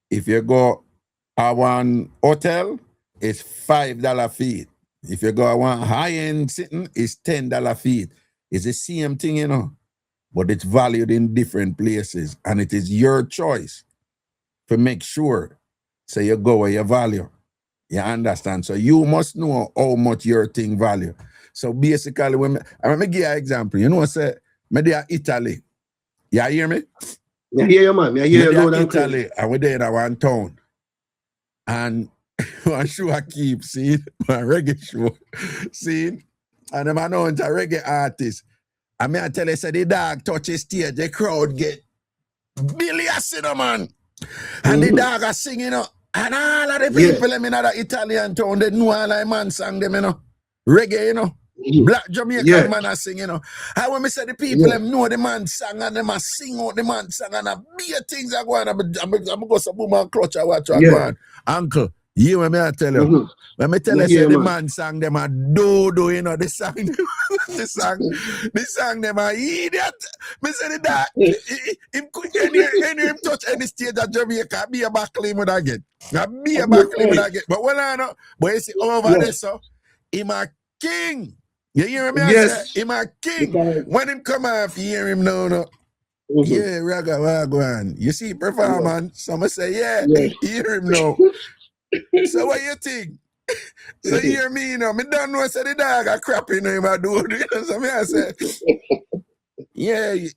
If you go to one hotel, it's $5 fee. If you go to one high-end sitting, it's $10 fee. It's the same thing, you know, but it's valued in different places, and it is your choice to make sure so you go where you value. You understand? So you must know how much your thing value. So basically, when I'm give you an example. You know, say, me there Italy. You hear me? I hear you, man. I hear you. Italy, and we're there in one town. And one show I keep seeing, my reggae show, seeing, and I'm known as a reggae artist. I mean, I tell you, say the dog touch the stage, the crowd get billions, you know, man. And the dog are singing, you know, and all of the people in the Italian town, they know all the man sang them, you know, reggae, you know. Black Jamaican man are sing, you know. And when me say the people them know the man sang and them a sing out the man sang and a big things are going on. I'm go some boom and clutch and watch what go on. Uncle, you when me I tell you. When me tell you say the man sang them a do, you know, the song the song them a idiot. Me say the dog, him could him touch any stage at Jamaica, be a back claim with again. Be a back claim with again. But when I know, but you see over there, so him a king. You hear me? Yes. Him a king. When him come off, you hear him now. No. Yeah, Raga, Wagwan. You see performance. Some say, you hear him now. So what you think? So you hear me, you know. Me don't know, say the dog a crap in him a do. So me I say,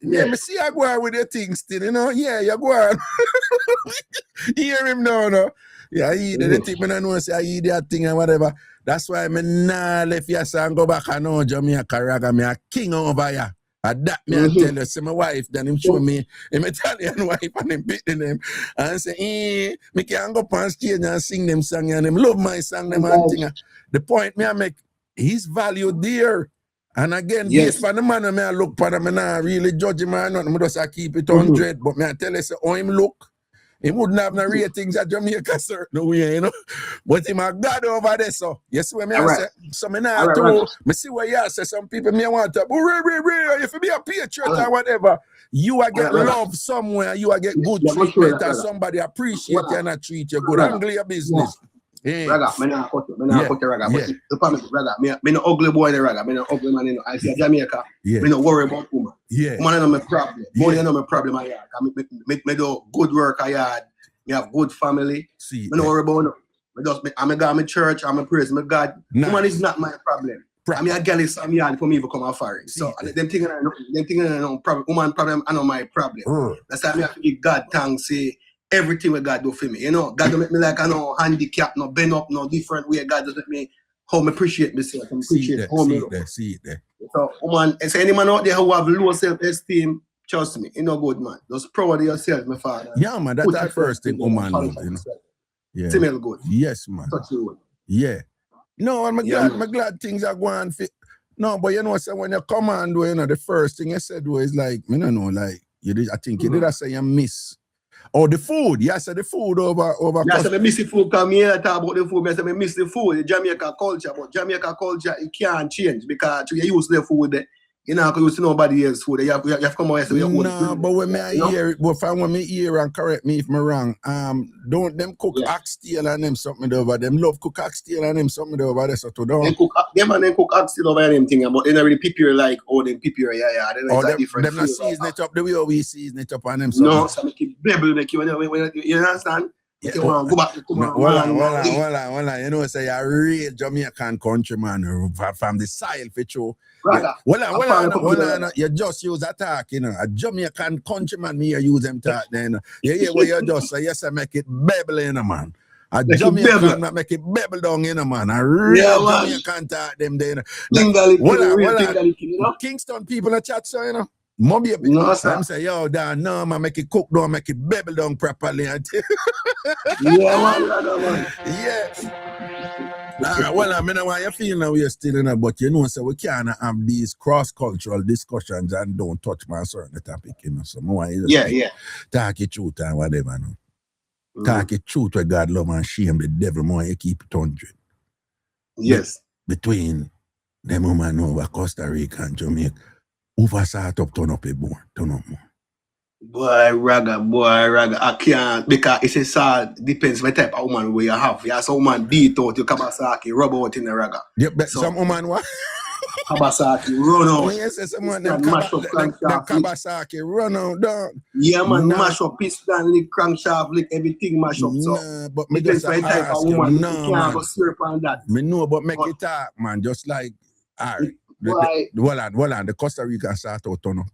me see you go on with your things still, you know. Yeah, you go on. You hear him now, no? Yeah, he the thing, me don't know, say I eat that thing and whatever. That's why me nah left your son go back and know Jamaica Raga. Me a king over here. And that me I tell you, see my wife, then him show me him Italian wife and him beating them. And say, me can go up on stage and sing them song and him love my song them and thing. The point me I make, his value there. And again, based on the man me I look for him, and I really judge him or nothing. I just keep it 100. But me I tell you, say, how him look. He wouldn't have no ratings at Jamaica certain way, you know. But him a God over there, so. You see what me I say? So me now me see what you say. Some people me want to, if you be a patriot or whatever, you will get love somewhere, you will get good treatment, and somebody appreciate you and treat you good. Handle your business. Raga, me not cut raga. Yeah. But the problem is raga. Me no ugly boy in the raga. Me no ugly man. I see Jamaica. Yeah. Me no worry about woman. Yeah. Woman I know my problem. Yeah. Boy, I know my problem. I yard. Me do good work. I yard. Me have good family. See. Me no worry about no. I'm a God, my church. I'm a praise my God. Nice. Woman is not my problem. I mean, I get it. I'm yard for me to come out foreign. So them things I know problem. Woman problem. I know my problem. That's why I have to give God thanks. Say everything what God do for me. You know, God don't make me like I know handicap, no bend up, no different way. God does make me how me appreciate myself. See it there. So, woman, so any man out there who have low self-esteem, trust me, you know good man. Just proud of yourself, my father. Yeah, man, that's the first thing, woman. You know. Yeah. Smell good. Yes, man. Touch you. Yeah. No, I'm glad things are going fit. No, but you know, so when you come on, you know, the first thing you said was like, I don't know, like you did. I think you did. I say you miss. Oh, the food. Yes, the food over. Yes, I miss the food. Come here, talk about the food. I miss the food. The Jamaica culture, but Jamaica culture it can't change because you use the food there. You know, because you see nobody else's food. You have to come out and say your own. No, but when I hear it, but when me hear and correct me if I'm wrong, don't them cook oxtail and them something over. Them love cook oxtail and them something over there. So to don't. Them cook oxtail over them thing, but they not really prepare like them prepare. Yeah. They know, different. Them not season it up the way we season it up on them. No, so make it bubble, make you understand. Yeah. Go back to Hold on. You know, say a real Jamaican countryman from the soil for true. Hold on. You just use a talk, you know. A Jamaican countryman, me you use them talk then. Yeah, where you just say, yes, I make it bubble, you know, man. A Jamaican not make it bubble down, you know, man. A real Jamaican talk them then. Kingston people a chat, so, you know. Mommy, I'm say, yo, Dan, no, man, make it cook down, make it bubble down properly. Man. Well, I mean, why you feel now we're still in it, but you know, so we can't have these cross-cultural discussions and don't touch my certain topic, you know. So, talk it truth and whatever, no. Talk it truth where God love and shame the devil more, you keep it 100. Yes. Between them woman over Costa Rica and Jamaica. Over start up, turn up more. Boy, raga, I can't because it's a sad depends what type of woman we have. You have some woman beat out your Kabasaki, rub out in the raga. Yep, but so, some woman what? Kabasaki, run out. Yes, someone them Kabasaki, run out, dog. Yeah, man, mash up piston, lick, crankshaft, lick, everything mash up. So, nah, but me just type of woman, you can't go slurp on that. Me know, but make it talk, man, just like, all right. The Costa Rican start out turn up.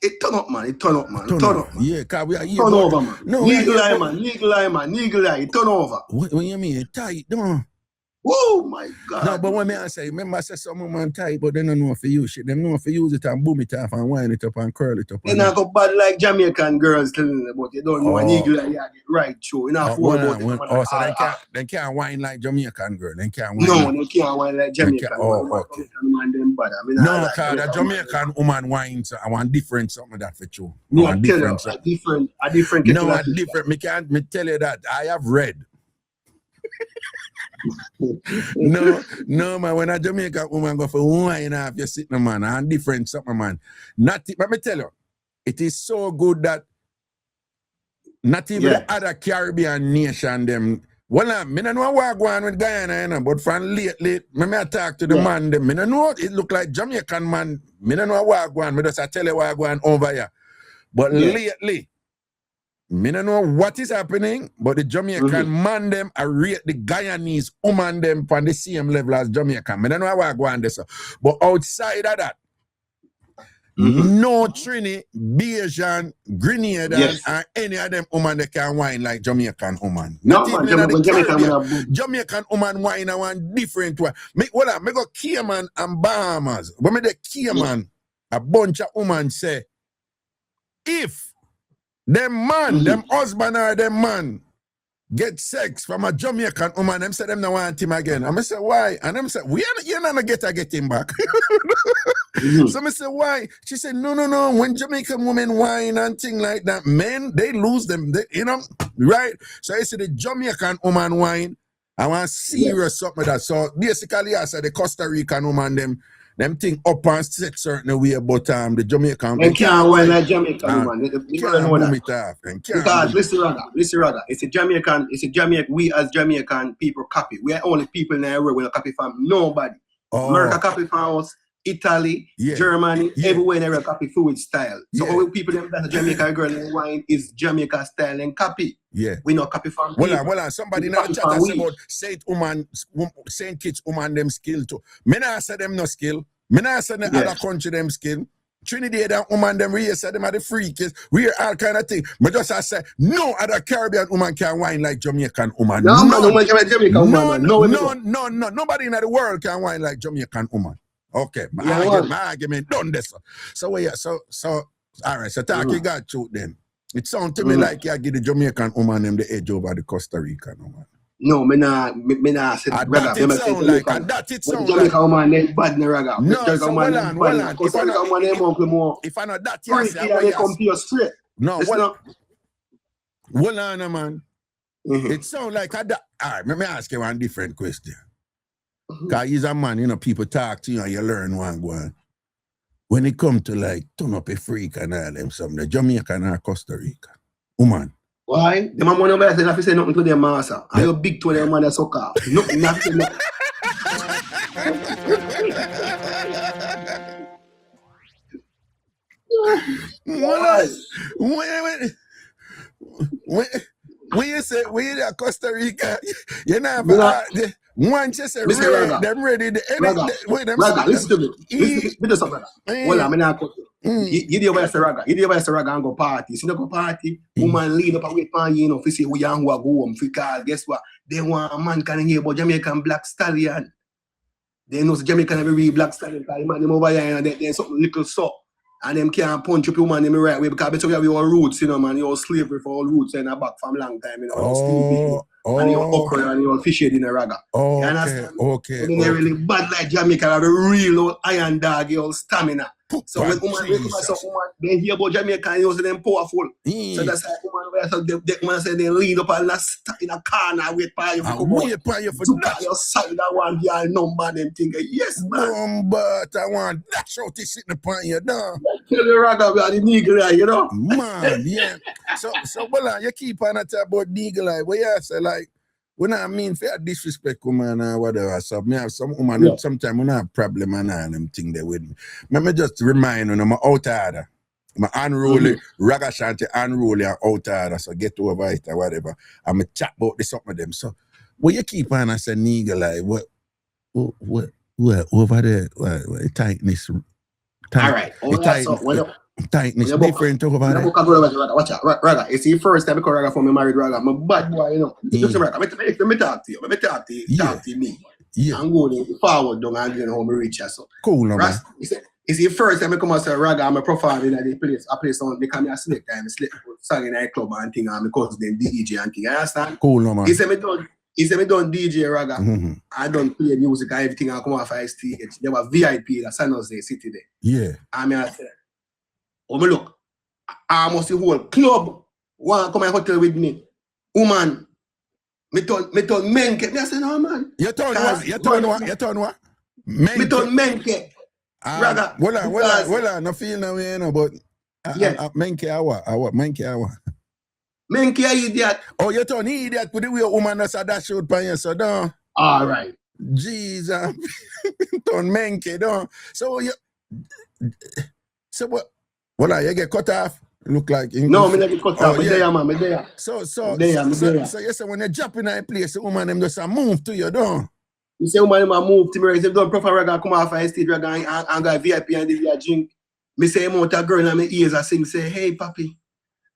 It turn up, man. Yeah, cause we are here. Turn over, man. No, legal eye. It turn over. What you mean? Tight, no. Oh my God. No, but when me I say, remember I said some woman tight, but they don't know if you use it. They know if you use it and boom it off and wind it up and curl it up. You not go bad like Jamaican girls telling them, but you don't know an eagle eye get right through. You know so they can't wind like Jamaican girl. They can't wind. No, they can't wind like Jamaican. Okay. No, cause the Jamaican woman winds I want different something that for you. No, a different. No, a different. Me tell you that I have read. no, man. When a Jamaican woman go for wine off, you sitting man, and different something, man. But me tell you, it is so good that not even the other Caribbean nation them. Well, me no know what go on with Guyana, you know, but from lately, me talk to the man them. Me no know it look like Jamaican man. Me no know what go on. Me just tell you what go on over here. But lately. Me don't know what is happening, but the Jamaican man them are rate the Guyanese woman them on the same level as Jamaican. Me don't know how I go on this. But outside of that, no Trini, Bayesian, Grenadian, or any of them woman that can wine like Jamaican woman. Not even Jamaican woman wine a one different way. Me go Cayman and Bahamas. When me the Cayman, a bunch of women say, if them man, them husband or them man get sex from a Jamaican woman, them say them no want him again. And I say, why? And them say, you're not get him back. So I say, why? She said, no. When Jamaican women whine and thing like that, men, they lose them, you know, right? So I say the Jamaican woman whine, I want serious something like that. So basically, I said the Costa Rican woman, them them thing up and set certain way, but the Jamaican They can't wine like Jamaican woman. They can't know boom that. it off. Because listen, Raga. It's a Jamaican. We as Jamaican people copy. We are only people in the world we don't copy from nobody. America copy from us. Italy, Germany, everywhere in the world copy food style. So all people them that Jamaican girl and wine is Jamaica style and copy. Yeah. We not copy from. Well, somebody in the chat has about Saint Kitts woman them skill too. Me not say them no skill. Me not say the other country them skill. Trinidad and woman them really say them are the freakies. We are all kind of thing. But just I say no other Caribbean woman can wine like Jamaican woman. No man can wine Jamaican woman. No. Nobody in the world can wine like Jamaican woman. Okay, my argument done this. So all right, so talk you got truth then. It sounds to me like you give the Jamaican woman them the edge over the Costa Rican woman. No, me nah say that it sound like Jamaican woman they bad in Raga. No, so hold on. Costa Rican woman they more. If I know that, they come to you straight. No, hold on, man. It sounds like that. All right, let me ask you one different question. Because he's a man, people talk to you and you learn one. When it come to like turn up a freak and all them something, the Jamaican or Costa Rica, woman. Why? The man nobody say nothing say nothing to their master. Are you big to their man that sucker? Nothing to nothing. When you say we're Costa Rica, you know, one just say them ready. Raga, listen to me. Listen to something. Well, I'm not going to. You do your Raga. You do your Raga and go party. So you go party, woman lead up and wait for you, to say we are who are going. Because guess what? They want a man can hear about Jamaican black stallion. They know Jamaican have a real black stallion. Because man, them over here and there's something little so. And them can't punch up your man in the right way because better we have your roots, man. Your slavery for all roots and back from long time, and your okra and your fish head in the Raga. You understand? Okay. So they're really bad like Jamaica have a real old iron dog, your stamina. So when they hear about Jamaica and you see them powerful. So that's why woman say they lead up and in a corner wait for you for that. Your side that one here number them think yes man. But I want that short is sitting upon you now. Tell the Raga we are the nigger eye, Man, yeah. So well, you keep on at about nigger eye. But yeah, say like when I mean for disrespect woman or whatever, so me have some woman sometimes when I have problem and all them thing there with me. Let me just remind you, I'm out order. I'm unruly, Ragashanti unruly and out order, so get over it or whatever. I'm a chat about this something with them. So what you keep on and say nigger like what over there what tightness. All right. Tightness different over there. Watch out, Raga. It's the first time I call Raga for me married Raga. I'm a bad boy, Listen, Raga, let me talk to you. Let me talk to me. Yeah. I'm going forward down and going home to reach us. Cool, no, man. It's the first time I come and say Raga, I'm a performer in the place. I play something, they come here sleep time, sleep song in a club and thing, and because they DJ and thing. You understand? Cool, no, man. He said me done DJ Raga. I don't play music and everything. I come off a stage. There was VIP at San Jose City there. Yeah. I said, oh, me look, I must the whole club want to come and hotel with me. Woman, me told menke. I said, no, man. You told what? Menke. Me told menke. Raga. Well, I no feel no way, but menke what? Menke hour. Menke a idiot. Oh, you told me idiot with the way a woman does that shoot by you, so don't. All right. Jesus. Told menke, don't. So what? Well, you get cut off. Look like English. No, me not get cut off. Me there, man. Me there. So you say when you jump in a place, the woman them just move to you, don't? You say woman them move to me. If they don't prefer Raga come off a stage Raga and go VIP and they drink. Me say I'm out a girl in my ears. I sing say, hey papi,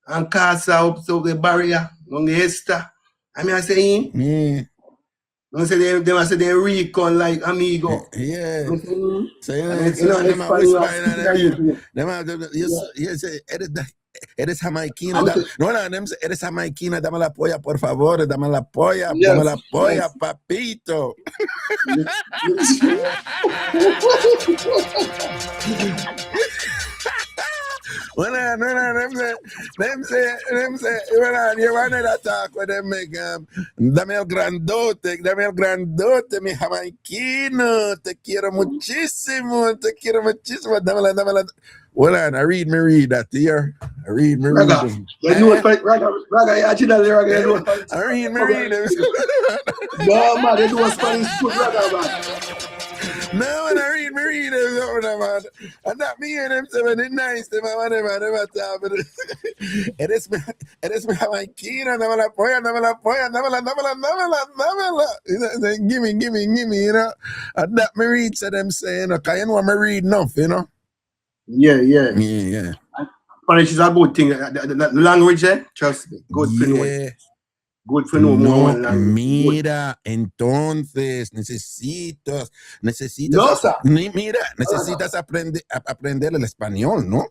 and cast out so the barrier on the Esther. I say him. I say they recon like amigo. Yeah. So them say eres jamaiquina. No, them say eres jamaiquina, dame la polla, por favor, dame la polla, papito. Well, them say, well, you want to talk with them, make, dame el grandote, mi jamaiquino, te quiero muchísimo, damela. Well, I read that here. I read Raga, you know what? Raga, you actually know Raga, you know what? I read them. No, man, you know what Spanish good, Raga, man. No, and I read them, man. And that me and them seven is nice, them, man, never talk. It is me, jamaiquino, damela. Gimme, you know. And that me read to them saying, okay, you know, me read enough, you know. Yeah. Spanish is a good thing. The language, trust me, good for knowing. Good for knowing more language. Mira, entonces necesitas No, sir. Mira, necesitas aprender el español, ¿no?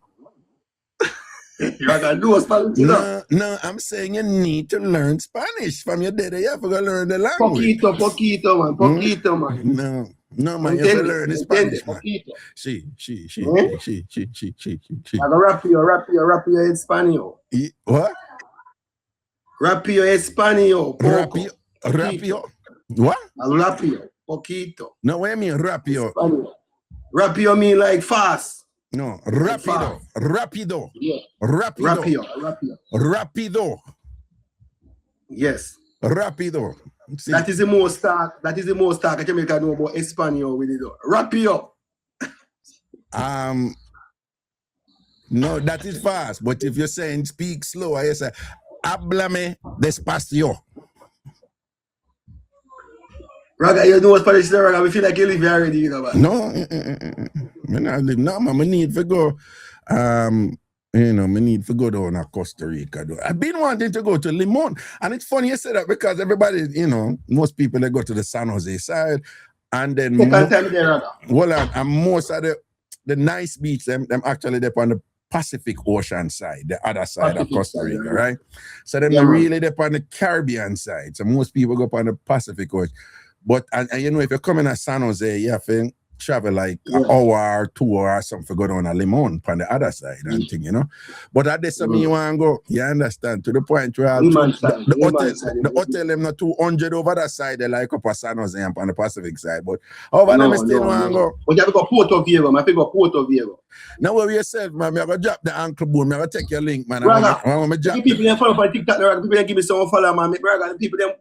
You gotta do Spanish, you know? No, I'm saying you need to learn Spanish. From your daddy, you have to learn the language. Poquito, man. No, man, you have to learn the Spanish, man. She. I go rapio en español. What? Rapio español. Rapio. What? Rapio, poquito. No, what do you mean rapio? Rapio mean like fast. No, rapido. Yeah. Rapido. Yes. Rapido. See? That is the most talk that Jamaica know about Espanol with it. Rapio. No, that is fast. But if you're saying speak slow, I say háblame despacio. Raga, you know what Spanish is, Raga? We feel like you live here already, you know, man. No, man, I need to go. You know, I need to go down to Costa Rica. Though. I've been wanting to go to Limon. And it's funny you say that because everybody, you know, most people, they go to the San Jose side. And then, and most of the nice beach, them actually they're on the Pacific Ocean side, the other side of Costa Rica, right? So them really they're on the Caribbean side. So most people go up on the Pacific Ocean. But, and you know, if you're coming to San Jose, you have to travel like an hour or 2 hours or something for go down to Limon on the other side and thing, you know. But at this time you want to go, you understand, to the point where the hotel them not 200 over that side, they like up at San Jose and on the Pacific side. But over there, I still want to go. But you have to go Puerto Viejo, I think go Puerto Viejo. Now worry yourself, man. I'm going to drop the ankle bone. I'm going to take your link, man. I'm people them follow for TikTok, people them give me some follow, man. People them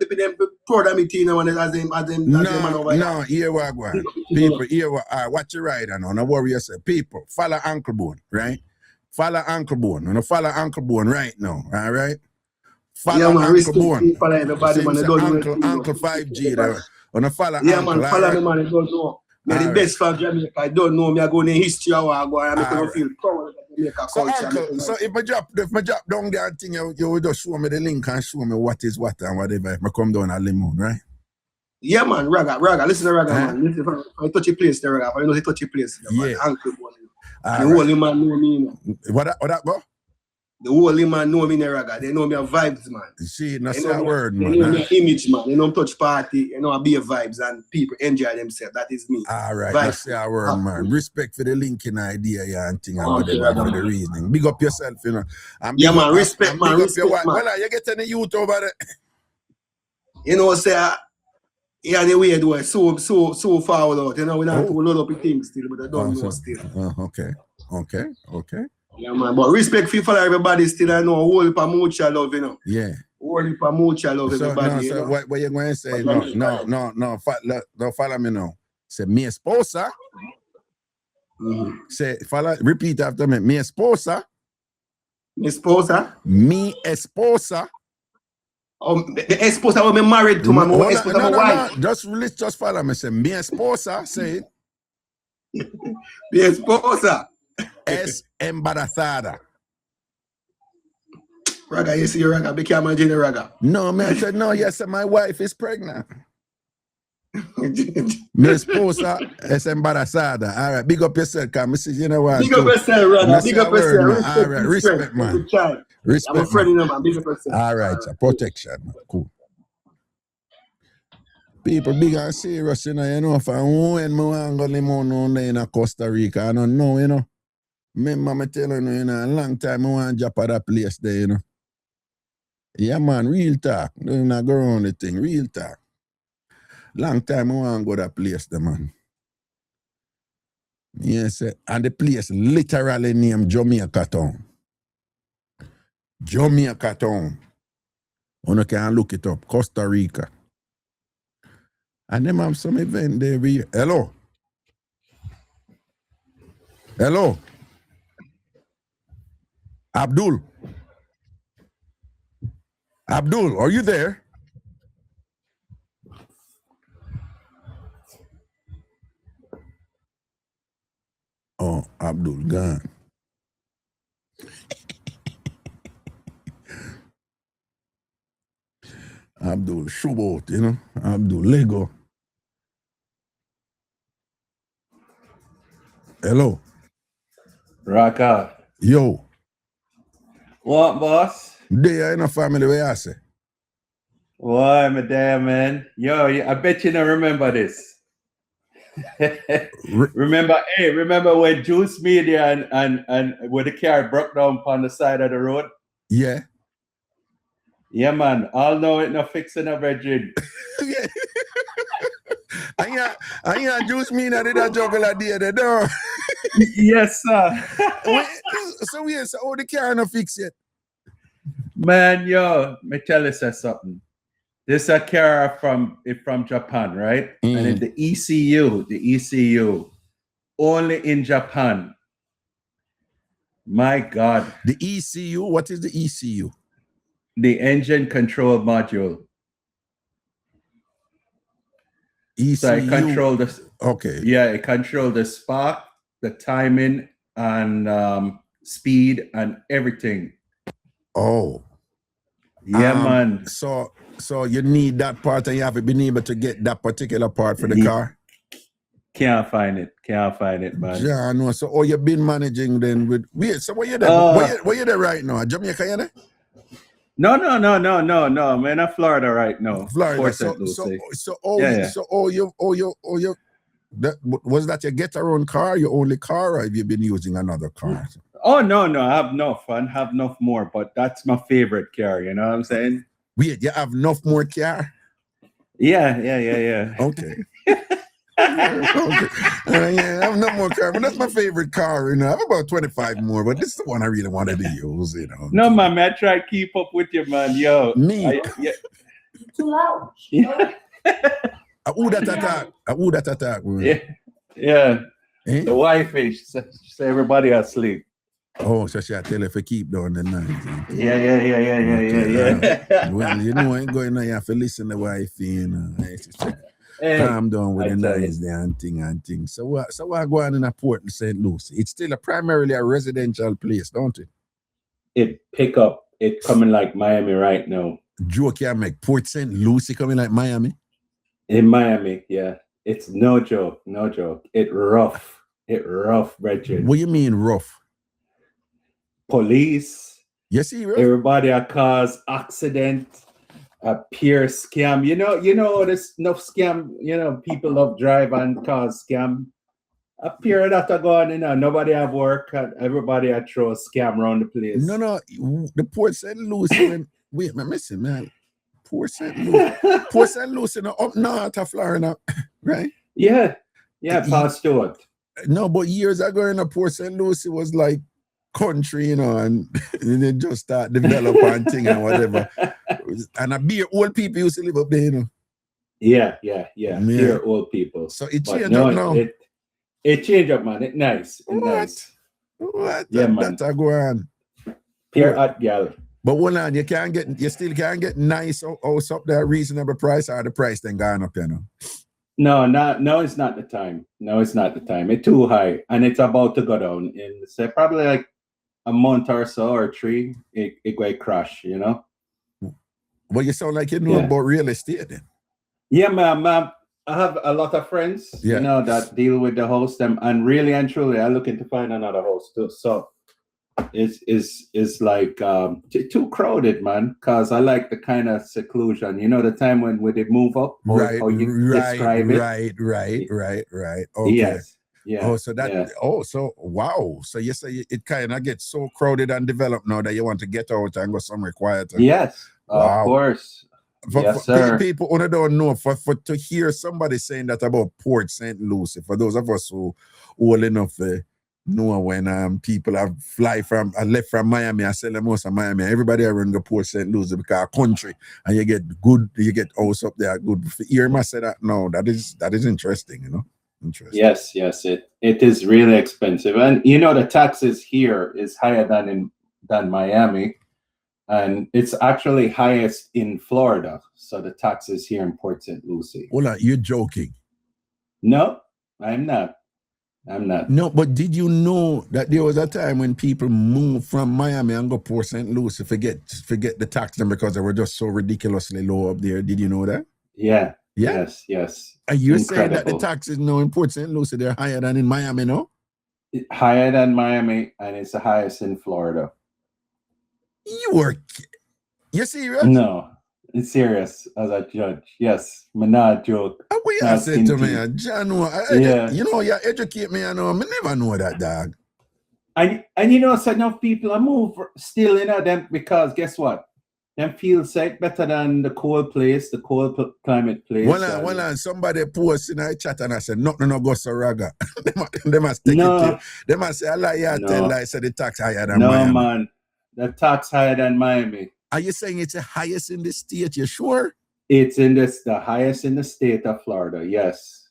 proud of me, you know, as them man over No, here we go. People, here we are. Watch your ride, and no worry yourself. People, follow ankle bone, right? Follow ankle bone. And follow ankle bone right now, all right? Follow ankle bone. Follow everybody, man. Uncle 5G, there. And follow yeah, ankle. Man, follow me, man. I don't know. Me the best from Jamaica. I don't know me. I go in history. I go and I feel proud of Jamaica culture. So if I drop down there thing, you will just show me the link and show me what is what and whatever. If I come down at Limon, right? Yeah, man. Raga. Listen to Raga, man. Listen, I touch a place there, Raga. I know he touch a place. Yeah. Uncle one. The whole man know me. What that go? The whole man know me, Raga. They know me a vibes, man. See, that's that word, man. They know me image, man. They know touch party. You know I be a vibes and people enjoy themselves. That is me. All right, that's that word, man. Respect for the linking idea, yeah, and thing and whatever for the reasoning. Big up yourself, you know. Yeah, man. Respect, man. Respect, man. Well, you get any youth over there. You know, say, yeah, anyway, do it so far out. You know, we have to load up the things still, but I don't know still. Okay. Yeah, man. But respect for everybody still. I know whole heap of mucha love, you know. Yeah. Whole heap of mucha love, everybody. So what you going to say? No. Follow me now. Say mi esposa. Say repeat after me. Mi esposa. Mi esposa. Mi esposa. Oh, the esposa will be married to my esposa, my wife. Just follow me. Say mi esposa. Say it. Mi esposa. Es embarazada. Raga, you see your Raga, be careful, Jenny Raga. No, man, I said no. Yes, my wife is pregnant. Mi esposa es embarazada. All right, big up yourself, cause you know what? Big up yourself, Raga. Big up yourself. All right, respect, man. Respect. I'm a friend, man. Big up yourself. All right, so protection, man. Cool. People big and serious, you know. If I when me want go Limon in Costa Rica, I don't know, you know. Remember me telling you, a long time I want to drop at that place there, Yeah, man, real talk. Don't not go around the thing, real talk. Long time I want to go to that place there, man. Yes, and the place literally named Jamaica Town. Jamaica Town. You can look it up, Costa Rica. And them have some event there. Hello? Hello? Abdul? Abdul, are you there? Oh, Abdul gone. Abdul Shubot, Abdul Lego. Hello. Raka. Yo. What, boss? They in a family where I say. Why, my damn man? Yo, I bet you don't remember this. remember when Juice Media and where the car broke down on the side of the road? Yeah. Yeah, man. All know it no fixing a virgin. Yeah. I Juice Media did a juggle a day, no. Yes, sir. So how the car no fix it? Man, yo, me tell you something. This a car from Japan, right? And in the ECU, only in Japan. My God. The ECU, what is the ECU? The engine control module. ECU. So it control the it control the spark, the timing, and speed and everything. Oh. Yeah, man. So you need that part and you haven't been able to get that particular part for the car? Can't find it, man. Yeah, no. So you've been managing then with so where you there? Where you there right now? Jamaica, you there? No. I'm in Florida right now. Florida. Was that your get around car, your only car, or have you been using another car? Oh no, I have enough. I have enough more, but that's my favorite car, you know what I'm saying? Wait, you have enough more car? Yeah. Okay. Okay. I have no more car, but that's my favorite car. I have about 25 more, but this is the one I really wanted to use. No, man, I try to keep up with you, man. Yo, me. Too loud. Who that attack? Yeah. The wifey, she said everybody asleep. Oh, so she tell her to keep down the night. Yeah. Well, I ain't going there. You have to listen to wifey, Calm down with the noise there and thing. So what go on in a Port St. Lucie? It's still primarily a residential place, don't it? It pick up. It coming like Miami right now. Joke you make Port St. Lucie coming like Miami? In Miami, yeah. It's no joke. It rough, Richard. What you mean rough? Police. You see, rough? Everybody cause accident. A pure scam. You know, there's enough scam, people love drive and cause scam. A pure that are going, nobody have work and everybody throw a scam around the place. No, the Port St. Lucie, wait, I'm missing, man. Port St. Lucie, up north of Florida, right? Yeah, past Stewart. No, but years ago in Port St. Lucie was like country, and they just start developing thing and whatever. And old people used to live up there, Yeah. Pure old people. So it changed up now. It changed up, man. It's nice. Nice. What? Yeah, man. That go on. Pure hot gal. But one on, you still can't get nice house up there reasonable price, or the price then gone up, No, it's not the time. It's too high, and it's about to go down in say probably like a month or so or 3. It going crash, Well, you sound like you know about real estate then. Yeah, man. I have a lot of friends, that deal with the house them, and really and truly, I'm looking to find another house too. So it's like too crowded, man. Cause I like the kind of seclusion. The time when they move up, how you describe it. Right. Okay. Yes. Yeah. Oh, so that, so wow. So you say it kind of gets so crowded and developed now that you want to get out and go somewhere quieter. Yes, Wow. of course. Yes, sir. People who don't know, for to hear somebody saying that about Port St. Lucie, for those of us who old enough know when people have left from Miami, I sell them most of Miami, everybody around the Port St. Lucie because country, and you get house up there good. Hear me say that no, that is interesting, you know. Interesting. Yes, it is really expensive, and you know the taxes here is higher than Miami. And it's actually highest in Florida. So the taxes here in Port St. Lucie. Hold on, you're joking. No, I'm not. No, but did you know that there was a time when people moved from Miami and go Port St. Lucie, forget the tax them because they were just so ridiculously low up there? Did you know that? Yeah. Yes. Are you saying that the taxes now in Port St. Lucie, they're higher than in Miami, no? Higher than Miami, and it's the highest in Florida. You serious? No, it's serious as a judge. Yes, me not joke. What you said to me, John? You know, you educate me. I know. I never know that, dog. And you know, so enough people are move still in them because guess what? Them feel safe better than the cold climate place. Well, somebody post in a chat and I said, nothing no go so raga. They must take it. They must say, Allah, yeah, tell I said the tax higher than Miami. No, man. The tax higher than Miami. Are you saying it's the highest in the state? You sure? It's the highest in the state of Florida. Yes.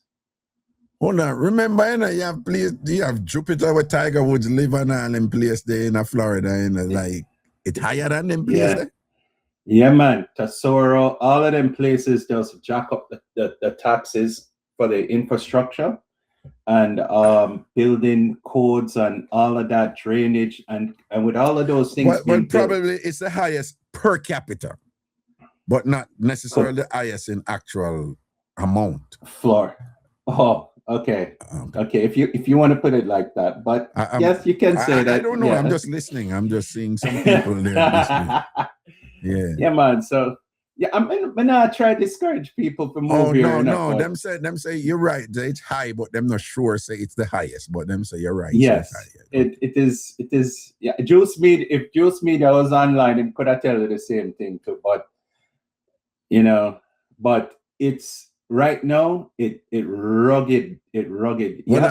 Hold on. Remember, you have Jupiter where Tiger Woods live and all in place there in Florida, like it's higher than them place there? Yeah, man. Tesoro, all of them places just jack up the taxes for the infrastructure and building codes and all of that drainage and with all of those things. Well, probably it's the highest per capita, but not necessarily the highest in actual amount. Floor. Oh, okay. If you want to put it like that, but yes, you can say that. I don't know. Yeah. I'm just listening. I'm just seeing some people there listening. Yeah, man. So I'm not try to discourage people from moving here. No. Them say you're right. It's high, but them not sure say it's the highest. But them say you're right. Yes, it is. Yeah, Juice Media. If Juice Media was online, it could have tell you the same thing too. But it's right now. It rugged. Well,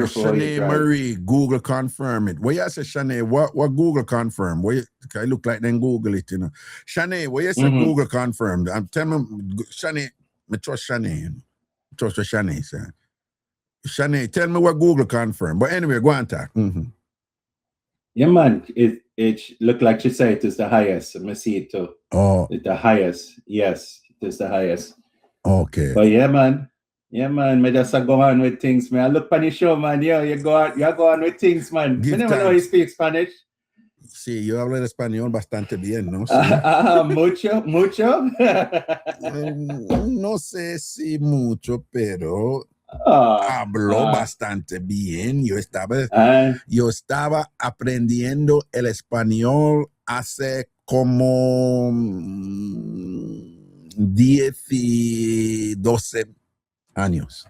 Shanae Marie, Google confirm it. What you say, Shanae? What Google confirm? I look like then Google it, you know. Shanae, what you say? Google confirmed. I'm telling Shanae, I trust Shanae. Trust what Shanae said. Shanae, tell me what Google confirmed. But anyway, go on talk. Yeah, man. It looked like she said it is the highest. Let me see it too. Oh, it's the highest. Yes, it is the highest. Okay. But yeah, man. Me just go on with things, man. I look on the show, man. Yeah, you go on with things, man. I never know you speak Spanish. Sí, yo hablo español bastante bien, ¿no? Mucho. No sé si mucho, pero hablo bastante bien. Yo estaba aprendiendo el español hace como 10 y 12 años.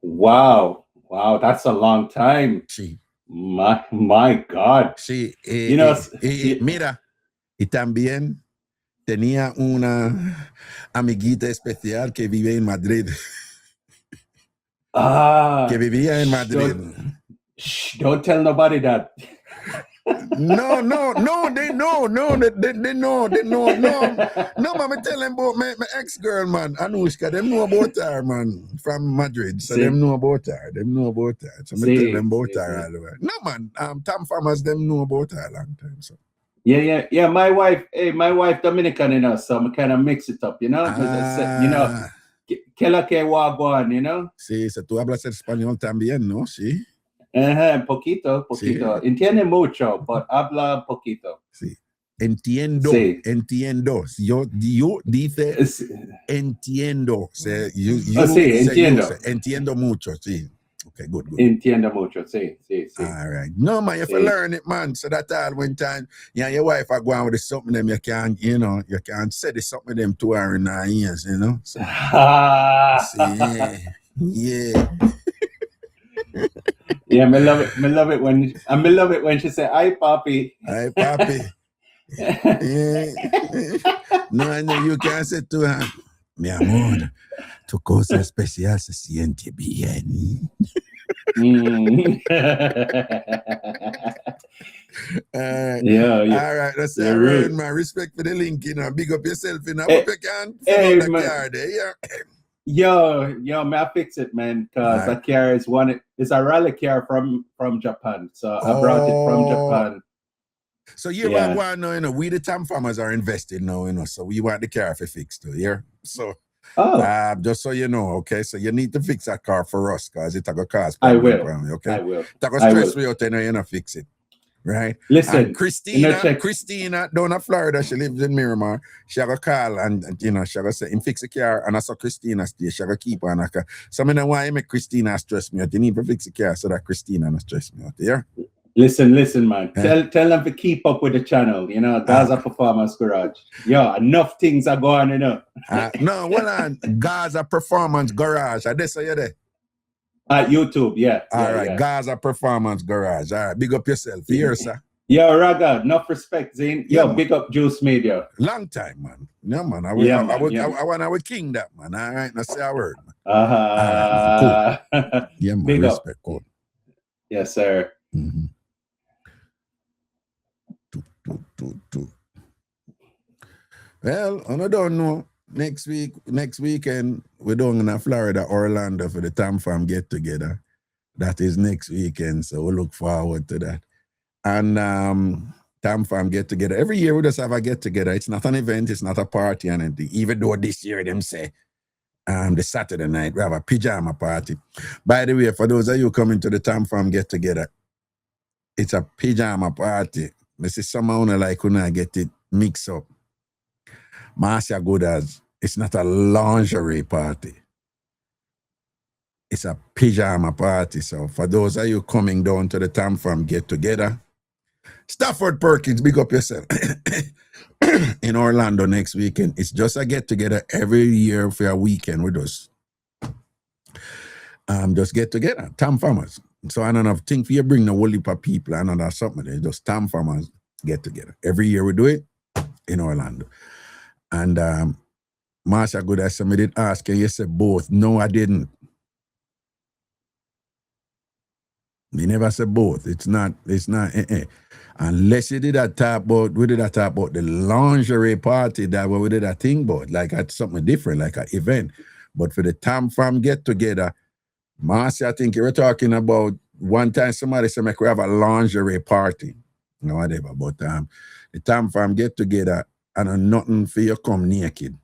Wow, that's a long time. Sí. My God. Sí. Mira, y también tenía una amiguita especial que vive en Madrid. Que vivía en Madrid. Don't tell nobody that. No, they know. No, man, me tell them about my ex-girl, man, Anushka, them know about her, man, from Madrid. So them know about her. So me tell them about her all the way. No, man, TamFam them know about her a long time, so. Yeah, my wife Dominican, you know, so I kind of mix it up, you know? Que la que wagwan, you know? Sí, so tú hablas español también, ¿no? Sí. Poquito. Sí. Entiende mucho, but habla poquito. Sí. Entiendo. Yo dice entiendo. Entiendo mucho, sí. Okay, good. Entiendo mucho, sí. All right. No, man, if you learn it, man, so that all one time, your wife are going with something them, you can't say this something them to her in her ears, you know? So, yeah. Yeah, me love it. Me love it when she say, "Hi, Poppy." Hi, Papi. Yeah. No, I know you can say to her, mi amor, tu cosa especial se siente bien. Yeah. All right, that's Yeah, it, real. man. Respect for the link, you know. Big up yourself, you know. Hey, Hope you can fill hey, out the man. car there, yeah. Yo, may I fix it, man? Because Alright. that car is a rally car from Japan. So I brought it from Japan. So you want to know, you know, we the TamFamers are invested now, you know, so we want the car to fix too, yeah? So, just so you know, okay? So you need to fix that car for us, because it's a go cost problem for me, okay? I will. It's a go stress me out, you know, fix it. Right? Listen, and Christina down in Florida, she lives in Miramar. She have a call and you know, she have say, him fix the car, and I saw Christina stay. She have a keep on her car. So I know why you make Christina stress me out. You need to fix the car so that Christina not stress me out. Yeah? Listen, man. Tell them to keep up with the channel, you know, Gaza Performance Garage. Yo, enough things are going, you know. No, well on Gaza Performance Garage. I did say you there. YouTube, yeah. All right, Gaza Performance Garage. All right, big up yourself. Here, sir. Yo, Raga, enough respect, Zane. Yo, big up Juice Media. Long time, man. No, man. I want our king that, man. All right, now say a word, man. All right, man. Cool. Yeah, man. Big respect. Up. Cool. Yes, sir. Mm-hmm. Well, I don't know. Next weekend, we're doing in Florida, Orlando for the TamFam get together. That is next weekend, so we look forward to that. And TamFam get together. Every year we just have a get together. It's not an event, it's not a party and anything. Even though this year them say the Saturday night we have a pajama party. By the way, for those of you coming to the TamFam get together, it's a pajama party. This is somehow like when I get it mixed up. Marcia good as it's not a lingerie party. It's a pajama party. So for those of you coming down to the TamFam get together, Stafford Perkins, big up yourself. In Orlando next weekend. It's just a get together every year for a weekend with us. Just get together, TamFamers. So I don't know, think you bring the whole heap of people and all that something. They just TamFamers get together. Every year we do it in Orlando. And Marsha good as somebody did ask, and you said both. No, I didn't. We never said both. It's not. Unless you did that talk about, we did that talk about the lingerie party that we did that thing about, like at something different, like an event. But for the TamFam get together, Marcia, I think you were talking about one time somebody said, we have a lingerie party. No, whatever. But the TamFam get together and nothing for you come naked.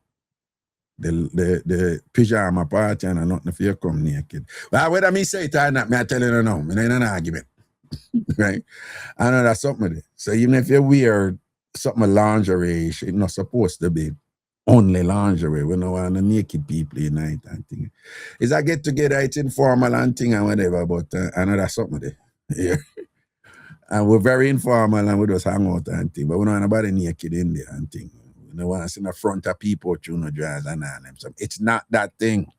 The pajama party and nothing for you come naked. Well, whether me say it or not, I tell you no, I'm in an argument. Right? I know that's something. So even if you wear something lingerie, it's not supposed to be only lingerie. We don't want the naked people in night and thing. It's a get together, it's informal and thing and whatever, but I know that's something there. Yeah. And we're very informal and we just hang out and thing, but we don't want nobody naked in there and thing. We don't want to see in the front of people through no dress and all them. So it's not that thing.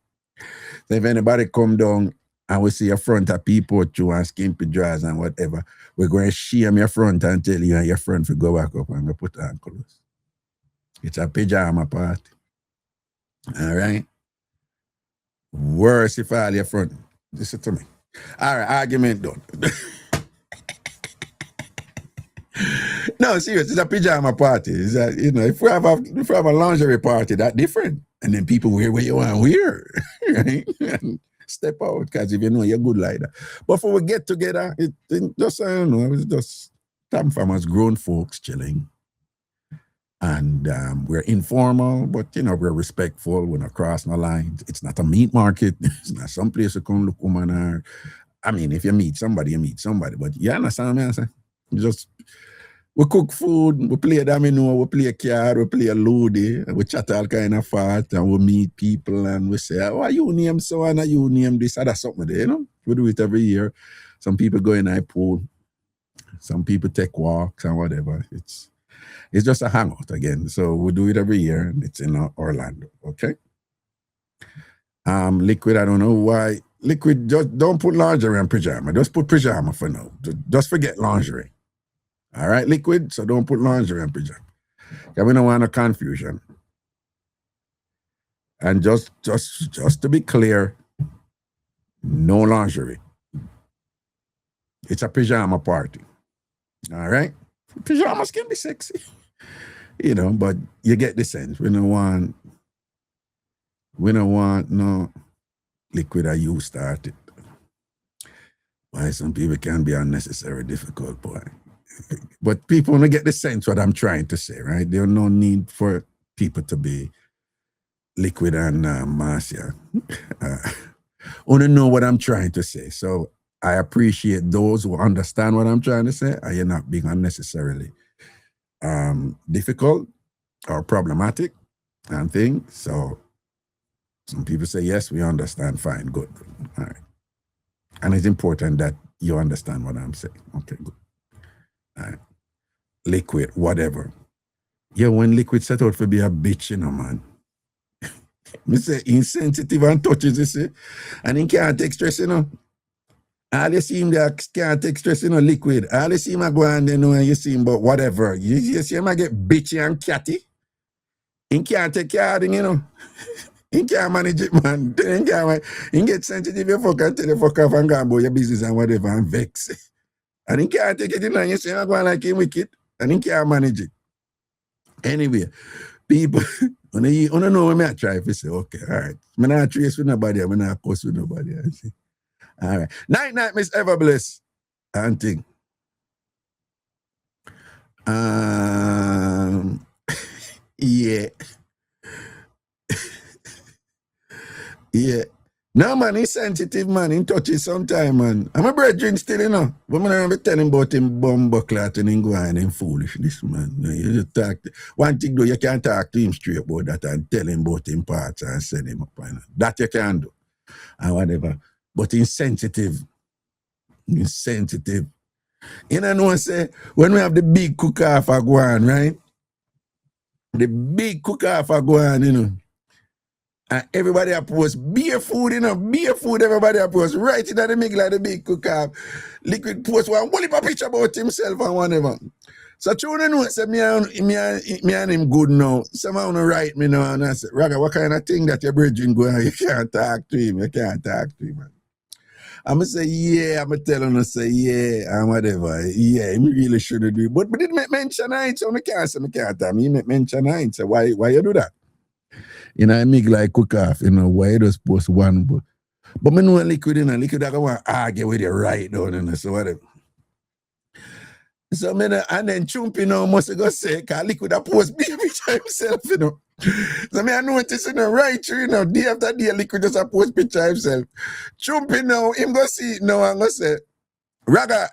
So if anybody come down and we see your front of people through and skimpy dress and whatever, we're going to shame your front and tell you and your front to go back up and go put on clothes. It's a pajama party. All right? Worse if all your front. Listen to me. All right, argument done. No, serious. It's a pajama party. It's a, you know, if we have a lingerie party, that's different. And then people wear what you want to wear. Right? And step out, because if you know you're good like that. But for we get together, it just, I don't know, it's just TamFamers, grown folks chilling. And we're informal, but, you know, we're respectful. We're not crossing the lines. It's not a meat market. It's not some place to come look woman. I mean, if you meet somebody, you meet somebody. But you understand what I'm saying? Just, we cook food, we play domino, we play card, we play ludi, we chat all kind of fat, and we meet people, and we say, oh, you name so and you name this, that's something there, you know? We do it every year. Some people go in a pool. Some people take walks and whatever. It's just a hangout again. So we do it every year, and it's in Orlando, okay? Liquid, I don't know why Liquid, just don't put lingerie and pajama. Just put pajama for now. Just forget lingerie. All right, Liquid? So don't put lingerie and pajama. We don't want no confusion. And just to be clear, no lingerie. It's a pajama party. All right? Pajamas can be sexy. But you get the sense. We don't want no Liquid or you started. Why some people can be unnecessarily difficult, boy. But people don't get the sense what I'm trying to say, right? There's no need for people to be Liquid and Marcia. Only know what I'm trying to say. So I appreciate those who understand what I'm trying to say, and you're not being unnecessarily difficult or problematic and things. So some people say, yes, we understand, fine, good. All right. And it's important that you understand what I'm saying. Okay, good. All right. Liquid, whatever. Yeah, when Liquid set out to be a bitch, man. Me say insensitive and touches, you see. And he can't take stress, All you see him there can't take stress, Liquid. All you see him go on there, and you see him, but whatever. You see him get bitchy and catty. He can't take care of it, He can't manage it, man. He get sensitive, you fuck and tell the fuck off and go about your business and whatever and vex. And he can't take it, You see him going like him wicked. And he can't manage it. Anyway, people, when you know when I try to say, okay, all right. I'm not trace with nobody, I'm not post with nobody. I see. All right. Night, Miss Everbliss. And thing. Yeah. Yeah. No, man, he's sensitive, man. He touches sometime, man. I'm a brethren still, But I'm not telling about him bumbleclat and him going and foolishness, man. You just talk. One thing, though, you can't talk to him straight about that and tell him about him parts and send him up. That you can do. And whatever. But he's sensitive. He's sensitive. You know, say, when we have the big cook-off a go on, right? The big cook-off a go on, And everybody post beer food, beer food, everybody post right in the middle of the big cook-off. Liquid post one whole heap of picture about himself and whatever. So children know, say, me and him good now. Someone write me now, and I say, Raga, what kind of thing that your brethren go on? You can't talk to him, man. I'm going to say, yeah, I'm going to tell him to say, yeah, and whatever. Yeah, he really shouldn't do it. But didn't make mention of it, so I can't say, He make mention of it, so why you do that? I make like cook off, why you just post one. But I know Liquid, Liquid, I want to argue with you right down, so whatever. So, and then Chump, must go say, because Liquid a post baby picture himself, So, I notice, right through, day after day, Liquid just a post picture himself. Chump, him go see it now and go say, Raga,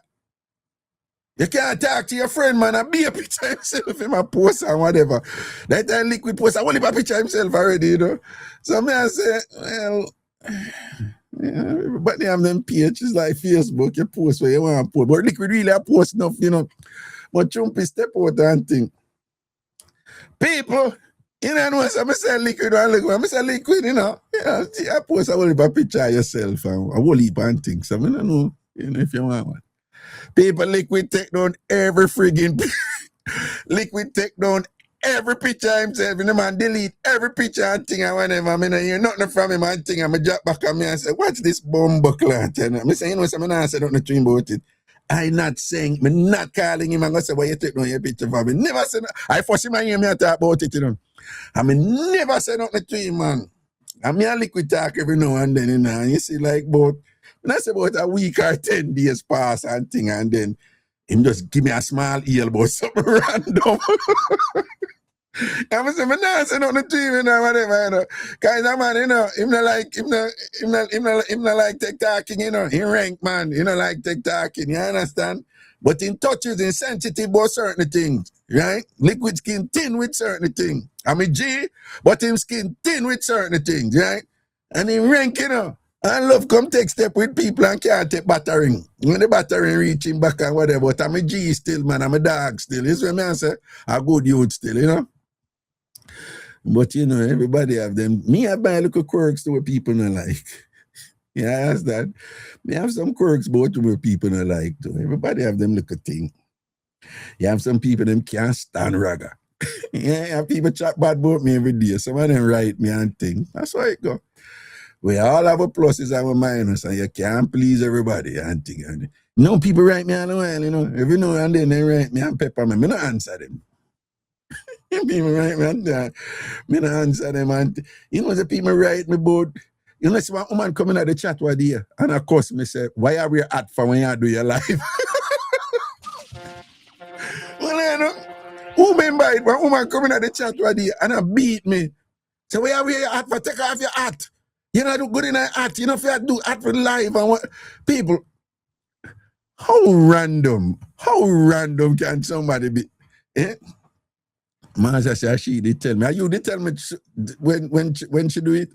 you can't talk to your friend, man, and be a picture himself, him a post and whatever. That time Liquid post, I want him a picture himself already, So, I say, well, yeah, everybody have them pages like Facebook, you post where you want to post. But Liquid really a post enough, But Chumpy step out and think. People, know, so I say Liquid and look, I say Liquid, I post a whole heap of picture of yourself and a whole heap and things. So I don't know, if you want one. People, Liquid take down every friggin' Liquid take down every picture himself, man delete every picture and thing and whatever. I mean, hear nothing from him and thing, and I drop back on me and say, what's this bumbleclat? And I say, I'm not saying nothing to him about it. I'm not saying, I'm not calling him and go say, why you take down your picture for me? Never say, I force him and hear me talk about it, I mean, never say nothing to him, man. And me and Liquid talk every now and then, and you see, like, when I say about a week or 10 days pass and thing, and then him just give me a small eel about something random. I'm saying, I'm not saying nothing to him, whatever, Because that man, him not like take talking, He rank, man. He not like take talking, you understand? But in touches, in sensitive about certain things, right? Liquid skin thin with certain things. I'm a G, but him skin thin with certain things, right? And in rank, I love come take step with people and can't take battering. When the battering reach him back and whatever, but I'm a G still, man. I'm a dog still. This is what I say. A good youth still, But everybody have them. Me, I buy little quirks to what people don't like. Yeah, that's that. We have some quirks both where people don't like to. Everybody have them little thing. You have some people them can't stand ragga. Yeah, people chat bad about me every day. Some of them write me and things. That's why it go. We all have a pluses and a minus, and you can't please everybody and things. And no, people write me all the while, you know. Every now and then they write me and pepper me. I don't answer them. People write me and I don't answer them. And you know, the people write me about, you know, see one woman coming at the chat one day, and of course, me say, why are we at for when you do your life? Well, you know, who remember it? One woman coming at the chat one day and beat me. So why are we at for? Take off your hat. You know, do good in a hat. You know, if you do hat for life and what people. How random can somebody be? Eh? Master said she did tell me. Are you did tell me when she do it?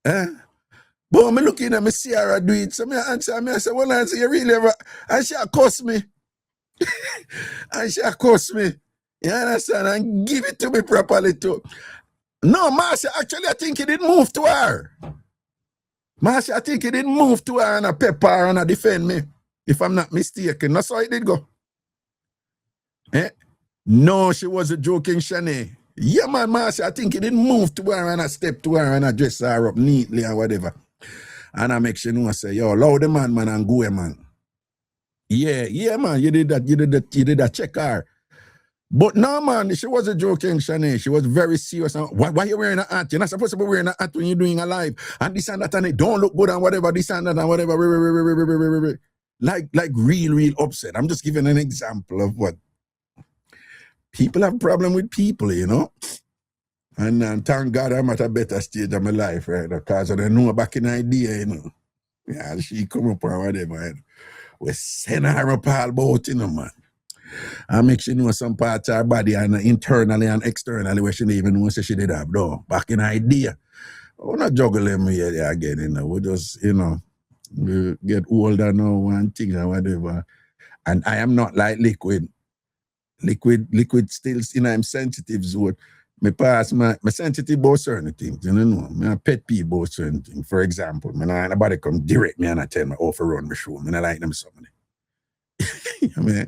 Eh? But I'm looking at me see her do it. So me answer me, I say, well, answer you really ever, and she cost me. And she cost me. You understand? And give it to me properly too. No, Master, actually I think he didn't move to her. Master, I think he didn't move to her and a pepper her and a defend me. If I'm not mistaken. That's how it did go. Eh? No, she wasn't joking, Shanae. Yeah, man, Master, I think he didn't move to her and I step to her and I dress her up neatly and whatever. And I make sure you know, I say, yo, allow the man, and go, man. Yeah, man, you did that, check her. But no, man, she wasn't joking, Shanae. She was very serious. Why are you wearing a hat? You're not supposed to be wearing a hat when you're doing a live. And this and that, and it don't look good and whatever, this and that and whatever. Like real upset. I'm just giving an example of what people have problem with people, you know. And thank God I'm at a better stage of my life right now, because I don't know back in idea, you know. Yeah, she come up or whatever. We send her up all about, you know, man. I make sure you know some parts of her body and internally and externally where she didn't even know she did have, though. Back in idea. We're not juggling here again, you know. We just, you know, we get older now and things and whatever. And I am not like liquid. Liquid still, you know, I'm sensitive zone. My past, my sensitive about certain things, you know. My pet peeve about certain things. For example, when nobody come direct me and I tell me off run my show. I like them somebody. I mean,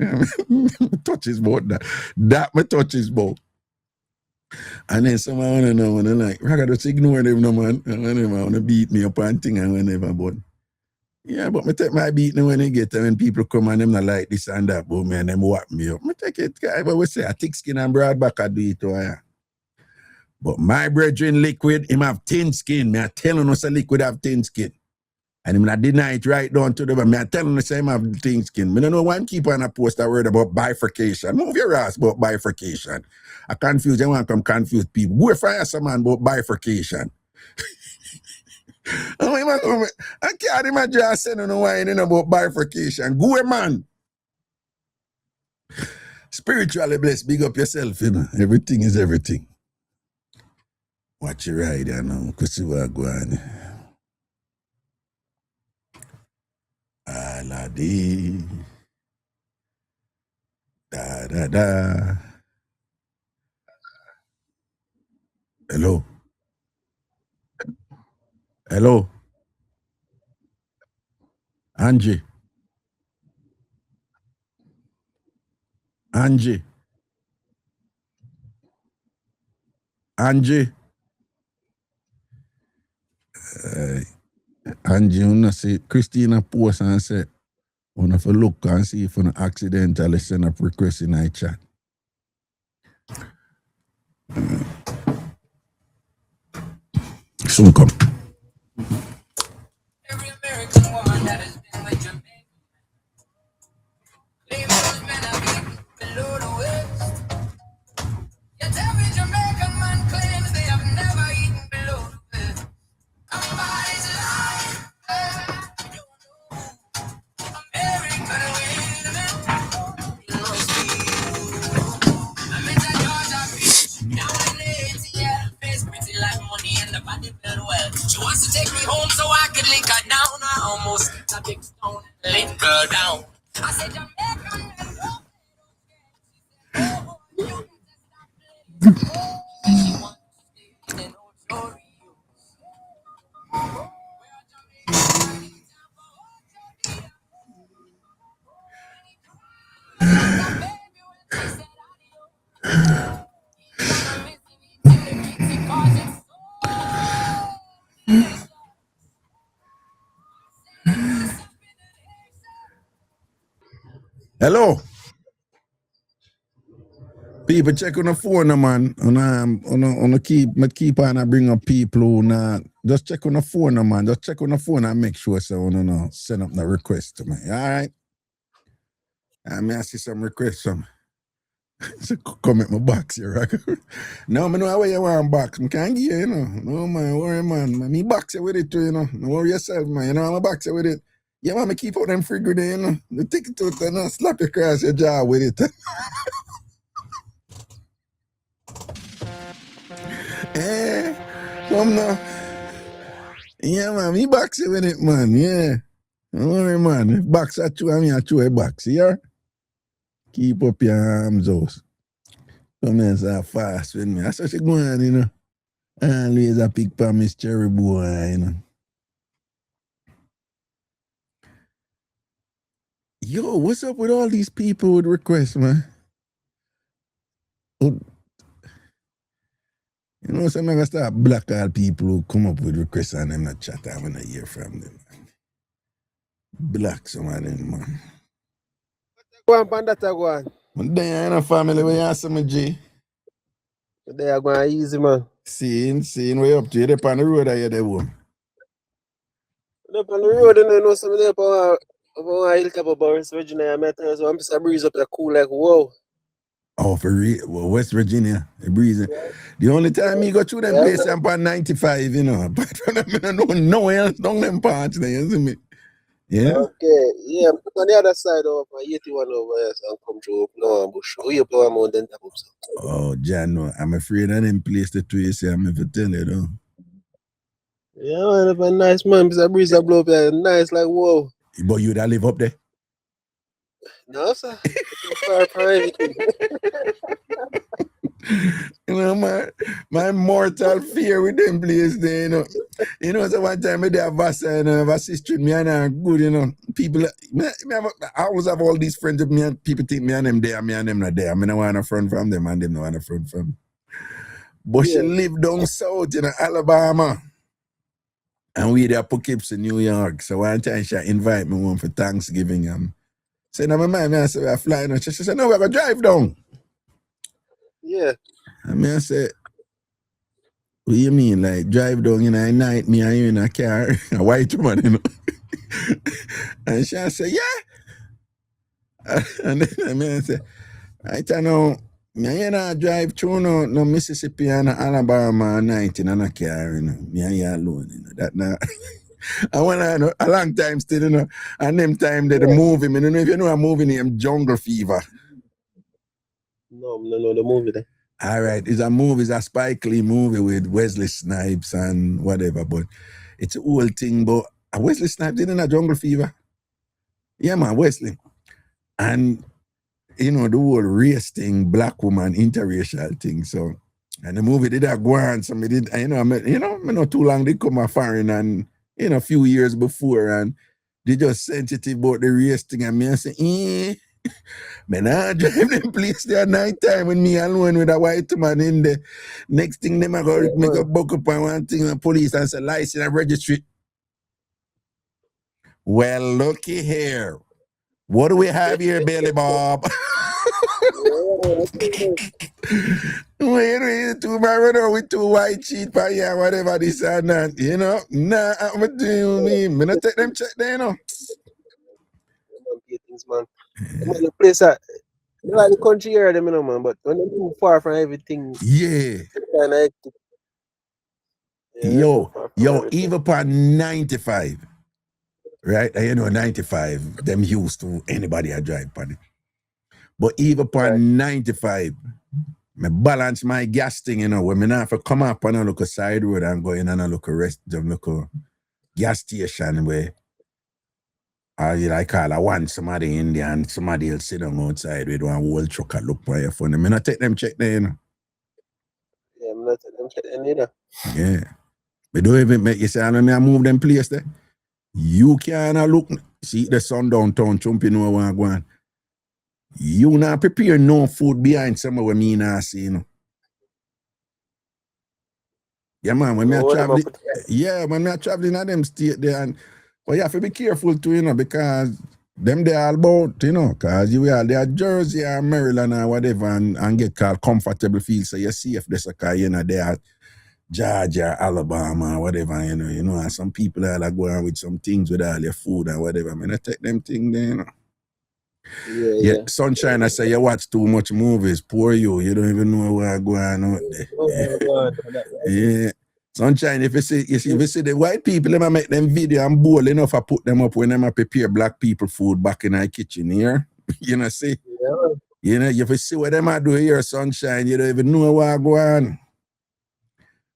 touches about that. That my touches about. And then someone wanna know, and I'm like, I gotta just ignore them, no man. And whenever wanna beat me up and thing and whenever, but yeah, but I take my beating when they get them, when people come and them not like this and that, but man, them whap me up. I take it, but we say, I thick skin and broad back, I do it. But my brethren liquid, him have thin skin. Me I telling us a liquid have thin skin. And him not deny it right down to the but me I telling us him have thin skin. Me don't know why I'm keep on a post a word about bifurcation. Move your ass about bifurcation. I confuse, I want to come confuse people. Go fire some man about bifurcation. I can't imagine I saying no whining about bifurcation. Go man. Spiritually blessed, big up yourself, you know. Everything is everything. Watch your ride, you know, because you are going. Aladi. Da. Hello. Angie. Angie. Angie, you see, Christina post and say, want to look and see if you accidentally send a request in our chat. Soon come. Every American woman that has been with Jamaica claims those men are beaten below the waist. Yet every Jamaican man claims they have never eaten below the waist. Somebody's lying. You don't know. American women. It must be you. I met a Georgia bitch down in the ATL. Face pretty like money and the body built well. She wants to take me home so I can lick her down. I almost hit a big stone and lick her down. I said, Jamaican men don't play those games. She said, oh, you better stop playing. She wants to stay in the notorious. Where Jamaican Hello. People check on the phone, man. On keep on and bring up people who just check on the phone, man. Just check on the phone and make sure so send up the request to me. All right. I may see some requests from. So come at my box here, right? No, I know where you want box. I can't give you, No, man, worry, man. Me box you with it too, No worry yourself, man. I'm a box you with it. Yeah, man, me keep out them free good, You take it out and slap you across your jaw with it. Come now. Yeah, man, me box you with it, man. Yeah. Don't worry, man. If box at you, I mean, at you a box. Yeah? Keep up your arms out. Come here, so fast with me. That's what you going, Always a pick for Miss Cherry Boy, Yo, what's up with all these people with requests, man? Some gonna start blackball people who come up with requests and them not chat. I wanna hear from them. Black some of them, man. Go on, Pandata, go on. But then in a family where you ask me, G. They are going easy, man. Seeing way up to you, they on the road or you there, boy? Up on the road, and I know some of them about a hill cap about West Virginia. I met her, so I'm just a breeze up there cool, like, whoa. Oh, for real? Well, West Virginia, the breezing. Yeah. The only time me go through them place, I'm on 95, But from them, I don't know else down them parts there, you see me? Yeah? Okay, yeah, on the other side of 81 over here, so I'll come through no bush. Who you blow a mountain top up, so. Oh, John, no, I'm afraid of them place the two you say, I'm ever tell you, though. Yeah, man, if a nice man, it's a breeze that blow up there, nice, like, whoa. But you that live up there? No, sir. Far from everything. My mortal fear with them place there, So one time I did a Vasa and a sister, me and her good, People, I always have all these friends with me and people think me and them there, me and them not there. I mean, I want a front from them and them don't want a front from. But she live down south in Alabama. And we there Poughkeepsie in New York. So one time she invite me home for Thanksgiving. Say, no, my man, I said, we're flying. She said, no, we're going to drive down. Yeah. And I said, what do you mean? Like, drive down in a night, me and you in a car, a white woman, And she said, yeah. And then I said, right now, me and you drive through no Mississippi and Alabama 19 in a car, Me and you alone, That now. I went on a long time still, And them time they the movie, I don't know if you know a movie named Jungle Fever. No, the movie there. All right, it's a Spike Lee movie with Wesley Snipes and whatever, but it's a whole thing. But Wesley Snipes didn't a Jungle Fever. Yeah, man, Wesley. And, the whole race thing, black woman, interracial thing. So, and the movie did go on. So, me did, not too long, they come a foreign and, a few years before, and they just sensitive about the race thing. And me, I say, man, I drive them place there night time when me alone with a white man in the next thing them I go make a buck up on one thing and police and say license and registry. Well, looky here. What do we have here, Billy Bob? Wait, two man with two white sheet for you, whatever this and that, Nah, I'm doing me. I'm not take them check there, Things, man. The place that like the country area, them, man, but when they move far from everything, yeah. Kind of hectic. Yeah, yo, even upon 95, right? 95, them used to anybody I drive upon it. But even upon 95, me balance my gas thing, when me not have to come up on a look side road and go in and a look a gas station where I call I want somebody in there and somebody else sit down outside with one whole truck and look for your phone. I not take them check there, Yeah, I'm not take them check there neither. Yeah. But don't even make you say, I move them place there. You can't look, see the sun downtown, jumping over and going. You not prepare no food behind somewhere where me not see, Yeah, man, when me traveling, when me traveling at them state there, but you have to be careful too, because them they all about, you know, cause you are there Jersey or Maryland or whatever and get called comfortable feel so you see if there's a car, you know, they are Georgia, Alabama, whatever, you know, and some people are like going with some things with all your food and whatever. I mean, I take them things there, you know. Yeah, Sunshine, I say you watch too much movies, poor you don't even know what's going on out there. Yeah. Sunshine, if you see the white people, they make them video and bold enough I put them up when they prepare black people food back in our kitchen here. You know, see? Yeah. You know, if you see what them do here, Sunshine, you don't even know what's going on.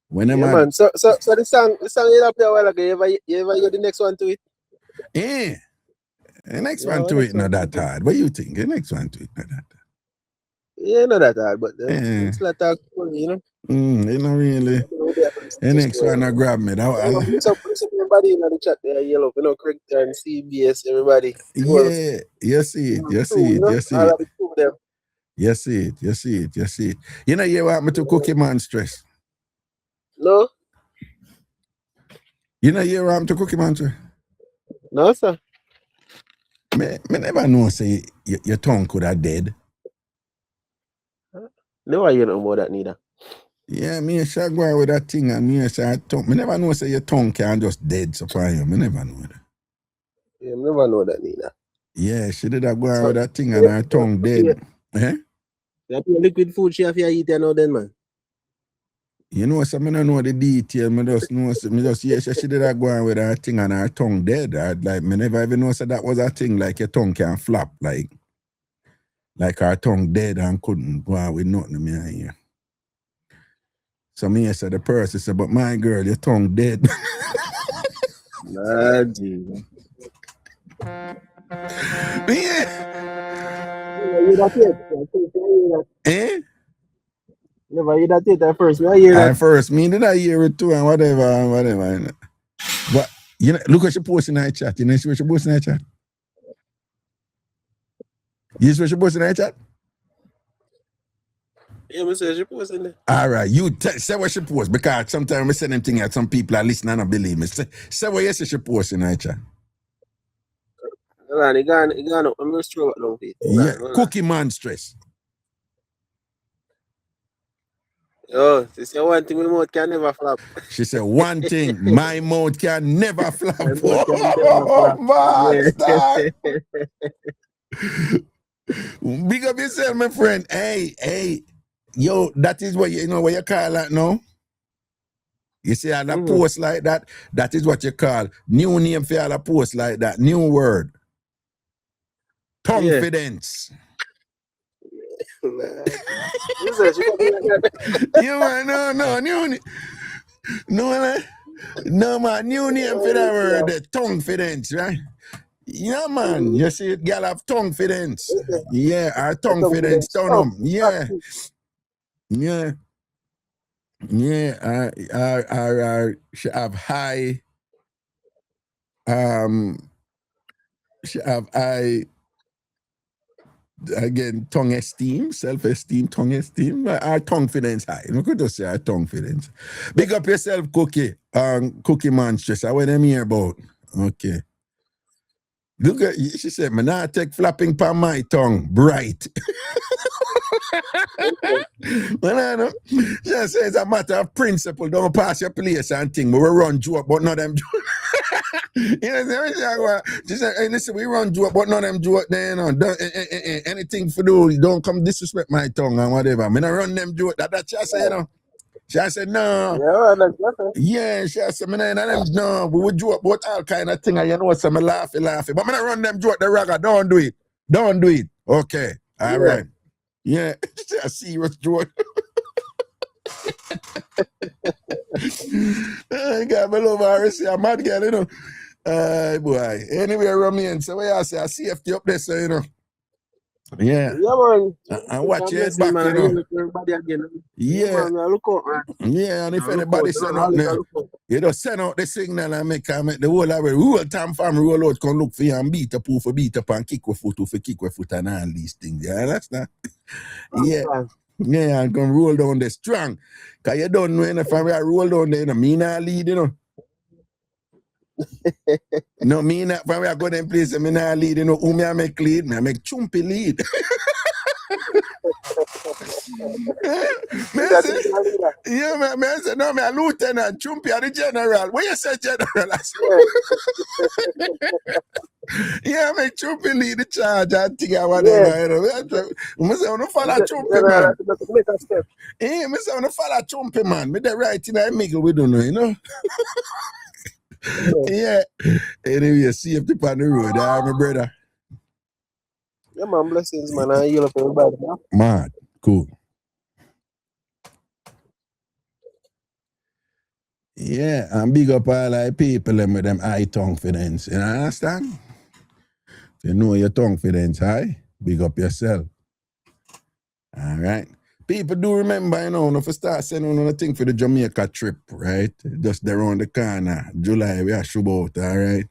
When yeah, man. So the song you play a while ago, you ever hear the next one to it? Yeah. The next one to it not that hard. What do you think? The next one to it not that hard. Yeah, not that hard, but it's not that cool, you know. You know, really. The next one I grab me. So everybody in the chat there, yellow, you know, Craig and CBS, everybody. Yeah, you see it. You see it. You know, you want me to cook him on stress? No. You know, you want me to cook him on stress? No, sir. Me never know say your tongue could have dead. Never hear no more that neither. Yeah, me shall go with that thing and me say tongue. Me never know say your tongue can just dead so far you. Me never know that. Yeah, me never know that neither. Yeah, she did that go with that thing and her tongue dead. Yeah. That liquid food she have to eat now then, man. You know, so I don't know the detail. Me just know, she did that go with her thing and her tongue dead. Like, me never even know so that was a thing, like your tongue can flap, like her tongue dead and couldn't go on with nothing me here. So me said the person said, but my girl, your tongue dead. Nah, Jesus. Yeah. Eh? Never hear that yet at first. I hear that. At first, me did I hear it too and whatever. But you know, look what she posted in her chat. You know what she posted in her chat? You see what she posted in her chat? Yeah, I say she posted there. All right, you say what she post because sometimes I say them things that some people are listening and don't believe me. Say what you say she posted in her chat. It gone up. I'm going to scroll up now. Yeah, Cookie Monstress. Oh, she said one thing my mouth can never flap. She said one thing, my mouth can never flap. Big up yourself, my friend. Hey. Yo, that is what you know what you call that now? You see all a post like that? That is what you call new name for all a post like that. New word. Confidence. No man, new name for that word, the confidence, right? Yeah, man. You see it, girl have confidence. Yeah, our confidence turn on. Yeah. She have high again, tongue esteem, self-esteem, tongue esteem, our confidence high. You could just say our confidence. Big up yourself, Cookie. Cookie Monstress. I want them hear about. Okay. Look at she said, "Man, I take flapping pan my tongue, bright." Well, I know. She says it's a matter of principle. Don't pass your place and thing. We will run joke, but not them joke. You know, she said, hey, listen, we run joke, but not them joke there, you know. Anything for do, don't come disrespect my tongue and whatever. I mean, I run them joke. That she said, you know. She said, no. Yeah, she said, no, we would joke about all kind of thing, and you know, so I laugh. But I'm going to run them joke, the ragga, don't do it. Okay, all right. Yeah, it's a serious joke. I got my love RC, a mad girl, you know. Boy. Anyway, Romain, so what I say, I safety up there, so you know. Yeah. Yeah, man. And watch your head back, you know. Yeah. Look out, man. Yeah, and if anybody send out there, you just send out the signal and make the whole of the whole TamFam roll out, come look for you and beat up and kick with foot and all these things. Yeah, that's that. Yeah. Yeah, and come roll down there strong. Because you don't know if I roll down there, you know, me not lead, you know. No, me not when I go them place, me not lead, you know, who me I make lead, me I make chumpy lead. Me say, yeah, me say, no, me a lieutenant, chumpy are the general. What you say, general? Yeah, make chumpy lead the charge and thing or whatever, you know. Me say, I want to follow chumpy, man. Yeah, me say, I want to follow chumpy, man. Me the right in the middle, we don't know, you know. Yeah. Anyway, safety on the road, my brother. Yeah, man, blessings, man. I heal up everybody, man. Mad, cool. Yeah, and big up all the people with them high confidence. You understand? You know your confidence high, big up yourself. All right. People do remember, you know, if you start sending on a thing for the Jamaica trip, right? Just around the corner, July, we are shoot out, all right?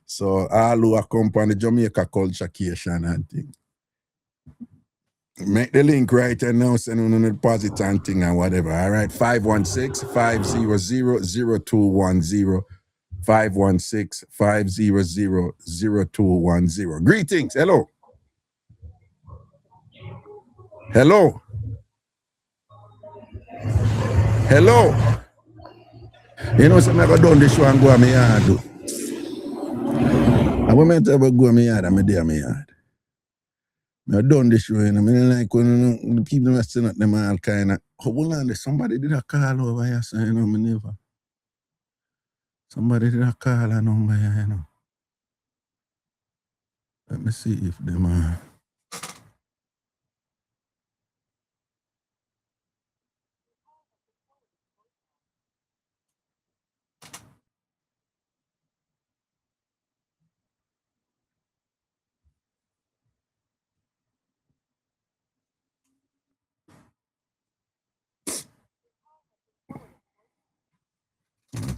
So all who accompany the Jamaica culturecation and thing. Make the link right and now, send on the deposit and thing and whatever, all right? 516-500-0210. 516-500-0210. Greetings. Hello. Hello. Hello. You know, something I got done this show and go to my yard. I want to go to my yard and I'm there my yard. I done this show, you know, I mean, like when the people are sitting at them all kind of, hold on, somebody did a call over here, so, you know, me never. Somebody did a call a number here, you know. Let me see if them are.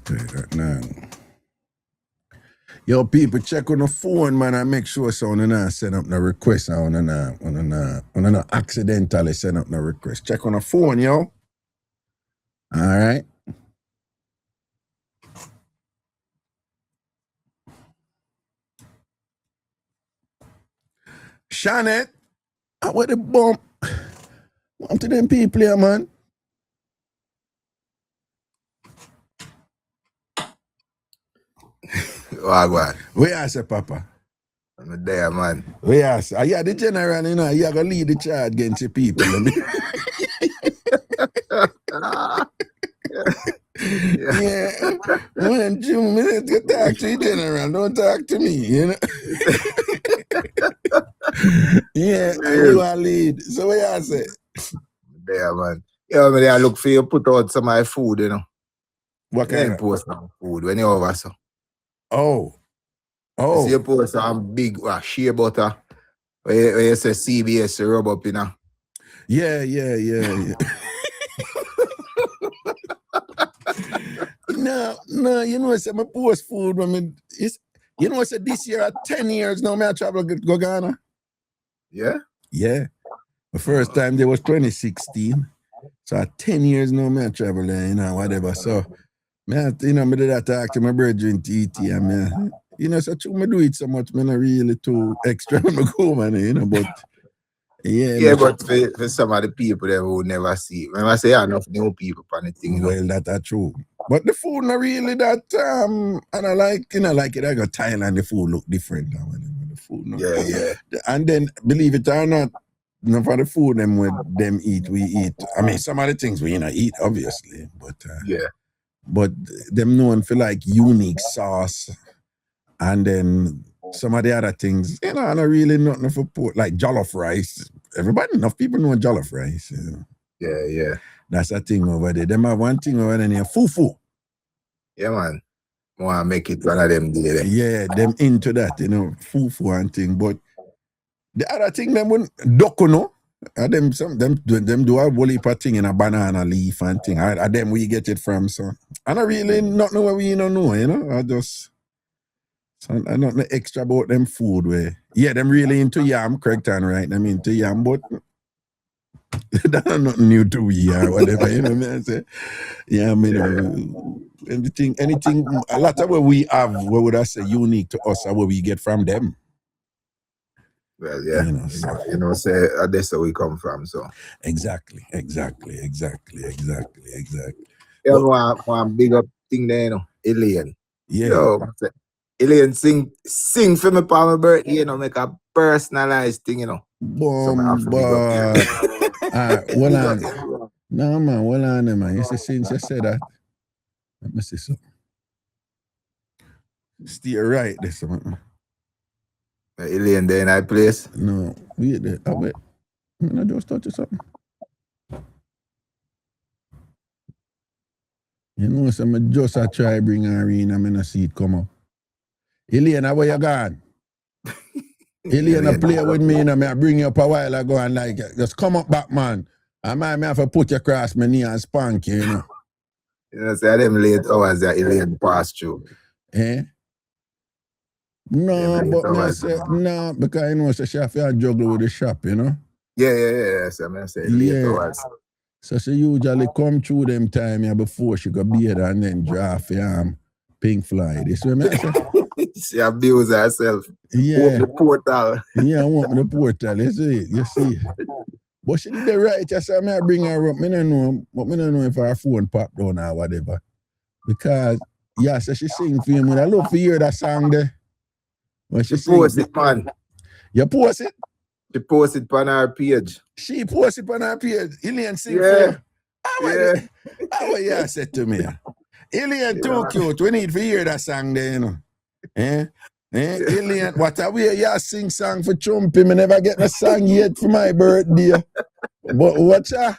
Okay, that now. Yo, people, check on the phone, man, and make sure so on and send up the request. On and accidentally send up the request. Check on the phone, yo. All right. Shannon, what the bump? Bump to them people here, man. Wagwan. Where you say, Papa? I'm there, man. Where you say? Yeah, the general, you know, you are going to lead the charge against the people. Yeah. Man, Jim, minutes to talk to the general, don't talk to me, you know. Yeah, you are lead. So what you say? There, man. Yeah, man, I look for you put out some of my food, you know. What kind of post some food when you're over, so. Oh. So you post some big shea butter where you say CBS rub up, you know. Yeah. No, you know, it's my post food. I mean, it's, you know, it's this year at 10 years now, I travel to go Ghana. Yeah? Yeah. The first time there was 2016. So at 10 years now, I travel there, you know, whatever. So, man, you know, I did that talk to my brother in TT, and man, you know, so I do it so much, man, I really too extra when I go, man, you know, but yeah, but for some of the people that will never see. When I say enough new people on the thing, you know. Well, that's true. But the food not really that and I like, you know, like it. I got Thailand, the food look different now. The food not. Yeah. And then believe it or not, for the food them with them eat, we eat. I mean, some of the things we eat, obviously, but yeah. But them known for like unique sauce, and then some of the other things, you know, not really nothing for pork, like jollof rice. Everybody, enough people know jollof rice. You know? Yeah. That's a thing over there. Them have one thing over there named fufu. Yeah, man. I want to make it one of them there. Yeah, them into that, you know, fufu and thing. But the other thing, them wouldn't dokuno. Them do a whole heap of thing in a banana leaf and thing. Them we get it from. So I don't really not know what we don't know, you know. I just I don't know extra about them food where. Yeah, them really into yam, correct and right. Them into yam, but That's nothing new to we or whatever, you know what I say? Yeah, I mean, anything, a lot of what we have, what would I say, unique to us, are what we get from them. Well, yeah, say that's where we come from, so. Exactly. Yeah, But, one big up thing there, Alien. Yeah. Yo, Alien sing for me for my birthday, make a personalized thing, Boom, but well on. No man, well on man. You see, since you said that, let me see something. Stay right this one. Alien there in that place? No, wait there. Oh, wait. I just touch something. You know, so I just try bring her in and I not see it come up. Alien, where you gone? Alien, play with me and I bring you up a while ago and like, just come up back, man. I might have to put you across my knee and spank you, you know. You know, say them late hours that Alien pass through. Eh? No, but I say, no, because you know, so she have to juggle with the shop, you know. Yeah. So I say late hours. So she usually come through them time here before she go beard and then draft pink fly. This way I say. She abuse herself. Yeah. Open the portal. Yeah, I want the portal. You see. But she did the right. I said, I bring her up. I don't know, but I don't know if her phone popped down or whatever. Because, yeah, so she sing for him. I love to hear that song there. When she post it, man. You post it? She post it on her page. She post it on her page. Alien sing for you. How you said to me? Alien too cute. We need to hear that song there, you know. Alien, what a way you sing song for Chumpy. Me never get a song yet for my birthday. But watch out.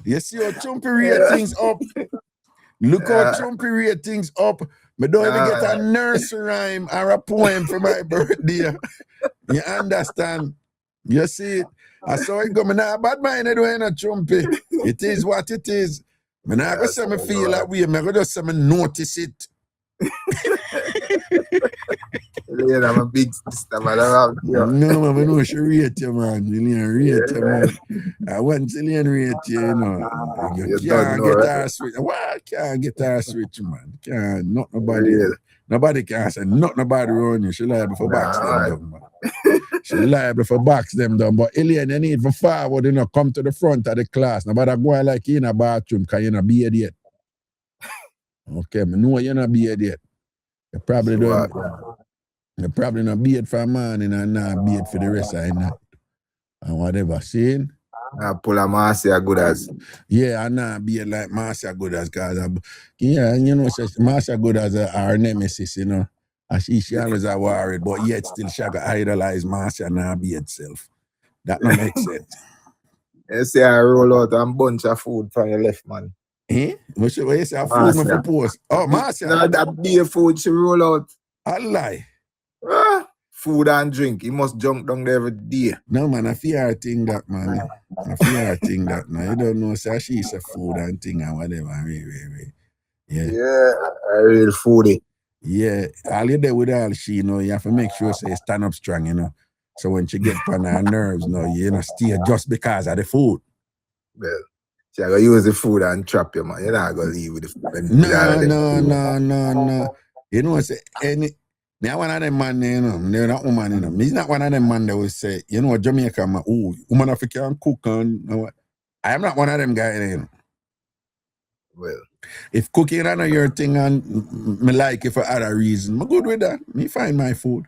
You see how Chumpy ratings up. Look how Chumpy ratings up. Me don't even get a nursery rhyme or a poem for my birthday. You understand? You see it? I saw it go. Me not bad mind doing a Chumpy. It is what it is. Me not go say me feel that way. Me go just say me notice it. Yeah, I'm a big sister, man. No, man, I know she rate you, man. Jillian rate you, man. I want Jillian rate you, you know. You can't get her switch. Why can't get her switch, man? Can't, not nobody. Nobody can say nothing about around you. She liable for box them down, man. She liable for box them down. But Alien, you need for forward, you know, come to the front of the class. Nobody go like you in a bathroom because you're not beard yet. Okay, I know you're not beard yet. You probably don't. You probably not beard for a man and not beard for the rest of the night. And whatever, seeing? Pull a Marcia good as. Yeah, I not beard like Marcia good as, because yeah, you know, Marcia good as our nemesis, you know. And she always are worried, but yet still she got idolize Marcia and not beard self. That don't make sense. You see I roll out a bunch of food from your left, man. Eh? What you say? Food for post. Oh, Marcia. No, that beer food she roll out. I lie. Food and drink. He must jump down there every day. No, man, I fear her thing that, man. I fear her thing that, man. You don't know, so she is a food and thing and whatever. Yeah, a real foodie. Yeah, all you there with all she, you know, you have to make sure say stand up strong, you know. So when she get on her nerves, you know, stay just because of the food. Well, she gonna use the food and trap you, man. You're not gonna leave with the food. No. You know, say any. Me one of them man, you know, they're not woman, you know. Me's not one of them man that will say, you know, Jamaica, man, oh, woman African cook and you know, I am not one of them guys, you know. Well, if cooking is not your thing and me like it for other reasons, I'm good with that. Me find my food.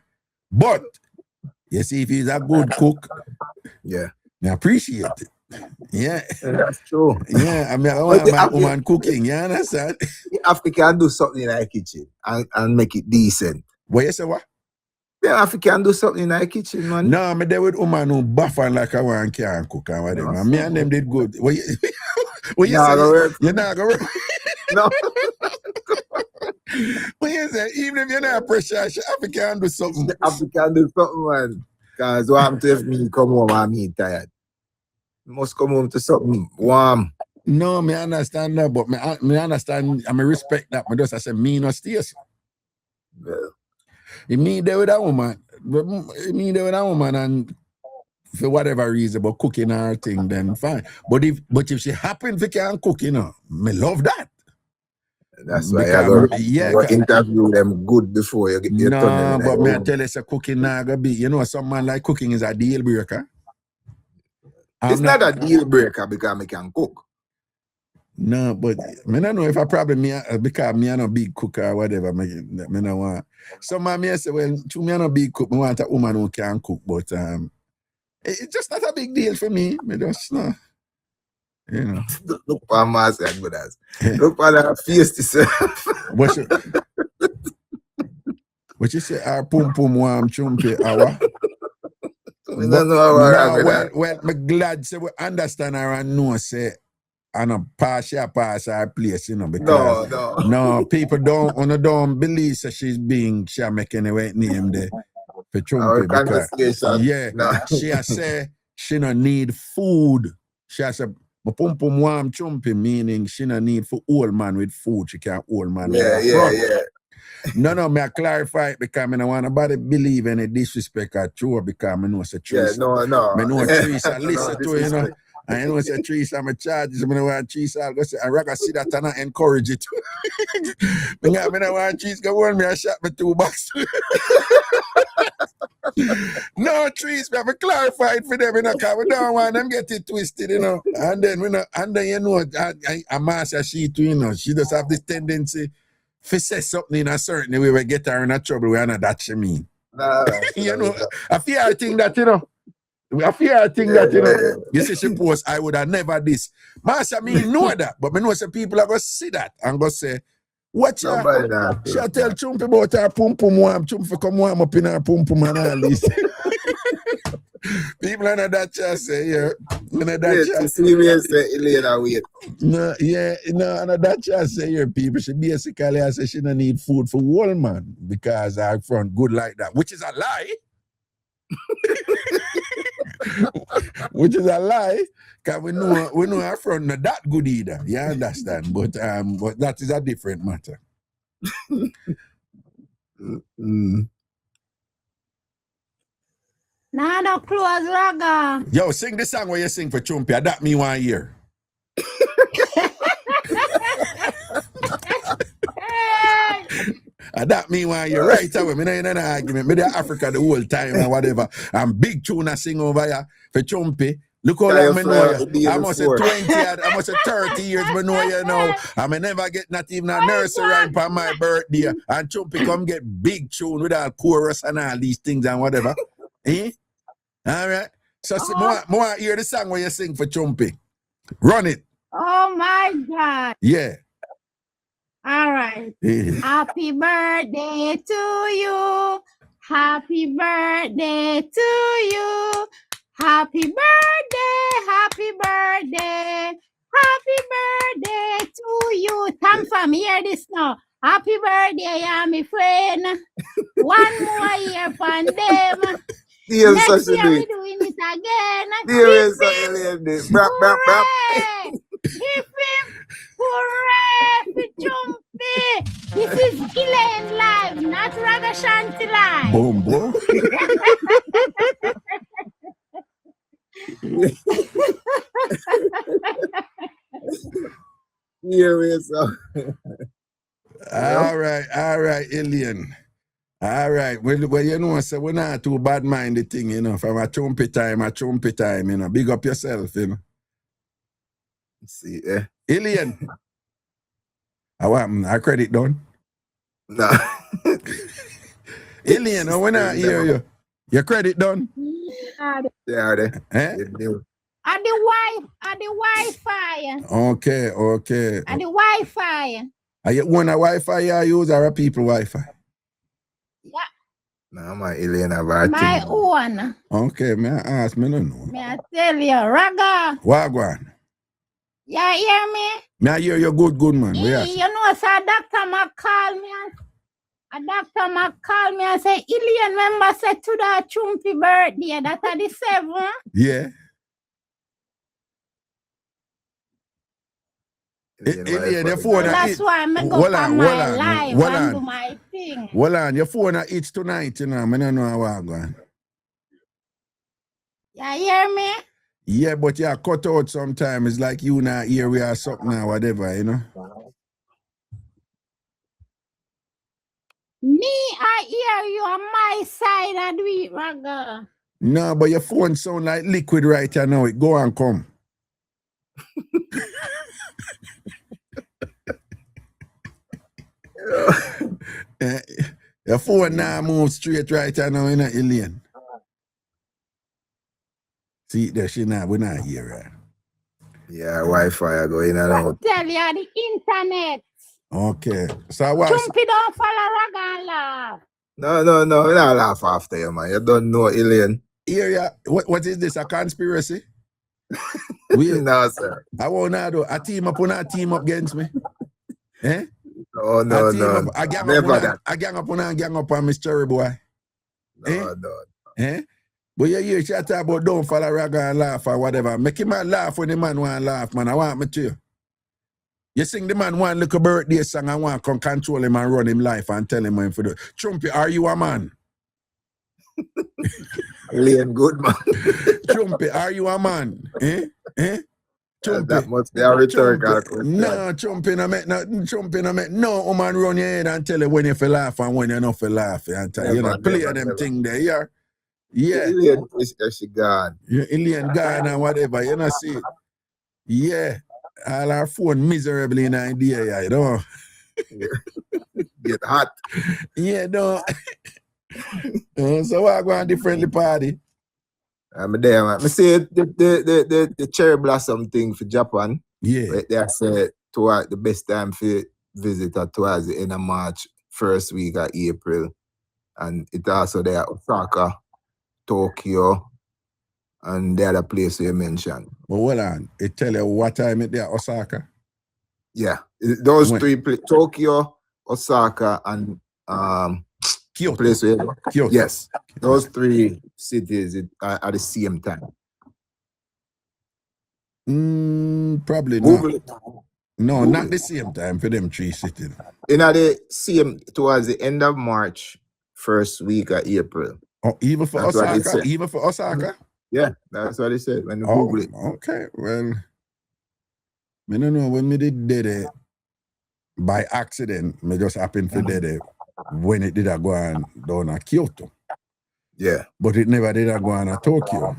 But you see, if he's a good cook, yeah, I appreciate it. Yeah, that's true. Yeah, I mean, I want my woman cooking. You understand? African do something in our kitchen and make it decent. What you say? What? Yeah, African do something in our kitchen, man. No, I'm there with woman who buff and like I want can cook and whatever. No, me and them did good. What you say? You're not gonna work. No. What you say? Even if you're not pressure, African do something. African do something, man. Because what happens if me come home and me tired? Must come home to something warm. No, me understand that, but me understand, I respect that. I just I say me no stays. Well, me there with that woman, and for whatever reason, but cooking her thing, then fine. But if she happen to can cook, me love that. That's why you interview them good before you get your No, but me I tell you, cooking not gonna be. Some man like cooking is a deal breaker. It's not a deal breaker because I can cook. No, but I don't know if I probably because me I'm a big cook or whatever. Me no want. Some man may say, well, to me I'm a big cook. I want a woman who can cook, but it's just not a big deal for me. Me just no. Look for myself, good as. Look for that face itself. What you say? Our pum pum warm chumpy hour. Well, me glad say we understand her and know say and a pass our place, because no people don't believe that she's making a right name there for chumpy because she has say she no need food. She has a pum pum warm chumpy, meaning she no need for old man with food. She can't old man. Yeah. No, may I clarify it because I don't want nobody believe any disrespect or true because I know it's a Teresa. No. I know Teresa listen to it, I know it's a Teresa, I'm a charge, I don't want Teresa, I'll go say, I rather see that and I encourage it. I don't want Teresa go on me, I shot me 2 bucks. No, Teresa, we have to clarify it for them, because we don't want them get it twisted, And then, a master she too, she does have this tendency if say something in a certain way, we get her in a trouble, we are not that she mean. I fear I think that, you see, she post, I would have never this. Master, me know that, but me know some people are going to see that and go say, what you shall tell Chumpy about her pum pum warm, Chumpy come warm up in her pum pum and all this. People are not that chance say, not that chance say here, people. She basically I say she don't need food for whole man because I front good like that, which is a lie. Which is a lie, because we know our front not that good either. You understand? But that is a different matter. Nah, no close, Raga. Yo, sing the song where you sing for Chumpy. That me 1 year. That me 1 year. Right away. Me not in an argument. Me there Africa the whole time and whatever. And big tune I sing over here for Chumpy. Look how long I know you. I must say 20, I must say 30 years I know you now. I may never get not even a nursery rhyme for my birthday. And Chumpy come get big tune with all chorus and all these things and whatever. All right. So more hear the song where you sing for Chumpy. Run it. Oh my God. Yeah. All right. Happy birthday to you. Happy birthday to you. Happy birthday. Happy birthday. Happy birthday to you. TamFam, hear this now. Happy birthday, yeah, my friend. 1 more year for them. Next year we're doing it again. Hip hip, hooray for Chumpy. This is Elaine live, not Ragashanti live. Boom, boom. All right, Alien. All right. Well, you know, so we're not too bad-minded thing, from a Chumpy time, Big up yourself, See, Alien. How happened? Our credit done? No. Alien, we're not hear you. Your credit done? Yeah, they. At the Wi-Fi. Okay. At the Wi-Fi. Are you one a Wi-Fi you use or a people Wi-Fi? Yeah. No, my alien have our my thing. own. Okay, may I ask? Me no know. May I tell you, Raga? Wagwan. You hear me? May I hear you good, man. You know, so Dr. Mac call me and say, Alien member said to the Chumpy birthday, that are the 7th. Yeah. Alien, your phone that's why I'm going to go on my live and do my thing. Hold on, your phone itch tonight, I don't know how I'm going. You hear me? Yeah, but you cut out sometimes. It's like you not hear we or something or whatever, you know? Me, I hear you on my side. I do it, Raga. No, but your phone sound like liquid right here now. It go and come. Your phone now move straight right here now in a alien. See, there she not, we not hear her. Yeah, Wi-Fi are going in and out. Tell you the internet. Okay. So what? Chumpy don't follow Raga and laugh. No, we not laugh after you, man. You don't know alien. Here, yeah. What is this? A conspiracy? No, sir. I won't do a team up on a team up against me. Eh? No. I gang Never up that. I gang up on Miss Cherry Boy. No. Eh? But you hear she talk about don't follow Raga and laugh or whatever. Make him laugh when the man want to laugh, man. I want me to. You sing the man one little birthday song and want to come control him and run him life and tell him when for the Trumpy, are you a man? Alien good, man. Trumpy, are you a man? Eh? Trumpy. That must be a rhetorical question. No, Trumpy no make no woman run your head and tell you when you feel laugh and when you're not feel laugh. And tell you know, play them thing there, yeah. Yeah. Alien is she gone. Alien gone and whatever, you know, see. Yeah. All our phone miserably in idea, yeah, you know. Get hot. Yeah, no. So I go on differently party. I'm there, man. I see the cherry blossom thing for Japan. Yeah. Right there said toward the best time for visit towards the end of March, first week of April. And it also there Osaka, Tokyo, and the other place you mentioned. But hold on, it tell you what time it there, Osaka? Yeah. Those three places, Tokyo, Osaka, and Kyoto. Place where, Kyoto. Yes. Those three cities are at the same time. Probably Google not. it. No, Google not it. the same time for them three cities. In the same towards the end of March, first week of April. Oh, even for That's what it Osaka? said. Even for Osaka? Yeah, that's what it said when you Google it. Okay, well, I don't know when me did it by accident. Me just happened to did it when it did go on down to Kyoto. Yeah. But it never did go on to Tokyo.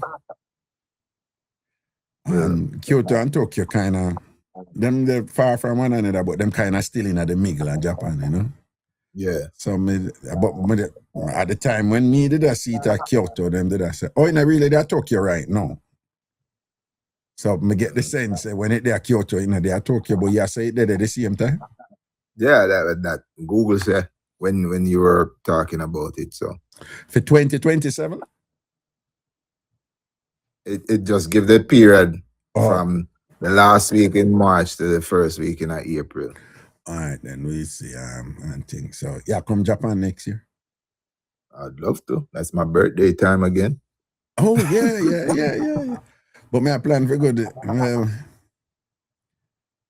And Kyoto and Tokyo kind of, they're far from one another, but them kind of still in the middle of Japan, you know? Yeah. So at the time when me did I see it at Kyoto, them did I say, oh, in really they're Tokyo right now. So me get the sense when it there Kyoto, you know, they are Tokyo, but you say it there at the same time. Yeah, that Google said when you were talking about it. So for 2027? It just give the period from the last week in March to the first week in April. All right, then we see and think. So yeah, come Japan next year. I'd love to. That's my birthday time again. Oh yeah. But me I plan for good. All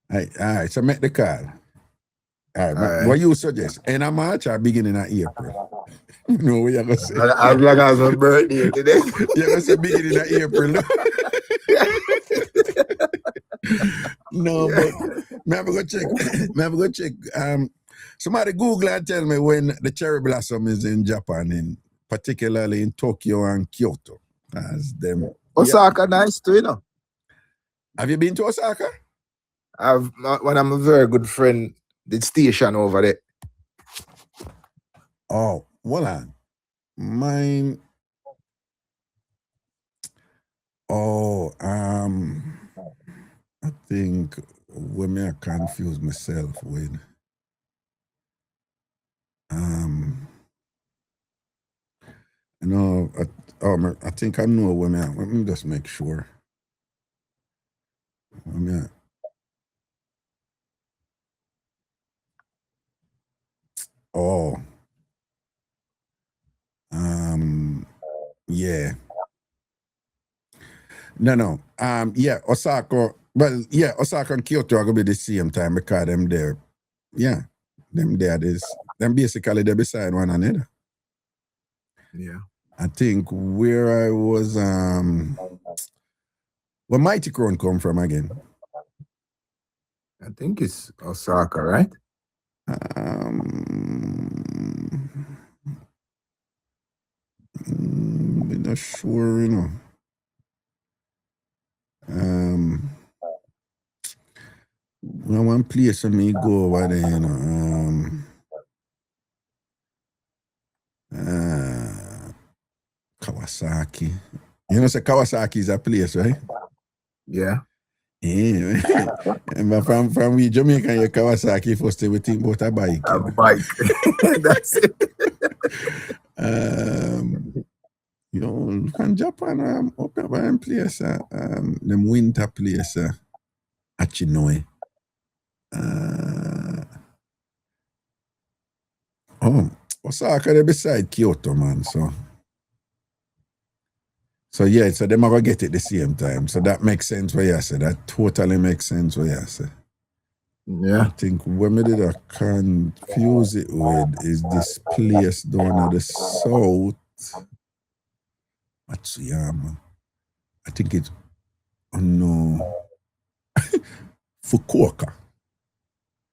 right, so make the call. All right. What you suggest? End of March or beginning of April? No, what you gonna say? As long as my birthday today. You're gonna say beginning of April. No, but me have to go check. Somebody Google and tell me when the cherry blossom is in Japan, particularly in Tokyo and Kyoto. As them. Osaka nice too, you know. Have you been to Osaka? When I'm a very good friend, the station over there. Oh, hold on. Mine. Oh, I think when I confuse myself with I think I know when let me just make sure. Yeah. No. Yeah, Osaka. Well, yeah, Osaka and Kyoto are gonna be the same time because them there. Yeah, them there is them basically they beside one another. Yeah. I think where I was, where Mighty Crown come from again? I think it's Osaka, right? I'm not sure, you know. One place for me go over there, you know. Kawasaki. You know, say Kawasaki is a place, right? Yeah. Yeah. And from we Jamaican, you Kawasaki first we think about a bike. A bike. That's it. You know, from Japan, up at one place, them winter place, Achinoe. Osaka, they beside Kyoto, man. So yeah, so them are gonna get it the same time. So that makes sense what you say. That totally makes sense what you say. Yeah. I think what me did I confuse it with is this place down at the south. Matsuyama. I think it's no Fukuoka.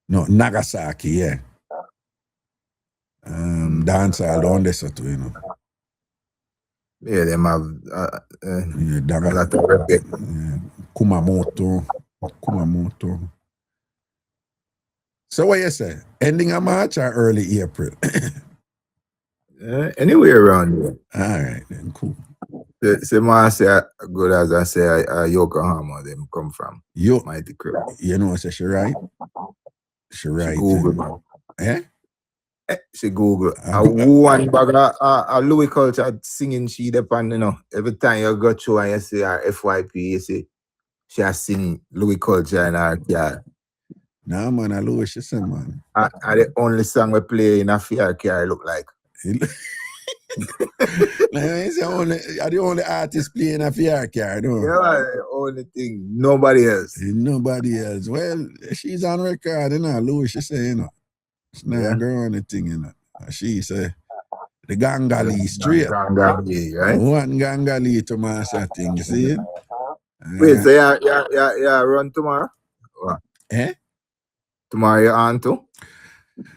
No, Nagasaki, yeah. Dancehall down there, so too, you know. Yeah, them have yeah, a lot of reggae. Kumamoto. So what you say? Ending of March or early April? Anywhere around here. All right, then, cool. Same I say good as I say Yokohama them come from. Mighty Crown. You know, say she right? She right. Google, man. Eh? She Google. One bag of Louis culture singing she depend, you know. Every time you go through and you see her FYP, you see she has sing Louis culture in her car. Nah, man, I Louis she say, man. I the only song we play in a fair car look like. The only artist playing a fair car, no? Yeah, the only thing. Nobody else. Nobody else. Well, she's on record, you know. Louis, she say, you know. She's not girl on the thing, you know. She say, the Gangali straight. Gangali, right? One Gangali to master thing, you see? Wait, so yeah, run tomorrow? What? Eh? Tomorrow you're on too?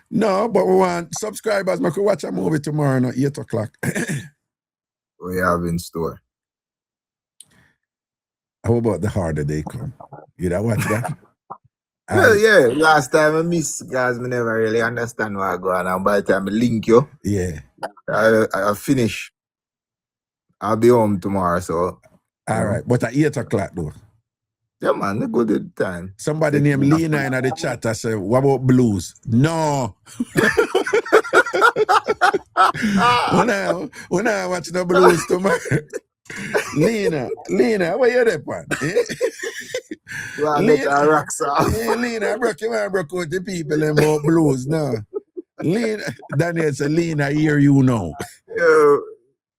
No, but we want subscribers. I could watch a movie tomorrow at 8 o'clock. We have in store. How about The Harder They Come? You know watch that? Well, yeah, last time I missed because I never really understand what I go on. And by the time I link you, I'll finish. I'll be home tomorrow, so. All right, but at 8 o'clock though. Yeah, man, a good time. Somebody named Lena in the chat, I said, what about blues? No. when I watch the blues tomorrow. Lena, where you there, man? Lena, I broke out the people and about blues now. Lena, Daniel said, Lena, here you know.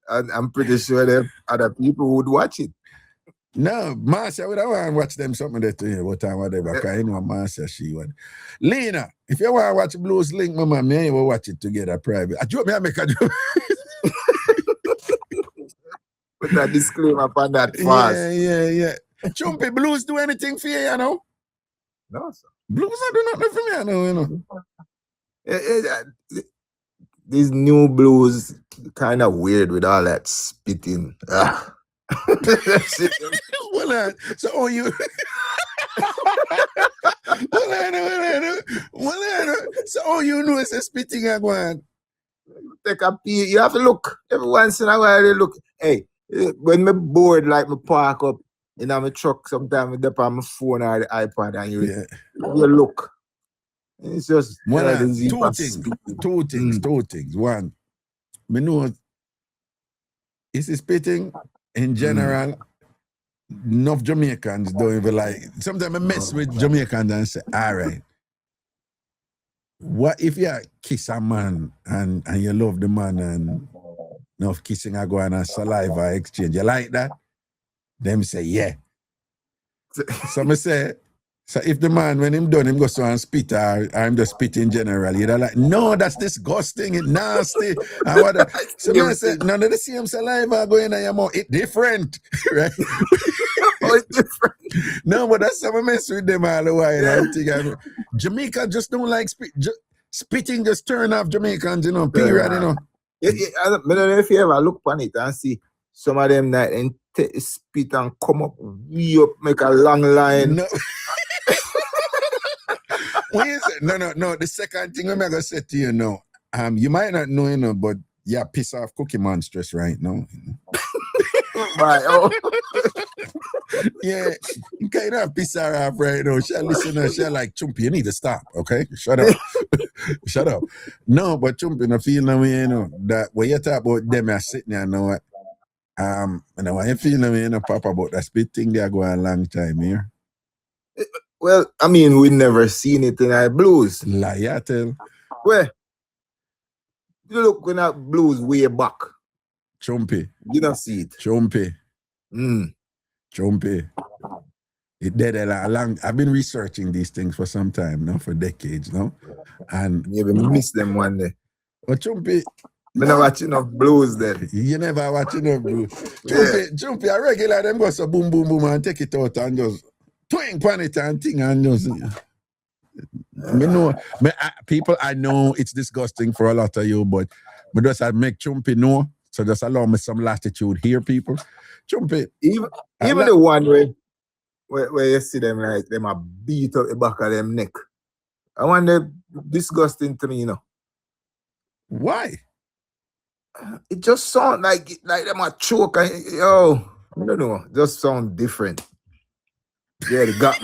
I'm pretty sure that other people would watch it. No, Marcia, we don't want to watch them something that to you, what time, whatever. Because you know Marcia, she would. Lena, if you want to watch Blues Link, Mama, me and you will watch it together private. I joke, me, I make a joke. Put that disclaimer upon that fast. Yeah. Chumpy, Blues do anything for you, you know? No, sir. Blues don't do nothing for me, you know. These new blues kind of weird with all that spitting. So you so you know it's a spitting at one. Take a pee. You have to look every once in a while. You look. Hey, when me bored, like me park up in my truck, sometimes I dip on my phone or the iPad, and you look. It's just two things. One, me know is spitting. In general, enough Jamaicans don't even like. Sometimes I mess with Jamaicans and say, all right, what if you kiss a man and you love the man and enough kissing I go on a saliva exchange? You like that? Them say, yeah. So I say, So if the man, when him done, him go so and spit, or I'm just spitting generally, they're like, no, that's disgusting, it's nasty. And what? So I say, none of the same saliva going in your mouth, it different, right? Oh, it's different. No, but that's some mess with them all the while. I think Jamaica just don't like spitting, just turn off Jamaicans, you know, period, you know. I don't know if you ever look on it and see some of them that and spit and come up, way up, make a long line. No. No. The second thing I'm gonna say to you now, you might not know, you know, but yeah, piss off Cookie Monstrous right now. You know? Right. Oh. Yeah, you kind of piss her off right now. She'll listen, she'll like, Chumpy, you need to stop, okay? Shut up. Shut up. No, but Chumpy, I feel no way, you know, that when you talk about them, you're sitting there, you know what? You know, when you feel no way, you know, Papa, about that spit thing, they go a long time here. Well, I mean, we never seen it in our blues. Lie, I tell. Where? You look when that blues way back. Chumpy. You don't see it. Chumpy. Chumpy. It did a long. I've been researching these things for some time now, for decades now, and maybe miss them one day. But Chumpy, me not watching enough blues then. You never watching enough blues. Chumpy, a regular them go so boom boom boom and take it out and just twing pan it and thing and just. Me know, people. I know it's disgusting for a lot of you, but just I make Chumpy know. So just allow me some latitude here, people. Chumpy. Even the one where you see them like them a beat up the back of them neck. I wonder, disgusting to me, you know. Why? It just sound like them a choke. I don't know. Just sound different. Yeah, the gut.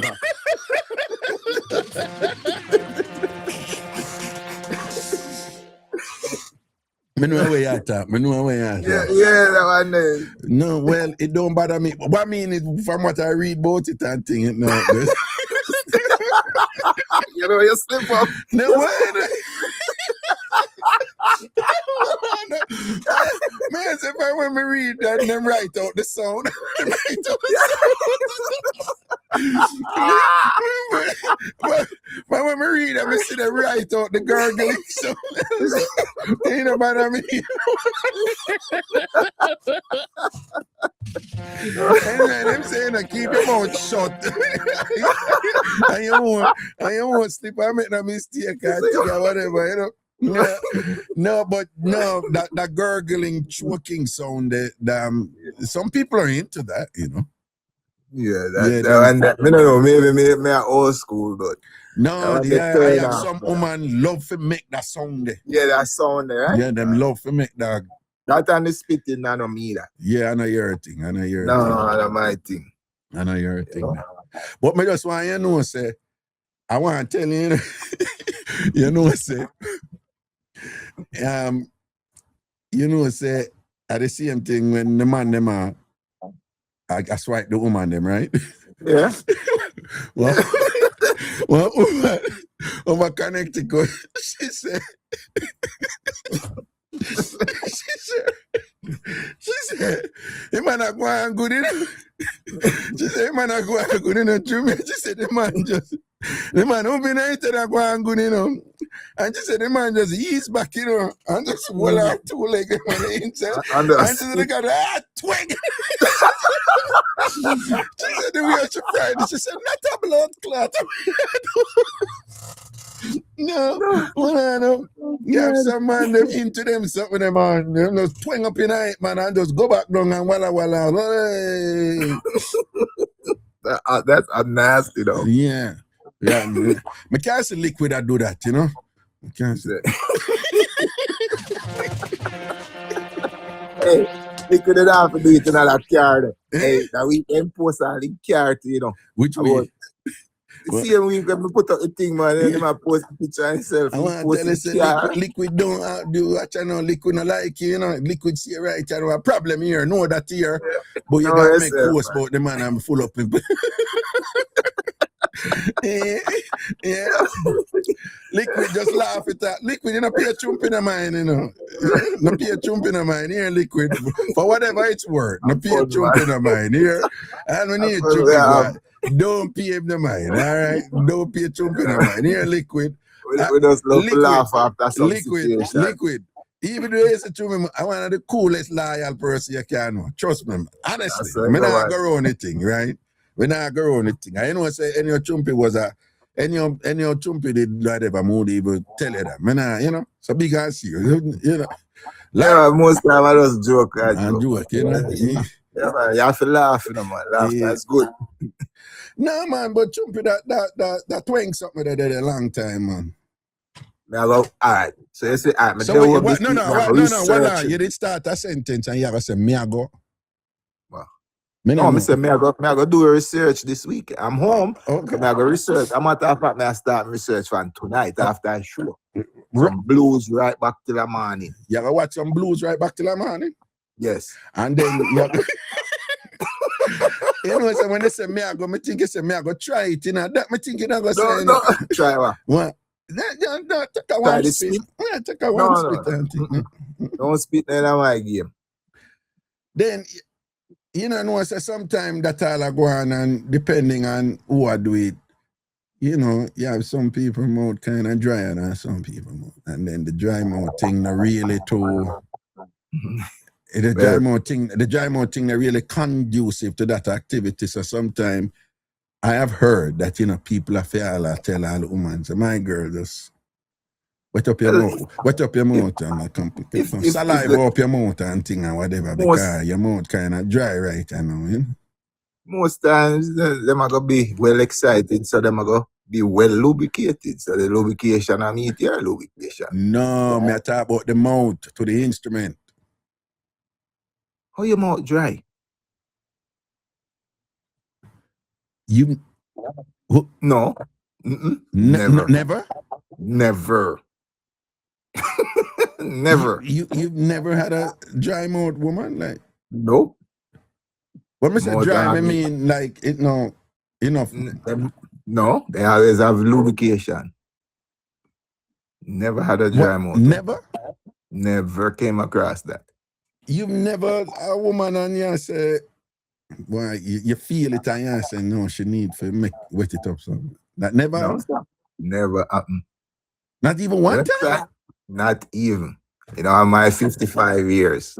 Me know where you talk. Yeah, that one there. No, well, it don't bother me. What I mean is, from what I read about it and thing, you know. You know, you slip up. No way. Man, if I when me read that, and them write out the sound. But when me read them, I see them write out the gurgling sound. Ain't no bother me. Anyway, them saying keep your mouth shut. and you won't sleep. I make no mistake or whatever, you know. No, but that gurgling, choking sound, some people are into that, you know. I don't know, maybe me are old school, but no, I have some woman love to make that sound there. Yeah, that sound there, right? Yeah, them love to make that. That and the spitting, I don't mean that. Yeah, I know your thing. No, that's my thing. I know your thing. But me just want you know, say, I want to tell you, you know, say, you know, say, at the same thing when the man them are, I swipe the woman them, right? Yeah. well, over Connecticut, she said, the man are going good enough. She said, the man are going good enough. She said, the man open it and going good enough. And she said, the man just ease back, you know, and just hold out two legs on the inside. And she said, look at that, twig. She said, the way she fried it, she said, not a blood clot. No. You have some man them into them something them on them just twang up in it, man, and just go back down and walla. Hey. That's nasty though. Yeah. Me can't see liquid that do that, you know. I can't see. Hey, liquid it have to do it in a car. Hey, that we post on the car, you know. Which way? See him when we put up the thing, man, and then I post the picture himself. I want to tell you, liquid don't do what you know, liquid not like you know. Liquid see right, you know, a problem here, know that here. But you gotta make post about the man I'm full up in. Yeah. Liquid just laugh at that. Liquid, you know, pay a chump in a mind, you know. No pay a chump in a mind here, liquid. For whatever it's worth. No pay a chump in a mind here. And we need chump. Don't pay him the mind, all right? Don't pay Chumpy the mind. Here, Liquid. We just love to laugh after some Liquid. situation. Even though it's a Chumpy, I'm one of the coolest loyal person you can know. Trust me, honestly. That's I'm not go around the thing, right? We not go around the thing. I know say any Chumpy was a any Chumpy did whatever mood even tell you that. Man, you know, so big as you know. Like, Yeah, most time I just joke. Joke, you know. Yeah, man, you have to laugh, you know, man. Laugh, that's good. No, man, but Chumpy, that twang something that did a long time, man. I go, all right. So you say, all right, so no. You did start a sentence and you have to say, me I go. Well, I say, me I go do a research this week. I'm home. Okay. Me I go research. I'm at half me I start research from tonight after I show. Some blues right back till the morning. You ever watch some blues right back till the morning? Yes. And then you know, so when they say me I go, me think you say me I go try it, you know. That me think you not go say no. Try what? What? No, take a one spit. Yeah, take a one spit. Don't spit in my game. Then you know, say sometimes that all I go on and depending on who I do it, you know, you have some people mouth kind of drier than some people mouth. And then the dry mouth thing really too the dry mouth thing really conducive to that activity. So sometimes I have heard that, you know, people are tell all the women, so my girl, just wet up your mouth and some saliva up your mouth and thing and whatever, because your mouth kind of dry right now, you know. Most times, them are going to be well excited, so them are going to be well lubricated. So the lubrication, I mean, your lubrication. No, me talk about the mouth to the instrument. How your mouth dry? You no. Never. Never. Never. You've never had a dry mouth woman? Like, nope. When I say dry, I mean like it no enough. No, they always have lubrication. Never had a dry mouth. Never? Never came across that. You've never a woman and you say, well, you feel it and you say, no, she need to wet it up. So that never happened? Never happened. Not even one time? Not even. You know, I'm my 55 years.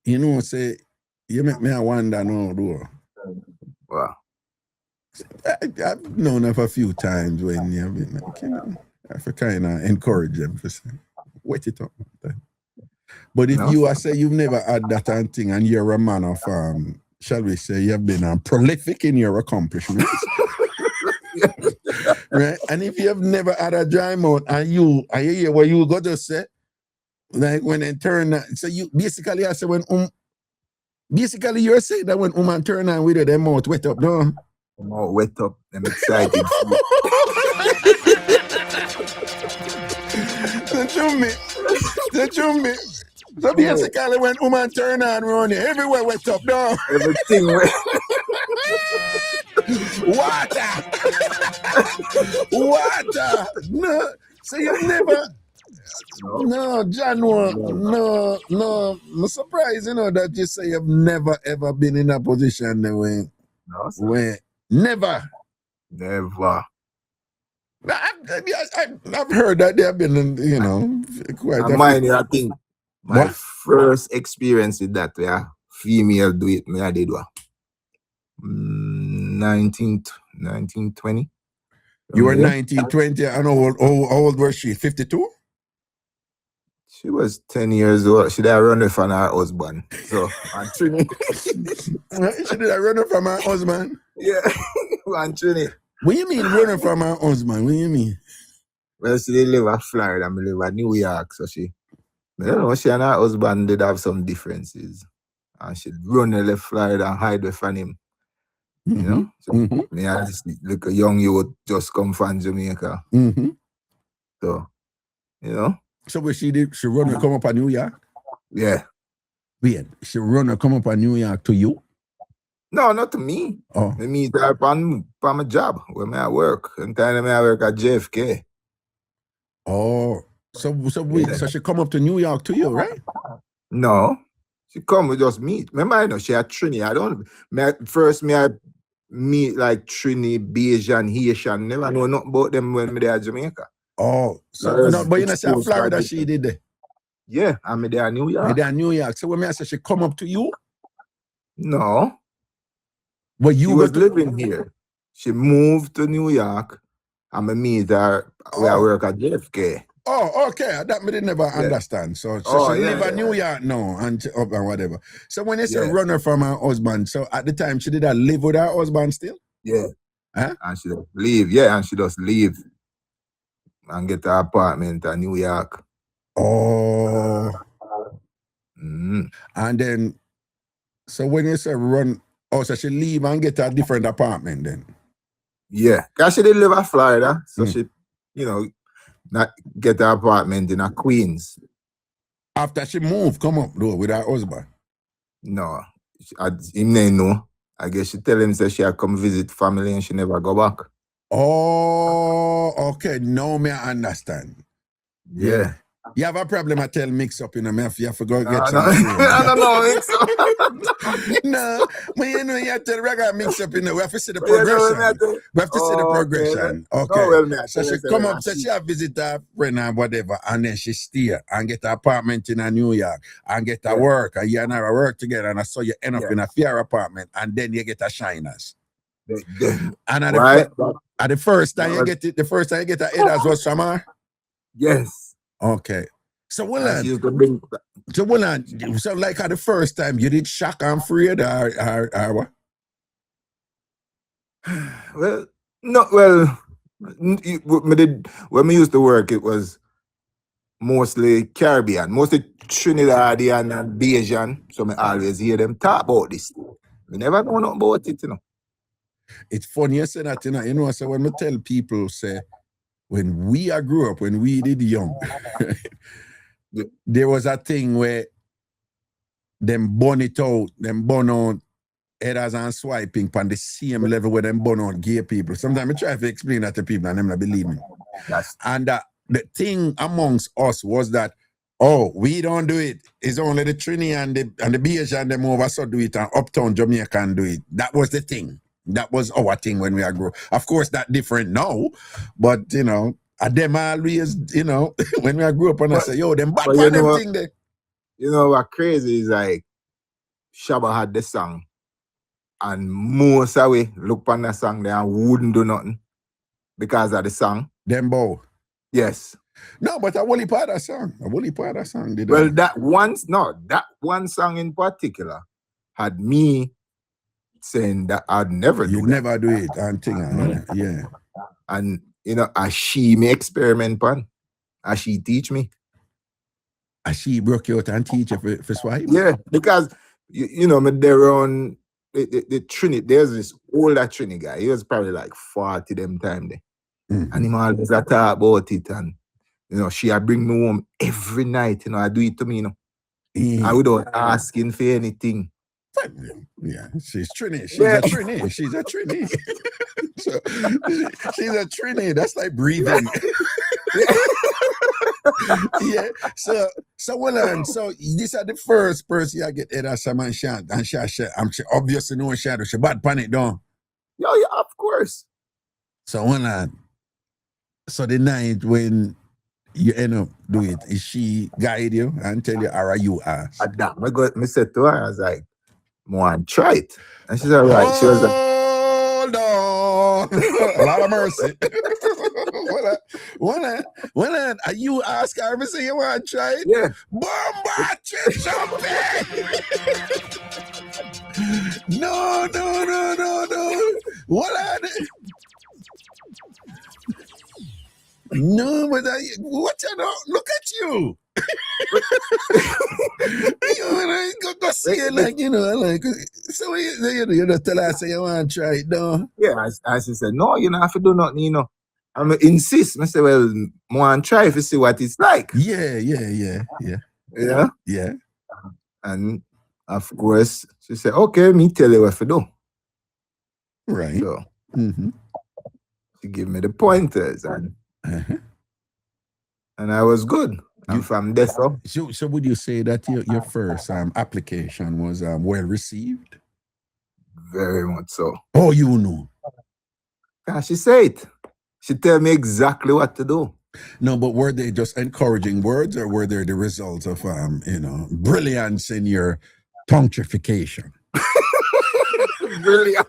You know, say, you make me wonder no door. Wow. I've known her a few times when you've been like, you know, I have to kind of encourage them to say, wet it up. But if you say you've never had that and thing and you're a man of, shall we say, you've been prolific in your accomplishments, right? And if you've never had a dry mouth and you hear what you got to say, like when they turn, so you basically I say when basically you're saying that when woman turn on with their mouth wet up, no? Mouth wet up, I'm excited. So basically when woman turn on around here, everywhere wet up, no? Everything wet. Water. No. So you've never. No, John, no. I'm surprised, you know, that you say you've never ever been in a position where never. I've heard that they have been, you know, quite. I think my first experience with that, female do it, I did what? 1920. You were 1920, and how old was she? 52? She was 10 years old. She did a runner from her husband. So, I'm Trini. She did a runner from her husband? Yeah, I'm Trini. What do you mean runner from her husband? What do you mean? Well, she live in Florida, I live in New York, so I don't know, she and her husband did have some differences. And she'd run to left Florida and hide from him. You know? So, me and this little young youth just come from Jamaica. So, you know? So what she did, she run and come up to New York? Yeah. Wait, she run and come up to New York to you? No, not to me. Oh. I meet her on my job, where I work. And time I work at JFK. Oh. So she come up to New York to you, right? No. She come, we just meet. Remember, I know she had Trini. I meet like Trini, Bayesian, Haitian. Never know nothing about them when me there at Jamaica. Oh, so no, but you know, say Florida she did it. Yeah, I'm there in New York. Me there in New York. So when I say she come up to you? No. But you she was living here. She moved to New York. And I meet her where I work at JFK. Oh, okay. That me did never understand. So she live in New York now and up and whatever. So when you say runner from her husband, so at the time she did that live with her husband still? Yeah. Huh? And she just leave. Yeah, and she just leave and get an apartment in New York. Oh. And then, so when you say run, so she leave and get a different apartment then? Yeah, because she did live in Florida, so she, not get an apartment in a Queens. After she moved, come up though with her husband? No, him didn't know. I guess she tell him that she had come visit family and she never go back. Oh, okay. Now me I understand. Yeah. You have a problem I tell Mixup, you know, me you have to go get some. I don't know, No, but you know, you have to Reggae Mixup, you know, we have to see the progression. We have to see the progression. Okay. So she come up, so she have visit her friend and whatever, and then she stay and get an apartment in New York and get a work, and you and I work together, and I saw you end up in a fair apartment, and then you get a shiners. And at the first time you get it, the first time you get a headers was from her? Yes. Okay. So so like at the first time you did shock and afraid or what? Well, no, when we used to work, it was mostly Caribbean, mostly Trinidadian and Bayesian. So I always hear them talk about this. We never know nothing about it, you know. It's funny you say that, you know, so when I tell people, say, when we grew up, when we did young, there was a thing where them burn out headers and swiping on the same level where them burn out gay people. Sometimes I try to explain that to people and them not believe me. And the thing amongst us was that, oh, we don't do it. It's only the Trini and the Bayesian them over so do it and Uptown Jamaican do it. That was the thing. That was our thing when we grew. Of course, that different now, but you know, at them always, you know, when we grew up and I say, yo, them bad for them thing there. You know what crazy is like Shabba had the song and most of we look on the song there and wouldn't do nothing because of the song. Them bow. Yes. No, but I only part of that song. Well, that one song in particular had me saying that I'd never do it. Never do it and thing. Yeah. And you know, as she may experiment pan, as she teach me. As she broke you out and teach you for swipe? Yeah, because you know, they're on the Trini, there's this older Trini guy. He was probably like 40 them time there. And him always talk about it, and you know, she bring me home every night, you know, I do it to me, you know. I without asking for anything. Yeah, she's Trini. She's a Trini. She's a Trini. So, she's a Trini. That's like breathing. Yeah. So this are the first person I get at some and she obviously know she bad panic down. Yeah, of course. So so the night when you end up do it, is she guide you and tell you, or are you ask? I said to her, I was like, "Want try it?" And she said, "Right." She was like, "Hold on, a lot of mercy." When are you ask her if you want to try it? Yeah. Bomba something. No. What are they? No, but what you know? Look at you. You know, go see it like, you know, like, so you don't tell her, say you want to try it, no? Yeah, as she said, no, you don't have to do nothing, you know. I'm insist. I say, well, want to try if you see what it's like. Yeah. Yeah? Yeah. And of course, she said, okay, me tell you what to do. Right. So, she gave me the pointers and I was good. And from there, so would you say that your first application was well received? Very much so. Oh, you know. She said it. She tell me exactly what to do. No, but were they just encouraging words, or were they the results of brilliance in your punctuation? Brilliant.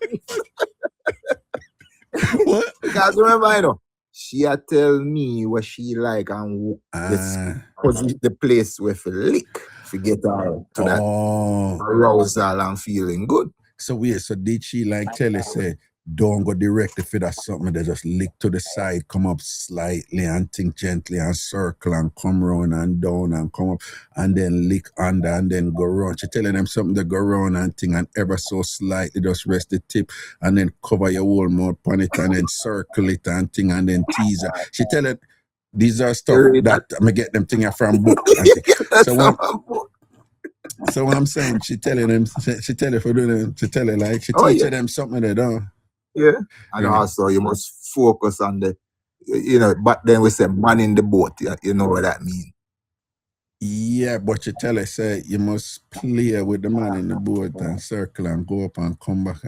What? Because remember, she had tell me what she like and the place where to lick to get her to that arousal and feeling good. So did she tell you, say, don't go directly for that something, they just lick to the side, come up slightly and think gently and circle and come round and down and come up and then lick under and then go round. She telling them something to go round and thing and ever so slightly just rest the tip and then cover your whole mouth on it and then circle it and thing and then tease her. She telling these are stuff that I'm gonna get them thing from books. So what I'm saying, she telling them, she tell them, she teaching them something they don't. Yeah. And also you must focus on the, but then we say man in the boat, you know what that means. Yeah, but you tell her, say, you must play with the man in the boat and circle and go up and come back.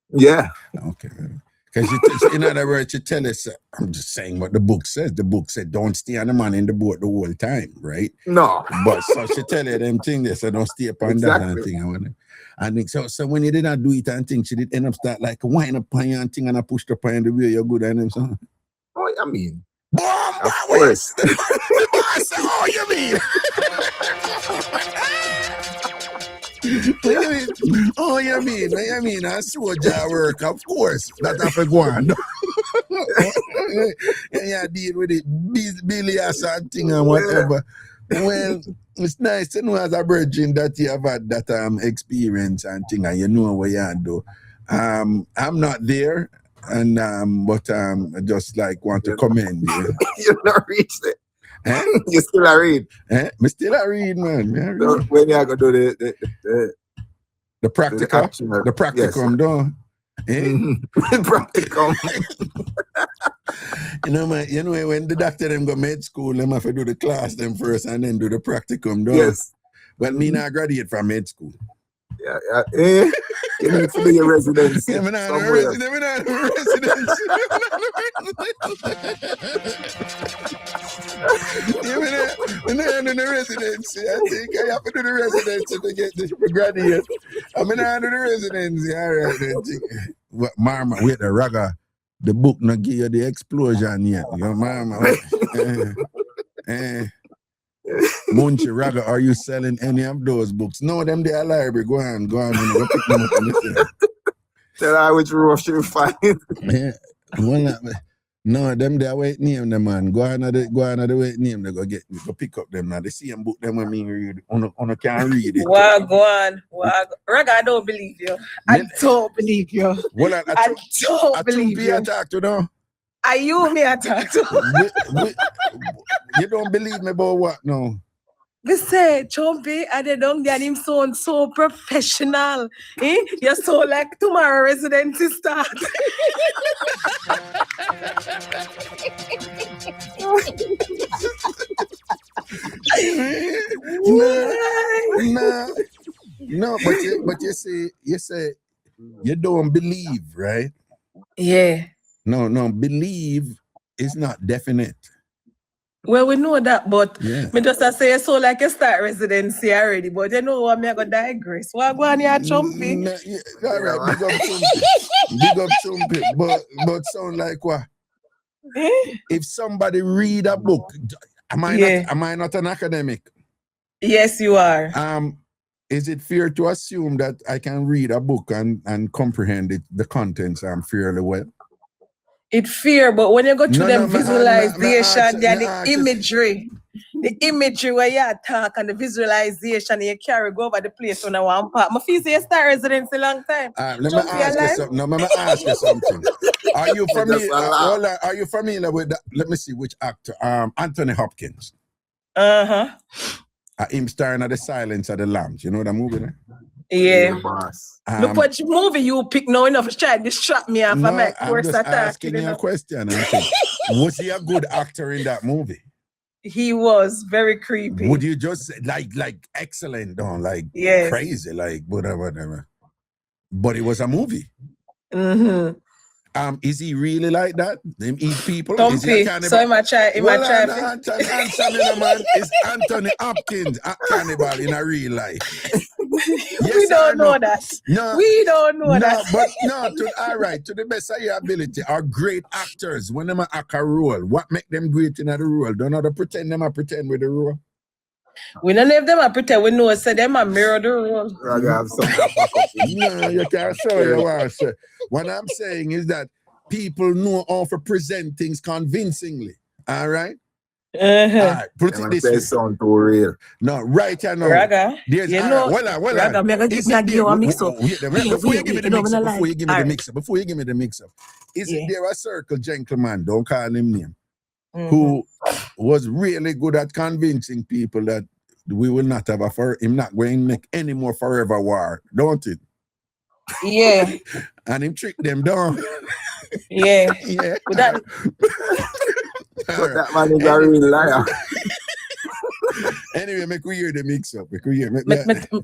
Yeah. Okay. Because in other words, you tell us, I'm just saying what the book says. The book said, don't stay on the man in the boat the whole time, right? No. But so she tell you them things, they said, don't stay upon that and thing. And think, so when you did not do it and thing, she did end up start wind up on you and thing and I pushed up on the way you're good and them so. Oh, I mean. Boom, of course. Oh, you mean? Oh, you mean? I saw your work, of course. That have to go on. Yeah, deal with it. Billy or something and whatever. Well, it's nice to know as a virgin that you have had that experience and thing and you know what you do. I'm not there, and but I just want to commend you. You not reached it. Eh? You still a read. Me still a read, man. So when you go do the practicum, the practicum, done. Practicum. You know when the doctor them go med school, them have to do the class them first and then do the practicum, done. Yes. Well, me not graduate from med school. Yeah. You need to do your residency. Yeah, me not do residency. The residency. I think I have to do the residency to get the graduate. I'm not do the residency. All right, then. Mama, wait, the Raga, the book not give you the explosion yet. Your mama. Munchie Raga, are you selling any of those books? No, them they are library. Go on. Go pick them up and listen. Tell her which rough she find. Yeah. No, them they wait name them man. Go on the wait name. They go pick up them now. The same book them when me read. On can't read it. Well, go on. Raga, I don't believe you. I don't believe you. Well, I don't believe you. I talk to them. Are you me I talk to? You don't believe me about what no? We say Chompy and they don't get him so professional. You're so like tomorrow residency start. No, but you say you don't believe, right? Yeah. No, believe is not definite. Well, we know that, but me just say so like you start residency already, but you know what, me I go digress. What go on here, Chumpy? All right, big up Chumpy, but sound like what? If somebody read a book, am I not an academic? Yes, you are. Is it fair to assume that I can read a book and comprehend the contents fairly well? It's fear, but when you go to them visualization, and the imagery where you talk and the visualization you carry go over the place when I want part. My feel say you start residency long time. Let me ask you something. Are you familiar? Are you familiar with that? Let me see which actor. Anthony Hopkins. Him starring at The Silence of the Lambs. You know that movie there? Yeah. Look what movie you pick now enough to try to distract me off of my course. I'm just asking you a question. Was he a good actor in that movie? He was very creepy. Would you just say, like excellent, don't like Yes. crazy, like whatever. But it was a movie. Mm-hmm. Is he really like that? Them eat people? Is he a Stumpy. cannibal? So he might try. Answer me, no, man. Is Anthony Hopkins a cannibal in a real life? We don't know that. No, we don't know that. But all right, to the best of your ability, are great actors when they act a role. What make them great in the role? Don't know to pretend them pretend with the role. We don't have them a pretend we know, so them a mirror the role. No, you can't say you want to say. What I'm saying is that people know how to present things convincingly. All right? All right, put it this way. Sound too real. No, right here now. Raga, There's you all know, right, well, Raga, I'm gonna give you a mix up. Before you give me the mix up, is it there a circle gentleman, don't call him name, who was really good at convincing people that we will not have him not going to make any more forever war, don't it? Yeah. And him trick them down. Yeah. Yeah. That man is a real liar. Anyway, make we hear the mix up.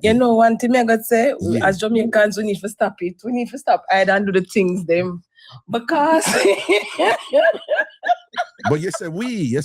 You know, one thing I got to say, as Jamaicans, we need to stop it. We need to stop hide and do the things them. Because but you say we.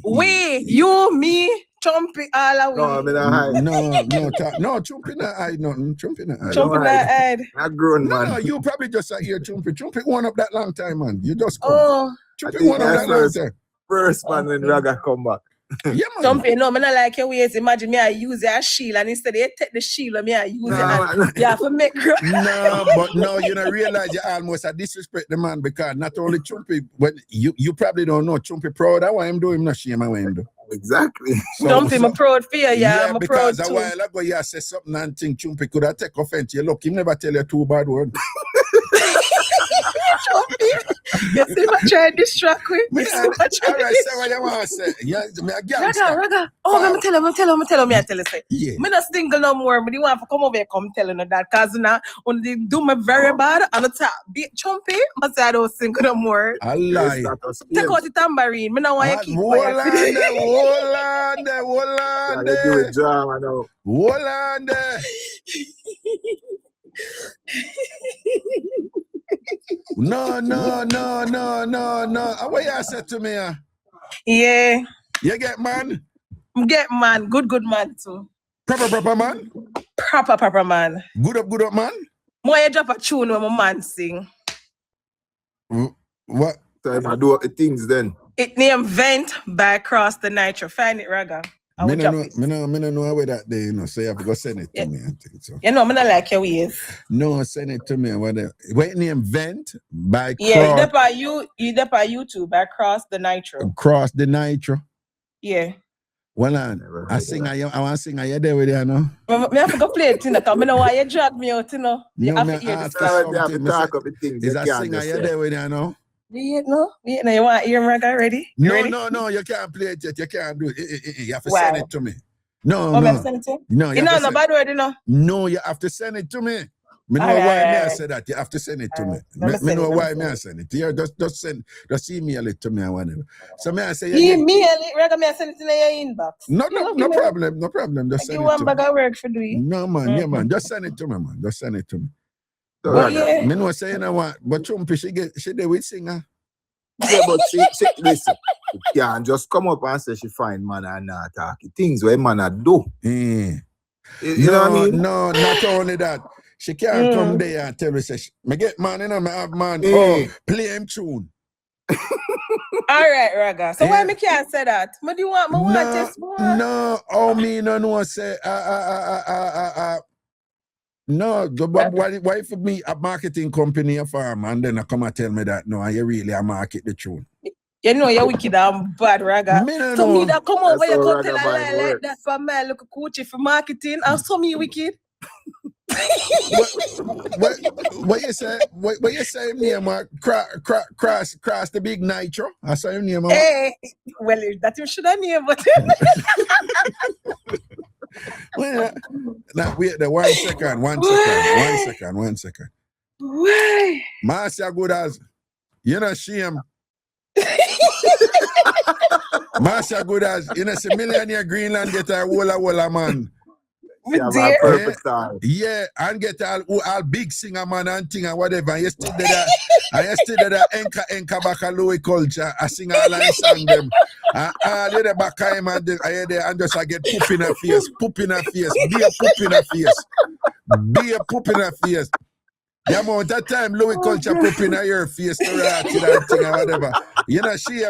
We, you, me, Chumpy, all of we. No, I mean, I hide. No, Chumpy not hide nothing. Chumpy not hide. Chumpy not hide. Not grown, man. No, you probably just sat here, Chumpy. Chumpy won up that long time, man. You just come. Oh. Chumpy won up that long time. First man when Raga come back. Yeah, man. Chumpy, no, I not like your ways. Imagine me, I use a shield, and instead you take the shield, me, I use it. And you have to make No, but no, you don't realize you almost disrespect the man because not only Chumpy, but you probably don't know Chumpy proud of what I'm doing, not shame of what I'm doing. Exactly. Chumpy, I'm proud for you, I'm proud because too. a while ago you said something and think Chumpy could have taken offense. You look, him never tell you 2 bad words. Chumpy, you see my try to distract me? All right, say what you want to say. Yeah, me a gangster. Raga. Oh, I'm tell him, say. Yeah. Me not single no more, but you want to come over here, come tell him that, because now, when they do me very bad, and the top beat Chumpy, I say I don't single no more. I lie. Take out the tambourine, me not want you keep quiet. Hold on there. No. What you said to me? Yeah. You get man? Get man. Good man too. Proper man? Proper man. Good up man? More you drop a tune when my man sing. What? So I do up the things then. It name Vent by Across the Nitro. Find it, Raga. I don't know where that day, so you have to go send it to me. I think so. You know, I'm not like your ways. No, send it to me. What name? Vent by Cross. Yeah, you dep on YouTube by Across the Nitro. Cross the Nitro. Yeah. Well, I want to sing you there with you, no? I have to go play it, because I know why you drag me out, you know. You have to hear the things. Is a singer you there with you, no? You know, you want to hear him ready? No, you can't play it yet. You can't do it. You have to send it to me. No. Send it to you? No, you know, no bad word, you know? No, you have to send it to me. Me know why I say that. You have to send it to me. Me know why I send it. Yeah, just email it to me or whatever. So me I say email it, rather me send it in your inbox. No problem. Just send it to me. You want bag of work for doing? No man, yeah man. Just send it to me, man. Just send it to me. But me know say you know what, but Chumpy she there with singer. Yeah, but she listen. You can't just come up and say she find man and not talk. Things where man do. You know what I mean? No, not only that. She can't come there and tell me, say, me get man, you know, me have man. Oh, play him tune. All right, Raga. So why me can't say that? What do you want? No, oh me no say no, why for me a marketing company a farm and then I come and tell me that no, you really a market the tune. You know you're wicked and bad, Raga. So me that come over you come tell a lie like that for me look a coach for marketing and so me wicked. What you say? What you say? Name cross the big nitro. I saw your name. Hey, well, that you should have name, but well, now wait there 1 second. 1 second. Why? Marcia good as you know shame. Marsha good as, you know, say Millionaire Greenland get a walla man. Yeah, and get all big singer man and thing and whatever. And yesterday that Enka back a Louis culture, I sing all and song them. And all the back of him and just I get poop in her face, be a poop in her face. The amount of time Louis culture poop in her face to ratchet and thing and whatever. You know, she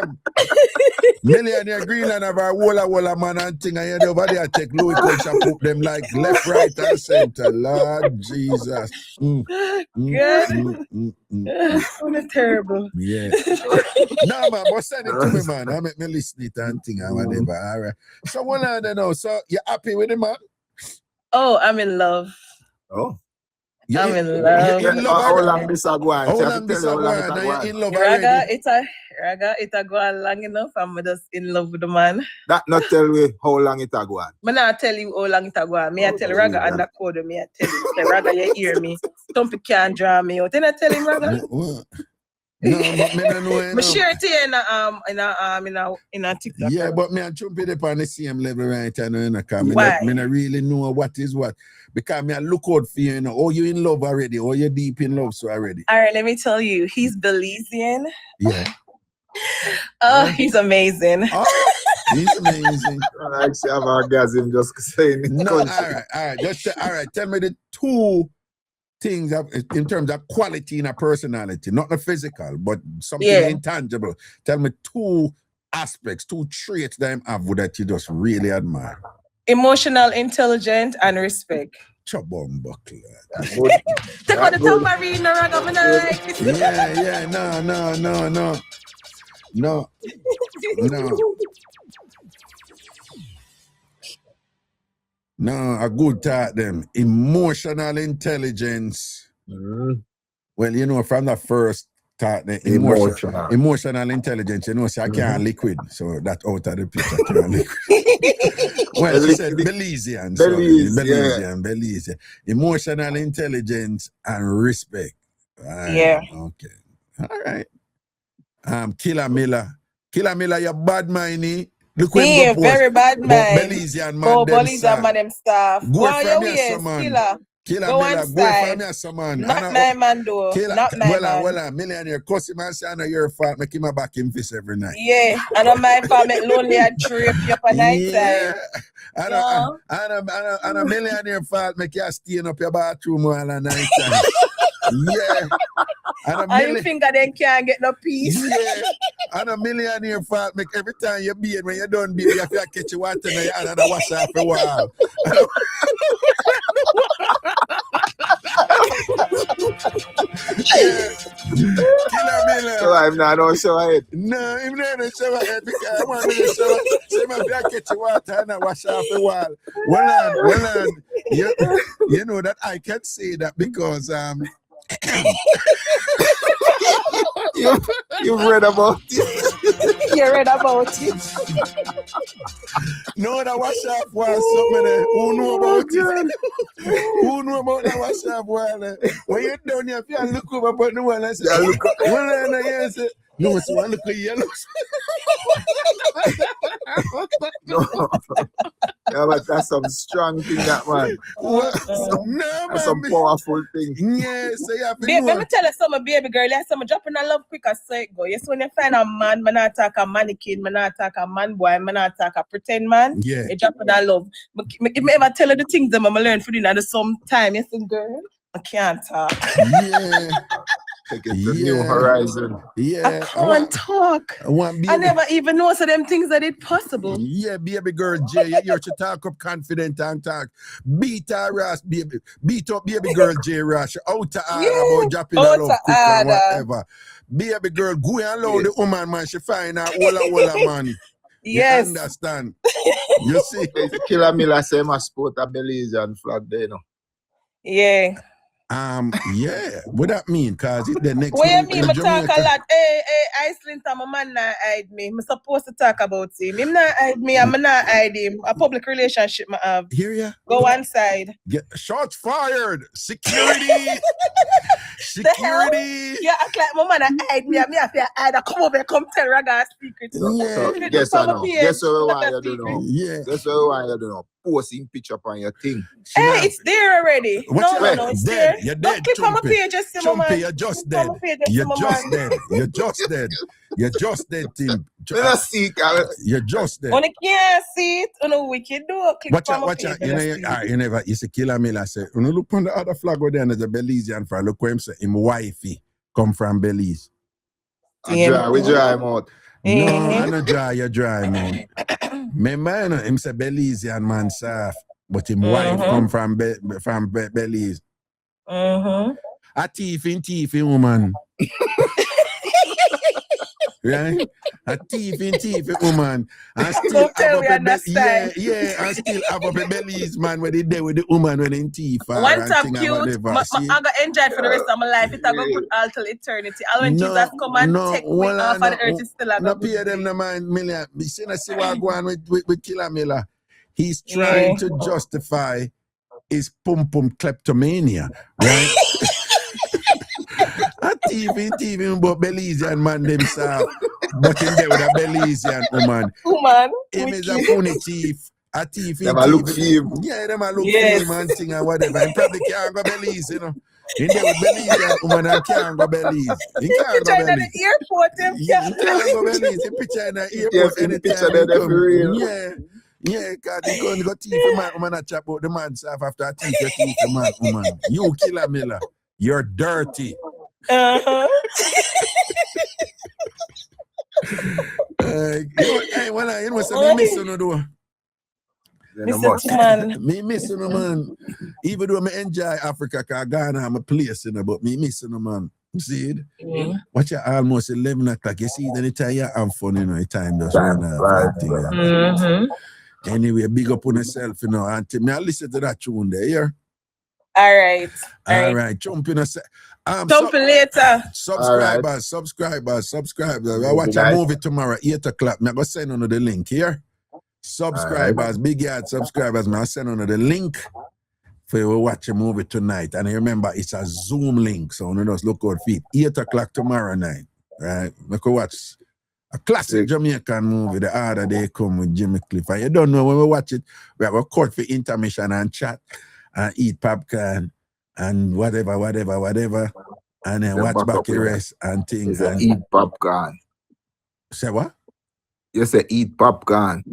Millionaire Greenland have a walla man and thing and over there take Louis culture poop them like left, right, and center. Lord Jesus. That's terrible. Yeah. No, man, but send it to me, man. I make me listen it and thing and whatever. All right. So what I don't know. So you happy with it, man? Oh, I'm in love. Oh. I'm in love. How long this a go on? How long this a go on? Now you're in love already? Raga, it a go on long enough. I'm just in love with the man. That not tell me how long it a go on. Me not tell you how long it a go on. Me I tell Raga and the code. Me I tell you. Say, Raga, you hear me? Stumpy can't draw me out. Then I tell him, Raga. No, but me don't know. Me share it here in a TikTok. Yeah, but me and Chumpy up on the same level right now. Why? Me not really know what is what. Because me I look out for you, you know. Oh, you in love already. Oh, you deep in love so already. All right, let me tell you. He's Belizean. Yeah. Oh, he's amazing. Oh, he's amazing. I actually have orgasm just saying it. No, all right. All right. Tell me the two things in terms of quality in a personality, not the physical, but something intangible. Tell me two aspects, two traits that I have that you just really admire. Emotional, intelligent, and respect. Chabon buckler. Take out the tambourine, Raga, me not like this. Yeah, no. No, a good thought them. Emotional intelligence. Well, you know, from the first thought, the emotional intelligence, you know, so I can't liquid. So that's out of the picture. I can't liquid. Well, she said Belizean. Belizean. Emotional intelligence and respect. Yeah. Okay. All right. Killer Miller, you're bad mindy. Look when very bad man. Belizean man. Oh, Belizean man, them staff. Go from here, man. Killer Miller, go from here, some man. Not my man, though. Not my man. Well, Millionaire, cause him and say, I know your fault, make him a back him fish every night. Yeah, I know my fault, make lonely and trip you up a night time. And a Millionaire fault, make you staying up your bathroom all a night time. Yeah. And you think that they can't get no peace. Yeah. And a Millionaire fault make every time you bathe, when you don't bathe, you have to catch your water in your hand and wash off the wall. Killer Miller. So I'm not on shower head. No, I'm not on shower head because I want to shower. So you have to catch your water and wash off the wall. Well, you know that I can say that because You've read about it. You read about it. No, that wash off was something. Who know about it? Who know about that wash off wall? When you're done, you have to look over but the wall and say, look up. Well, say, no, so I look at yellow. No. Yeah, but that's some strong thing, that man. That's some powerful thing. Yeah, so you have to babe, let me tell you something, baby girl. Last time I drop in a love quick as so it go. Yes, when you find a man, man not attack a mannequin, man not attack a man boy, man not attack a pretend man. Yeah. You drop in a love. If me ever tell you the things that I learn for you at some time, yes, girl, I can't talk. Yeah. Take it to new horizon. Yeah. I can't talk. I never even know so them things that it's possible. Yeah, baby girl J, you should talk up confident and talk. Beat her ass, baby. Beat up baby girl J Rash. Out to her about dropping her love quick or whatever. Baby girl, go and allow the woman, man. She find out walla man. Yes. You understand? You see? Killer Miller say my sport a Belizean flag there, you know. Yeah. Yeah. What that mean? Cause it the next. What you mean? I talk a lot. Hey, Iceland, my man not hide me. I'm supposed to talk about him. Him not hide me. I'm not hide him. A public relationship I have. Hear ya? Go one side. Get shots fired. Security. Security. Yeah, act like my man hide me. Me have to hide. I come over, come tell Raga secret. So If you guess do I from a know. page, Guess what we not want a you to do now. Yeah. Guess what we want you to do now. Posting picture up on your thing. Hey, it's there already. What's No, it's there. You're Don't dead, click on my Chumpy. page, just see my Chumpy, man. you're just Click on dead. my page, just see You're my just man. dead. You're just dead. You're just dead, Tim. Me not see, Carl. You're just dead. When you can't see it, on a wicked do click Watch on out, my watch page. out. You never, you see Killer Miller say, when you look on the other flag over there, there's a Belizean flag. Look where him say, him wifey come from Belize. We dry him out. No, I'm not dry, you dry, man. Remember, you know, him say Belizean man soft, but him wife come from Belize. A thief in woman. Right? A thief in woman. And still have up and still have up a Belize man when they there with the woman when in thief. One time cute, I got enjoyed for the rest of my life. It I go good all till eternity. And when Jesus come and take me off of the earth, it's still a good pay them no man million. You see what go on with Killer Miller. He's trying to justify his pum kleptomania, right? A TV, but Belizean man themselves. But in there with a Belizean woman. Him is a funny thief. A thief. Them a look for him. Yeah, them a look for him and thing and whatever. And probably can't go Belize, you know. In there with Belizean woman and can't go Belize. He can't go Belize. The airport, He can't go Belize. He picture in the airport anytime he come. Yeah, because he going to go thief a man, woman, and chop out the man self after a thief, you thief a man, woman. You Killer Miller. You're dirty. Hey, you know something me miss you no do. Me miss you no man. Even though I enjoy Africa, cause Ghana I'm a place, you know, but me miss you no man. See it? Watch it almost 11 o'clock. You see it anytime you have fun, you know, the time just run out. Anyway, big up on yourself, you know, and me I listen to that tune there, yeah? All right. Jump in a sec. Jump later. Subscribers. I watch a movie tomorrow, 8 o'clock. I'm going to send on the link here. Subscribers, big yard subscribers. I'm going to send on the link for you to watch a movie tonight. And remember, it's a Zoom link, so you just look out for it. 8 o'clock tomorrow night. Right? We can watch a classic Jamaican movie, The Harder They Come with Jimmy Cliff. And you don't know when we watch it, we have a court for intermission and chat. And eat popcorn and whatever, and then watch back the rest and things. And eat popcorn. Say what? You say eat popcorn.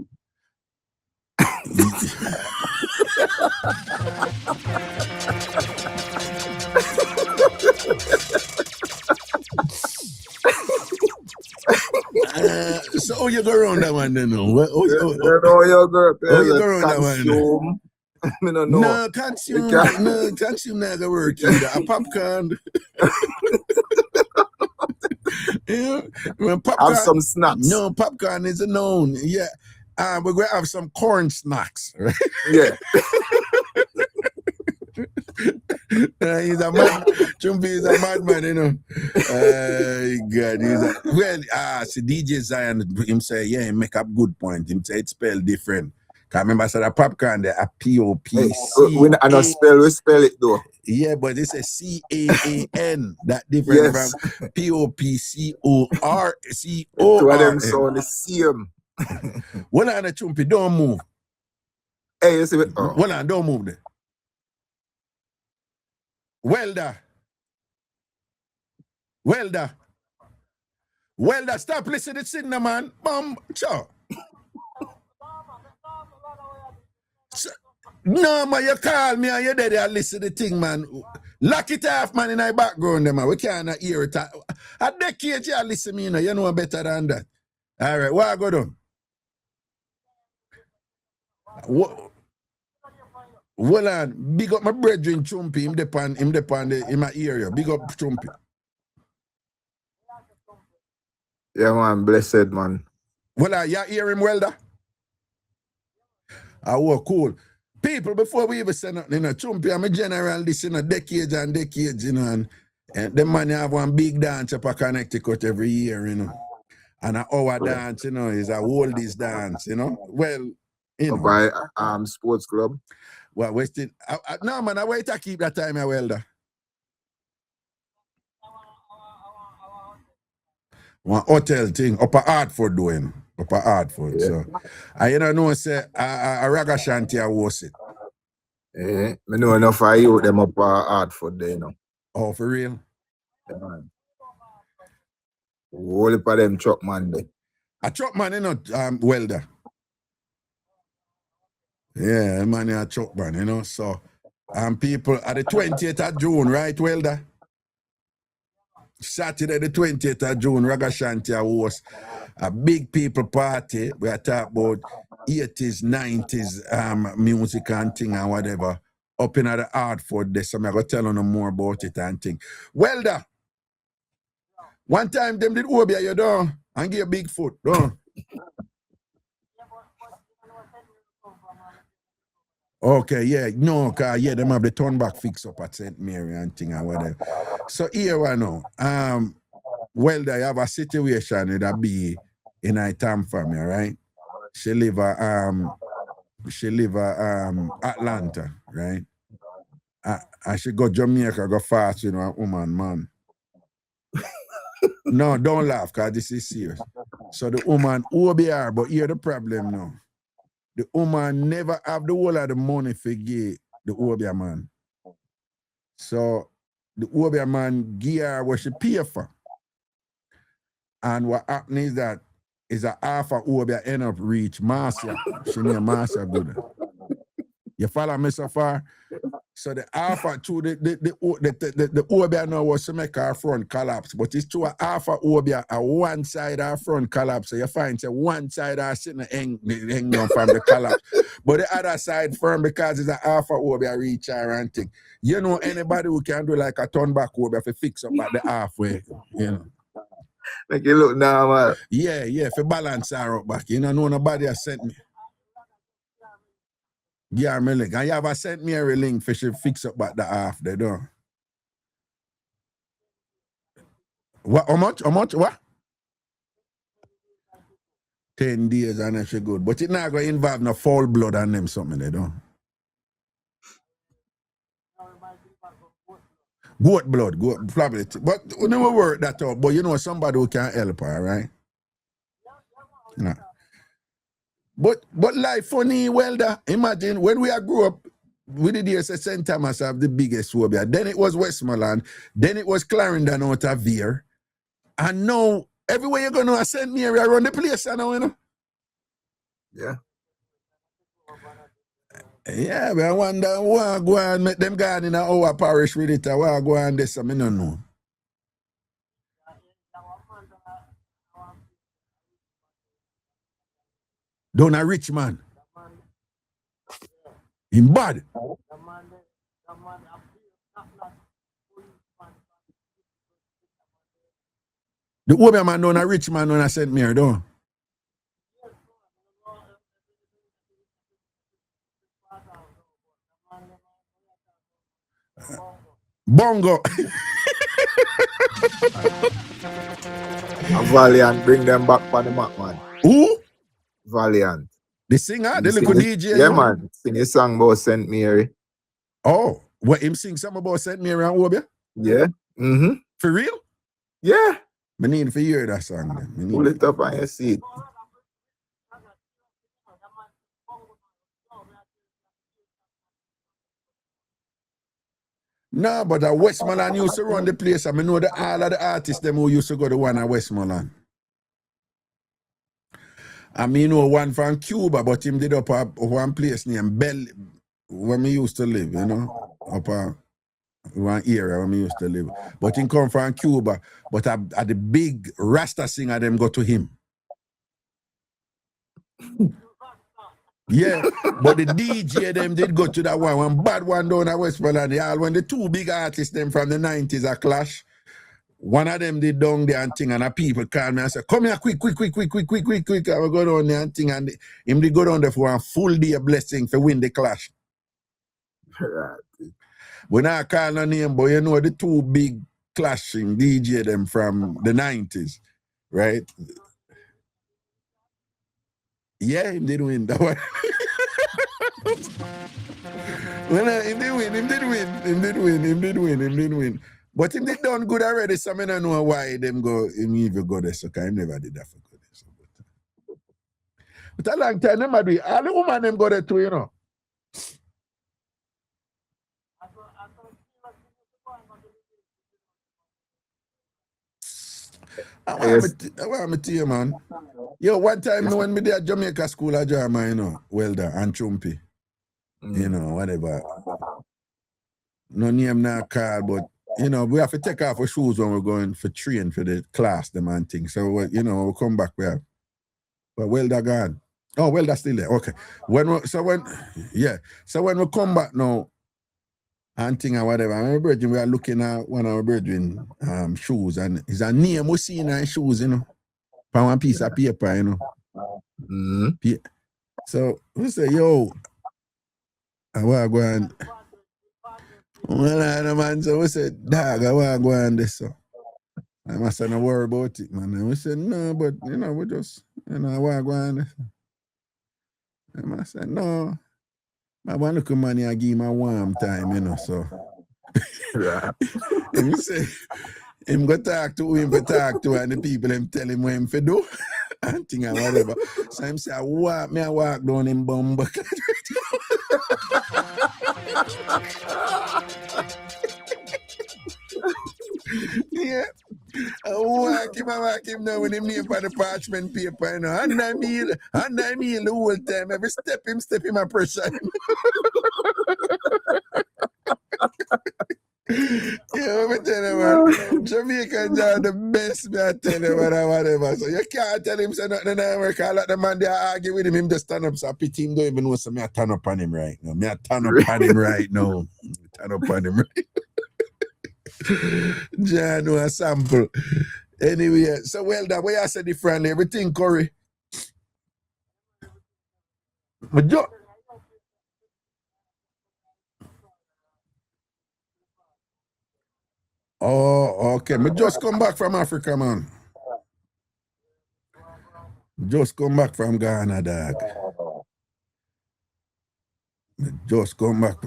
So you go around that one then? No, you go around that one. I don't know. No, consume not gonna work either. A popcorn. Popcorn. Have some snacks. No, popcorn is a known. Yeah. We're gonna have some corn snacks, right? Yeah. He's a man. Chumpy is a madman, you know. God, see DJ Zion him say, yeah, he make up good point. Him say it's spelled different. I remember I said a popcorn there, a P-O-P-C. I don't we spell it though. Yeah, but it's a C-A-A-N. That different from P-O-P-C-O-R-C-O-R. Two of them sound the same. Well, on the Chumpy, don't move. Hey, you see it? Well, on, don't move there. Welder, stop listening to signal, man. Bum, chow. No, man, you call me and you're there and listen to the thing, man. Lock it off, man, in the background, man. We can't hear it. A decade, you listen to me, you know better than that. All right, what I go do? Well, on, big up my brethren, Chumpy, in my area. Big up Chumpy. Yeah, man, blessed, man. Well, you hear him, Welder? Oh, cool. People, before we even say nothing, you know, Chumpy, I'm a general, this, you know, decades and decades, you know, and them man have one big dance up at Connecticut every year, you know. And our dance, you know, is a oldies dance, you know. Well, you know. By sports club. Well, no, man, I wait to keep that time, Welder. One hotel thing, upper Hartford doing. Upper Hartford. Yeah. So I don't know say a Ragashanti I was it. I know enough of you them up Hartford there, you know. Oh, for real? Yeah, man. Whole heap of them truck man there. A truck man, you know, welder. Yeah, man, a truck man, you know. So people at the 20th of June, right, welder? Saturday the 20th of June, Ragashanti was a big people party. We are talking about 80s, 90s music and thing and whatever. Up in the Hartford there, so I'm going to tell you more about it and thing. Welder, one time them did Obia you down and give big foot, don't? Okay, yeah, no, cause yeah, them have the turn back fix up at St. Mary and thing and whatever. So here we know. Welder, you have a situation with a bee in a TamFam, right? She live Atlanta, right? And she go Jamaica, go fast with a woman, man. No, don't laugh, cause this is serious. So the woman OBR, but here the problem now. The woman never have the whole of the money for give the OBR man. So the OBR man give her what she pay for. And what happened is that is a half of OBR end up reach Marcia. She near Marcia good. You follow me so far? So the half of two the OBR now was to make her front collapse, but it's to a half of OBR a one side of front collapse. So you find say one side are sitting hang down from the collapse, but the other side firm because it's a half of OBR reach her and thing. You know anybody who can do like a turn back OBR to fix up at the halfway, you know. Make it look normal. Yeah, for balance her up back. You know, nobody has sent me. Yeah, me link. And you have sent me a link for she fix up back the half they don't. What? How much? What? 10 days and then she good. But it not going to involve no foul blood and them something they don't. Goat blood, probably. But we never work that out. But you know somebody who can help her, right? No. But life funny, Welder. Imagine when we grew up, we did hear say St. Thomas have the biggest phobia. Then it was Westmoreland. Then it was Clarendon out of Veer. And now everywhere you go now, St. Mary around the place now, you know. Yeah. Yeah, but I wonder why go and make them go in our parish with it. Why go and this, I don't know. Don't a rich man. Him bad. The woman man don't a rich man don't a St. Mary, don't. Bongo. Valiant bring them back for the map, man. Who? Valiant. The singer, the little DJ. Yeah, man. Sing a song about St. Mary. Oh, what him sing something about St. Mary and Obia? Yeah. Mm-hmm. For real? Yeah. I need to hear that song then. Pull it up on your seat. No, but Westmoreland used to run the place. I mean, know all of the artists them who used to go to one at Westmoreland. I mean, know one from Cuba, but him did up one place named Bell, where me used to live, you know, up one area where me used to live. But he come from Cuba, but at the big Rasta singer them go to him. Yeah, but the DJ them did go to that one bad one down at Westmoreland. Yeah, when the two big artists them from the 90s are clash, one of them did down there and thing, and the people call me and say, come here quick. I will go down there and thing, and him did go down there for a full day blessing for win the clash. When I call no name, but you know the two big clashing DJ them from the 90s, right? Yeah, him did win that one. Well, him did win. But him did done good already, so I don't know why them go, him even go there, so I never did that for good. So, but a long time, them do it. All the women them go there too, you know. I want to tell you, man. Yo, one time when me there at Jamaica School of Drama, you know, Welder and Chumpy, you know, whatever. No name, not call, but, you know, we have to take off our shoes when we're going for train for the class, them and things. So, you know, we'll come back, we have. But Welder gone. Oh, Welder still there. Okay. So when we come back now, and thing or whatever, my brethren, we are looking at one of our brethren shoes, and it's a name we see in our shoes, you know, on one piece of paper, you know. So we say, yo, I want to go and well, man, so we said, dog, I want to go and this, so I must not worry about it, man. And we said, no, but you know, we just, you know, I want to go and this. And I said, no. I want to come on here and give him a warm time, you know, so. And he say, him go talk to him, talk to and the people, him tell him what him to do, and thing and whatever. So him say, I walk down him bum bucket. Yeah. I walk him now with him name for the parchment paper, you know. And I mean the whole time. Every step him a pressure. Yeah, let me tell you, man. Jamaicans are the best, me I tell you, whatever. So you can't tell him say nothing in America. I let the man there argue with him just stand up. So I pity him, don't even know, so me I turn up on him right now. Turn up on him right. John, no a sample. Anyway, so well that way I said differently. Everything Corey. Oh, okay. Me just come back from Africa, man. Just come back from Ghana, dog. Just come back.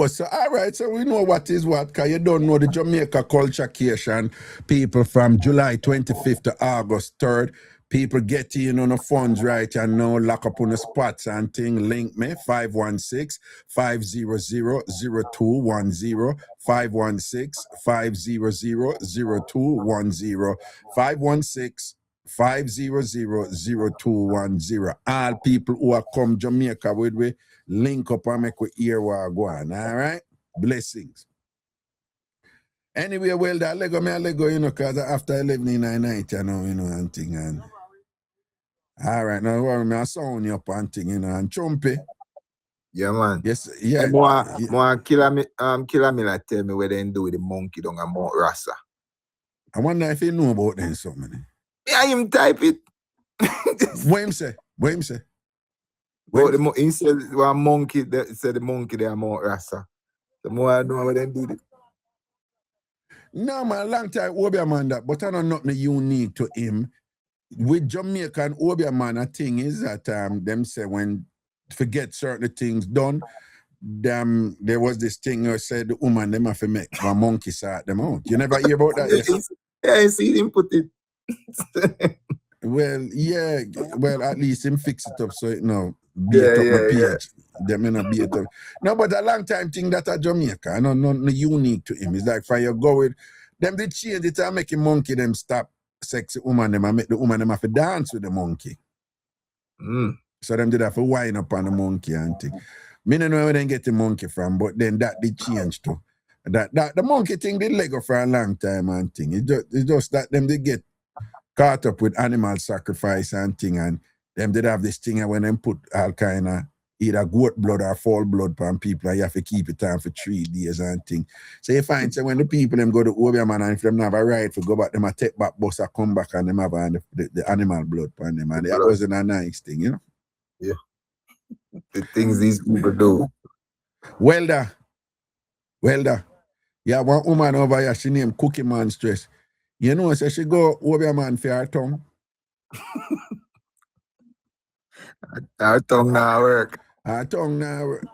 So, all right, so we know what is what, because you don't know the Jamaica Culturecation people from July 25th to August 3rd. People get in on the funds right and now lock up on the spots and thing. Link me 516-500-0210, 516-500-0210, 516-500-0210. All people who are come Jamaica with we, link up and make we hear what go on. All right? Blessings. Anyway, well, that Lego, you know, because after 11 in the night, you know, and thing. And all right, now worry me, I sound you up and thing, you know, and Chumpy. Yeah, man. Yes, yeah. More killer me like tell me where they do with the monkey down and Mount Rasa. I wonder if you know about them something. Yeah, him type it. What him say? Well, he said one monkey, said the monkey there Mount Rasa. The more I know what they do it. No, man, long time Obia man that, but I know nothing unique to him. With Jamaican Obia man, a thing is that them say when forget certain things done, there was this thing where said the woman them have to make one monkey sort them out. You never hear about that? Yes? Yeah, I see him put it. Well, yeah, well, at least him fix it up so it now beat up the pH. Them may not beat it up. No, but a long time thing that a Jamaica, I know nothing unique to him. It's like for you go with them, they change it and make a monkey them stop sexy woman them and make the woman them have to dance with the monkey. So them did have to wind up on the monkey and thing. Me don't know where they get the monkey from, but then that did change too. That the monkey thing did Lego for a long time and thing. It's just that them they get caught up with animal sacrifice and thing, and them did have this thing and when them put all kind of either goat blood or fowl blood on people, and you have to keep it on for 3 days and thing. So you find so when the people them go to Obia man and if them have a right to go back, them a take back bus or come back and them have the animal blood on them, and that wasn't a nice thing, you know? Yeah. The things these people do. Welder. Yeah, one woman over here, she named Cookie Man Stress. You know, so she go Obia man for her tongue. Our tongue now work. Our tongue now work.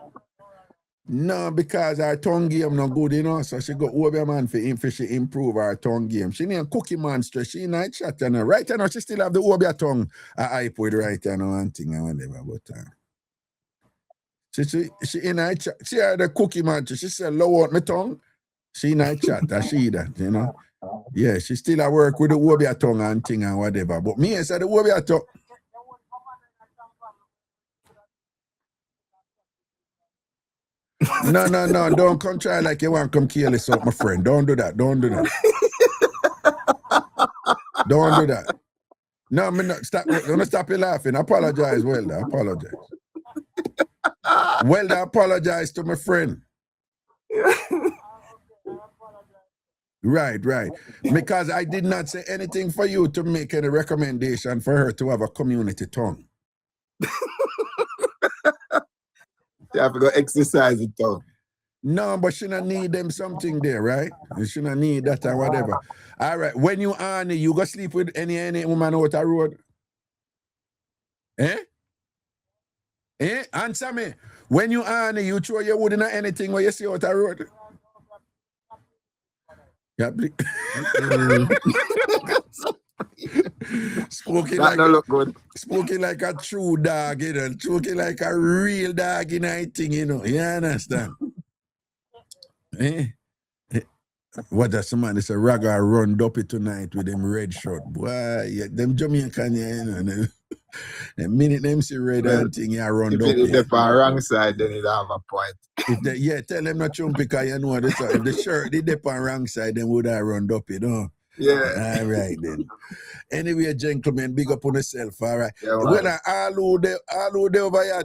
No, because our tongue game not good, you know. So she go over man for she improve our tongue game. She need a cookie monster. She night chat and right now she still have the over tongue. I with right now and thing and whatever. But she in night chat. She had the cookie monster. She said low out my tongue. She night chat. She that, you know. Yeah, she still at work with the over tongue and thing and whatever. But me I said the over tongue. No, don't come try like you want to come kill us out, my friend. Don't do that. Don't do that. Don't do that. No, me not stop. Don't stop you laughing. Apologize, Welder. Apologize. Welder, apologize to my friend. Right. Because I did not say anything for you to make any recommendation for her to have a community tongue. You have to go exercise it tongue. No, but she not need them something there, right? She not need that or whatever. All right. When you on it, you go sleep with any woman out the road? Eh? Answer me. When you on it, you throw your wood in anything where you see out the road? Yeah, Spoken that like don't look good. Spoken like a true dog, you know. Spoken like a real dog in a thing, you know. You understand? What does somebody say? Raga run dopey tonight with them red shirt. Boy, yeah, them Jamaican, you know. The minute them see red and thing, you run dopey. If they're on the wrong side, then it have a point. Tell them not chump because you know this. If the shirt they dip on wrong side, then would I run dopey, no? Yeah. All right then. Anyway, gentlemen, big up on yourself, all right? Yeah, Well, all who they over here,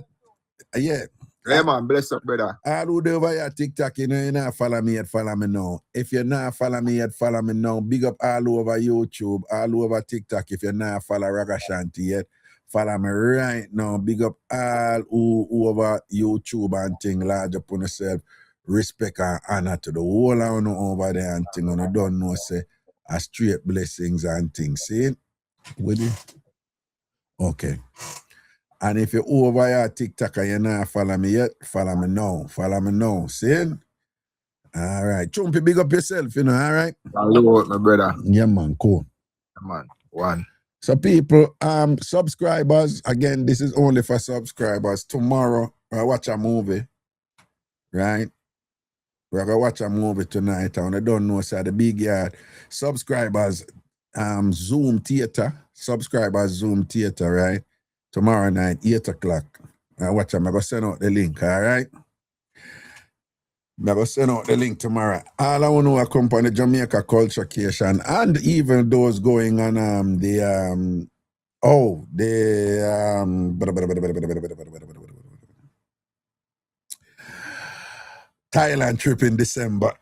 yeah. Hey man, bless up, brother. All who they over here TikTok, you know, you not follow me yet, follow me now. If you're not follow me yet, follow me now. Big up all over YouTube, all over TikTok. If you're not follow Ragashanti yet, follow me right now. Big up all who over YouTube and thing, large up on yourself. Respect and honor to the whole of you over there and thing. And you don't know, say, a straight blessings and things. See? With it? Okay. And if you're over here TikTok and you're not follow me yet, follow me now. Follow me now. See? All right. Chumpy, big up yourself, you know, all right? Hello, my brother. Yeah, man, cool. Yeah, man, one. So people, subscribers, again, this is only for subscribers. Tomorrow, I watch a movie, right? We're going to watch a movie tonight, and I don't know, so the big yard. Subscribers, Zoom Theater. Subscribers, Zoom Theater, right? Tomorrow night, 8 o'clock. I watch them. I'm going to send out the link, all right? I'm going to send out the link tomorrow. All I want to know accompany Jamaica Culture Cation and even those going on Thailand trip in December.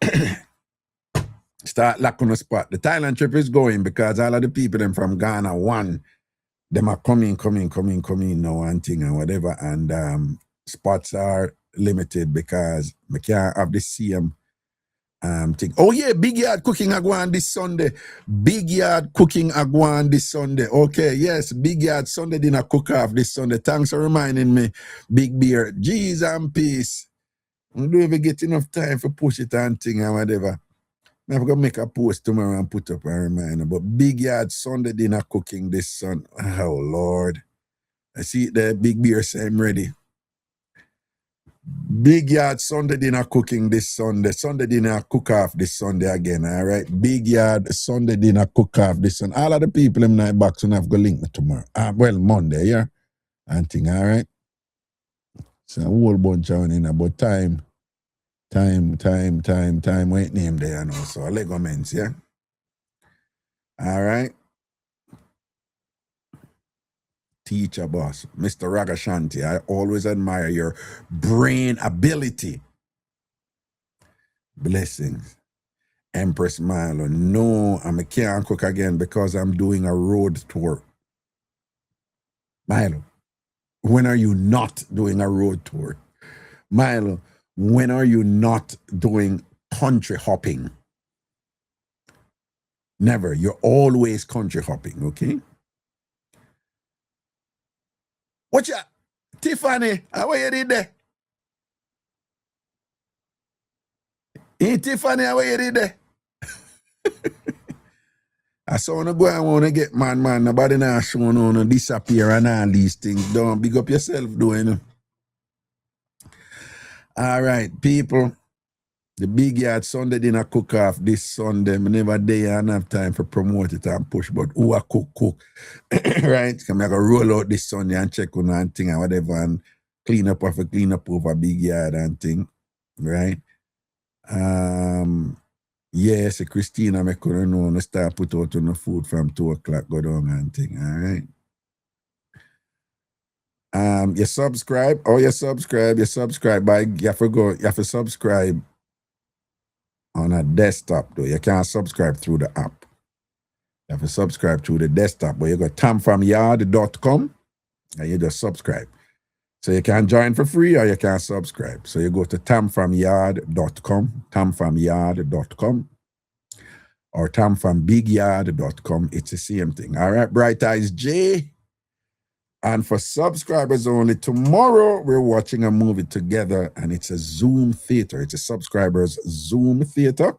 Start lock on the spot. The Thailand trip is going because all of the people them from Ghana, them are coming now and thing and whatever. And spots are limited because we can't have the same thing. Oh yeah, Big Yard Cooking Agwan this Sunday. Big Yard Cooking Agwan this Sunday. Okay, yes, Big Yard Sunday dinner cook off this Sunday. Thanks for reminding me, Big Beer. Jeez and peace. I don't even get enough time for push it and thing and whatever. I'm going to make a post tomorrow and put up a reminder. But Big Yard Sunday dinner cooking this Sunday. Oh, Lord. I see the Big Beer say I'm ready. Big Yard Sunday dinner cooking this Sunday. Sunday dinner cook off this Sunday again, all right? Big Yard Sunday dinner cook off this Sunday. All of the people in my box and I've got to link me tomorrow. Monday, yeah? And thing, all right? So a whole bunch of in about time, wait name there, you know, so ligaments, yeah? All right? Teacher boss, Mr. Ragashanti, I always admire your brain ability. Blessings. Empress Milo, no, I can't cook again because I'm doing a road tour. Milo, when are you not doing a road tour? Milo, when are you not doing country hopping? Never. You're always country hopping, okay? Tiffany, how you did there? Hey, Tiffany, how you did there? I saw wanna go and wanna get man. Nobody now showing on to disappear and all these things. Don't big up yourself, doing. All right, people. The big yard Sunday dinner cook off this Sunday. I never there and have time for promote it and push, but who a cook. Right? I'm gonna roll out this Sunday and check on and thing and whatever and clean up over big yard and thing. Right? Yes, Christina me couldn't know and start put out on the food from 2 o'clock go down and thing. All right. You subscribe, but you have to subscribe on a desktop though. You can't subscribe through the app. You have to subscribe through the desktop, but you go tamfamyard.com and you just subscribe. So you can join for free or you can subscribe. So you go to tamfamyard.com or tamfambigyard.com. It's the same thing. All right, Bright Eyes J. And for subscribers only, tomorrow we're watching a movie together and it's a Zoom theater. It's a subscribers Zoom theater.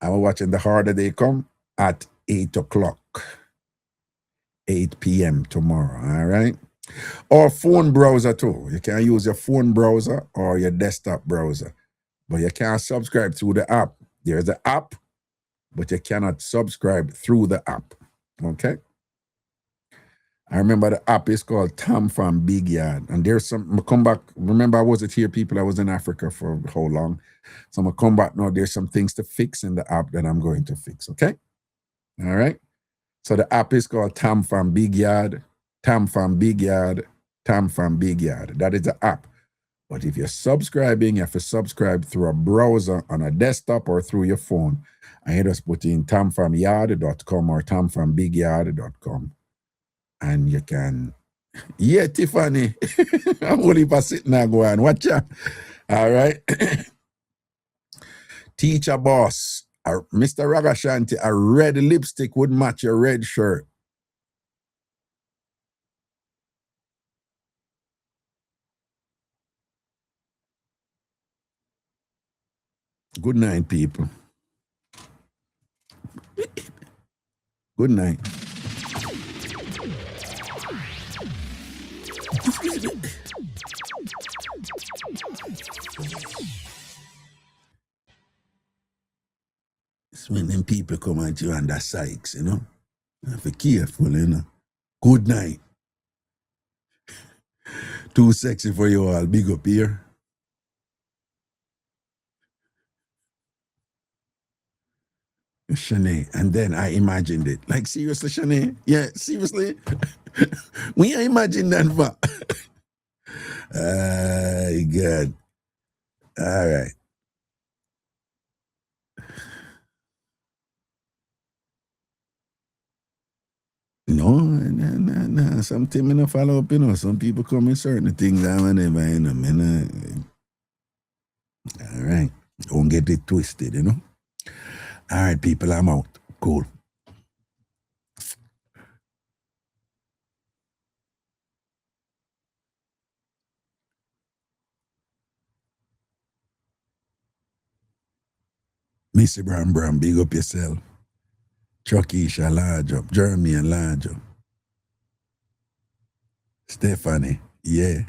And we're watching The Harder They Come at 8 o'clock, 8 p.m. tomorrow, all right? Or phone browser too. You can use your phone browser or your desktop browser, but you can't subscribe through the app. There's the app, but you cannot subscribe through the app, okay? I remember the app is called TamFam Big Yard. And there's some, I come back, remember I wasn't here, people, I was in Africa for how long? So I'm going to come back now, there's some things to fix in the app that I'm going to fix, okay? All right? So the app is called TamFam Big Yard, TamFam Big Yard, TamFam Big Yard. That is the app. But if you're subscribing, you have to subscribe through a browser on a desktop or through your phone. And you just put in tamfamyard.com or tamfambigyard.com. And you can, yeah, Tiffany, I'm only for sitting there going, watch out. All right. Teacher boss, Mr. Ragashanti, a red lipstick would match your red shirt. Good night, people. Good night. It's when them people come at you under Sykes, you know. You have to be careful, you know. Good night. Too sexy for you all. Big up here. Shanae. And then I imagined it. Like, seriously, Shanae? Yeah, seriously? When you imagine that for? God. All right. No. Something I don't follow up, you know. Some people come in certain things I never, you know. All right. Don't get it twisted, you know. All right, people, I'm out. Cool. Missy Bram, big up yourself. Chuckisha, large up. Jeremy, and large up. Stephanie, yeah.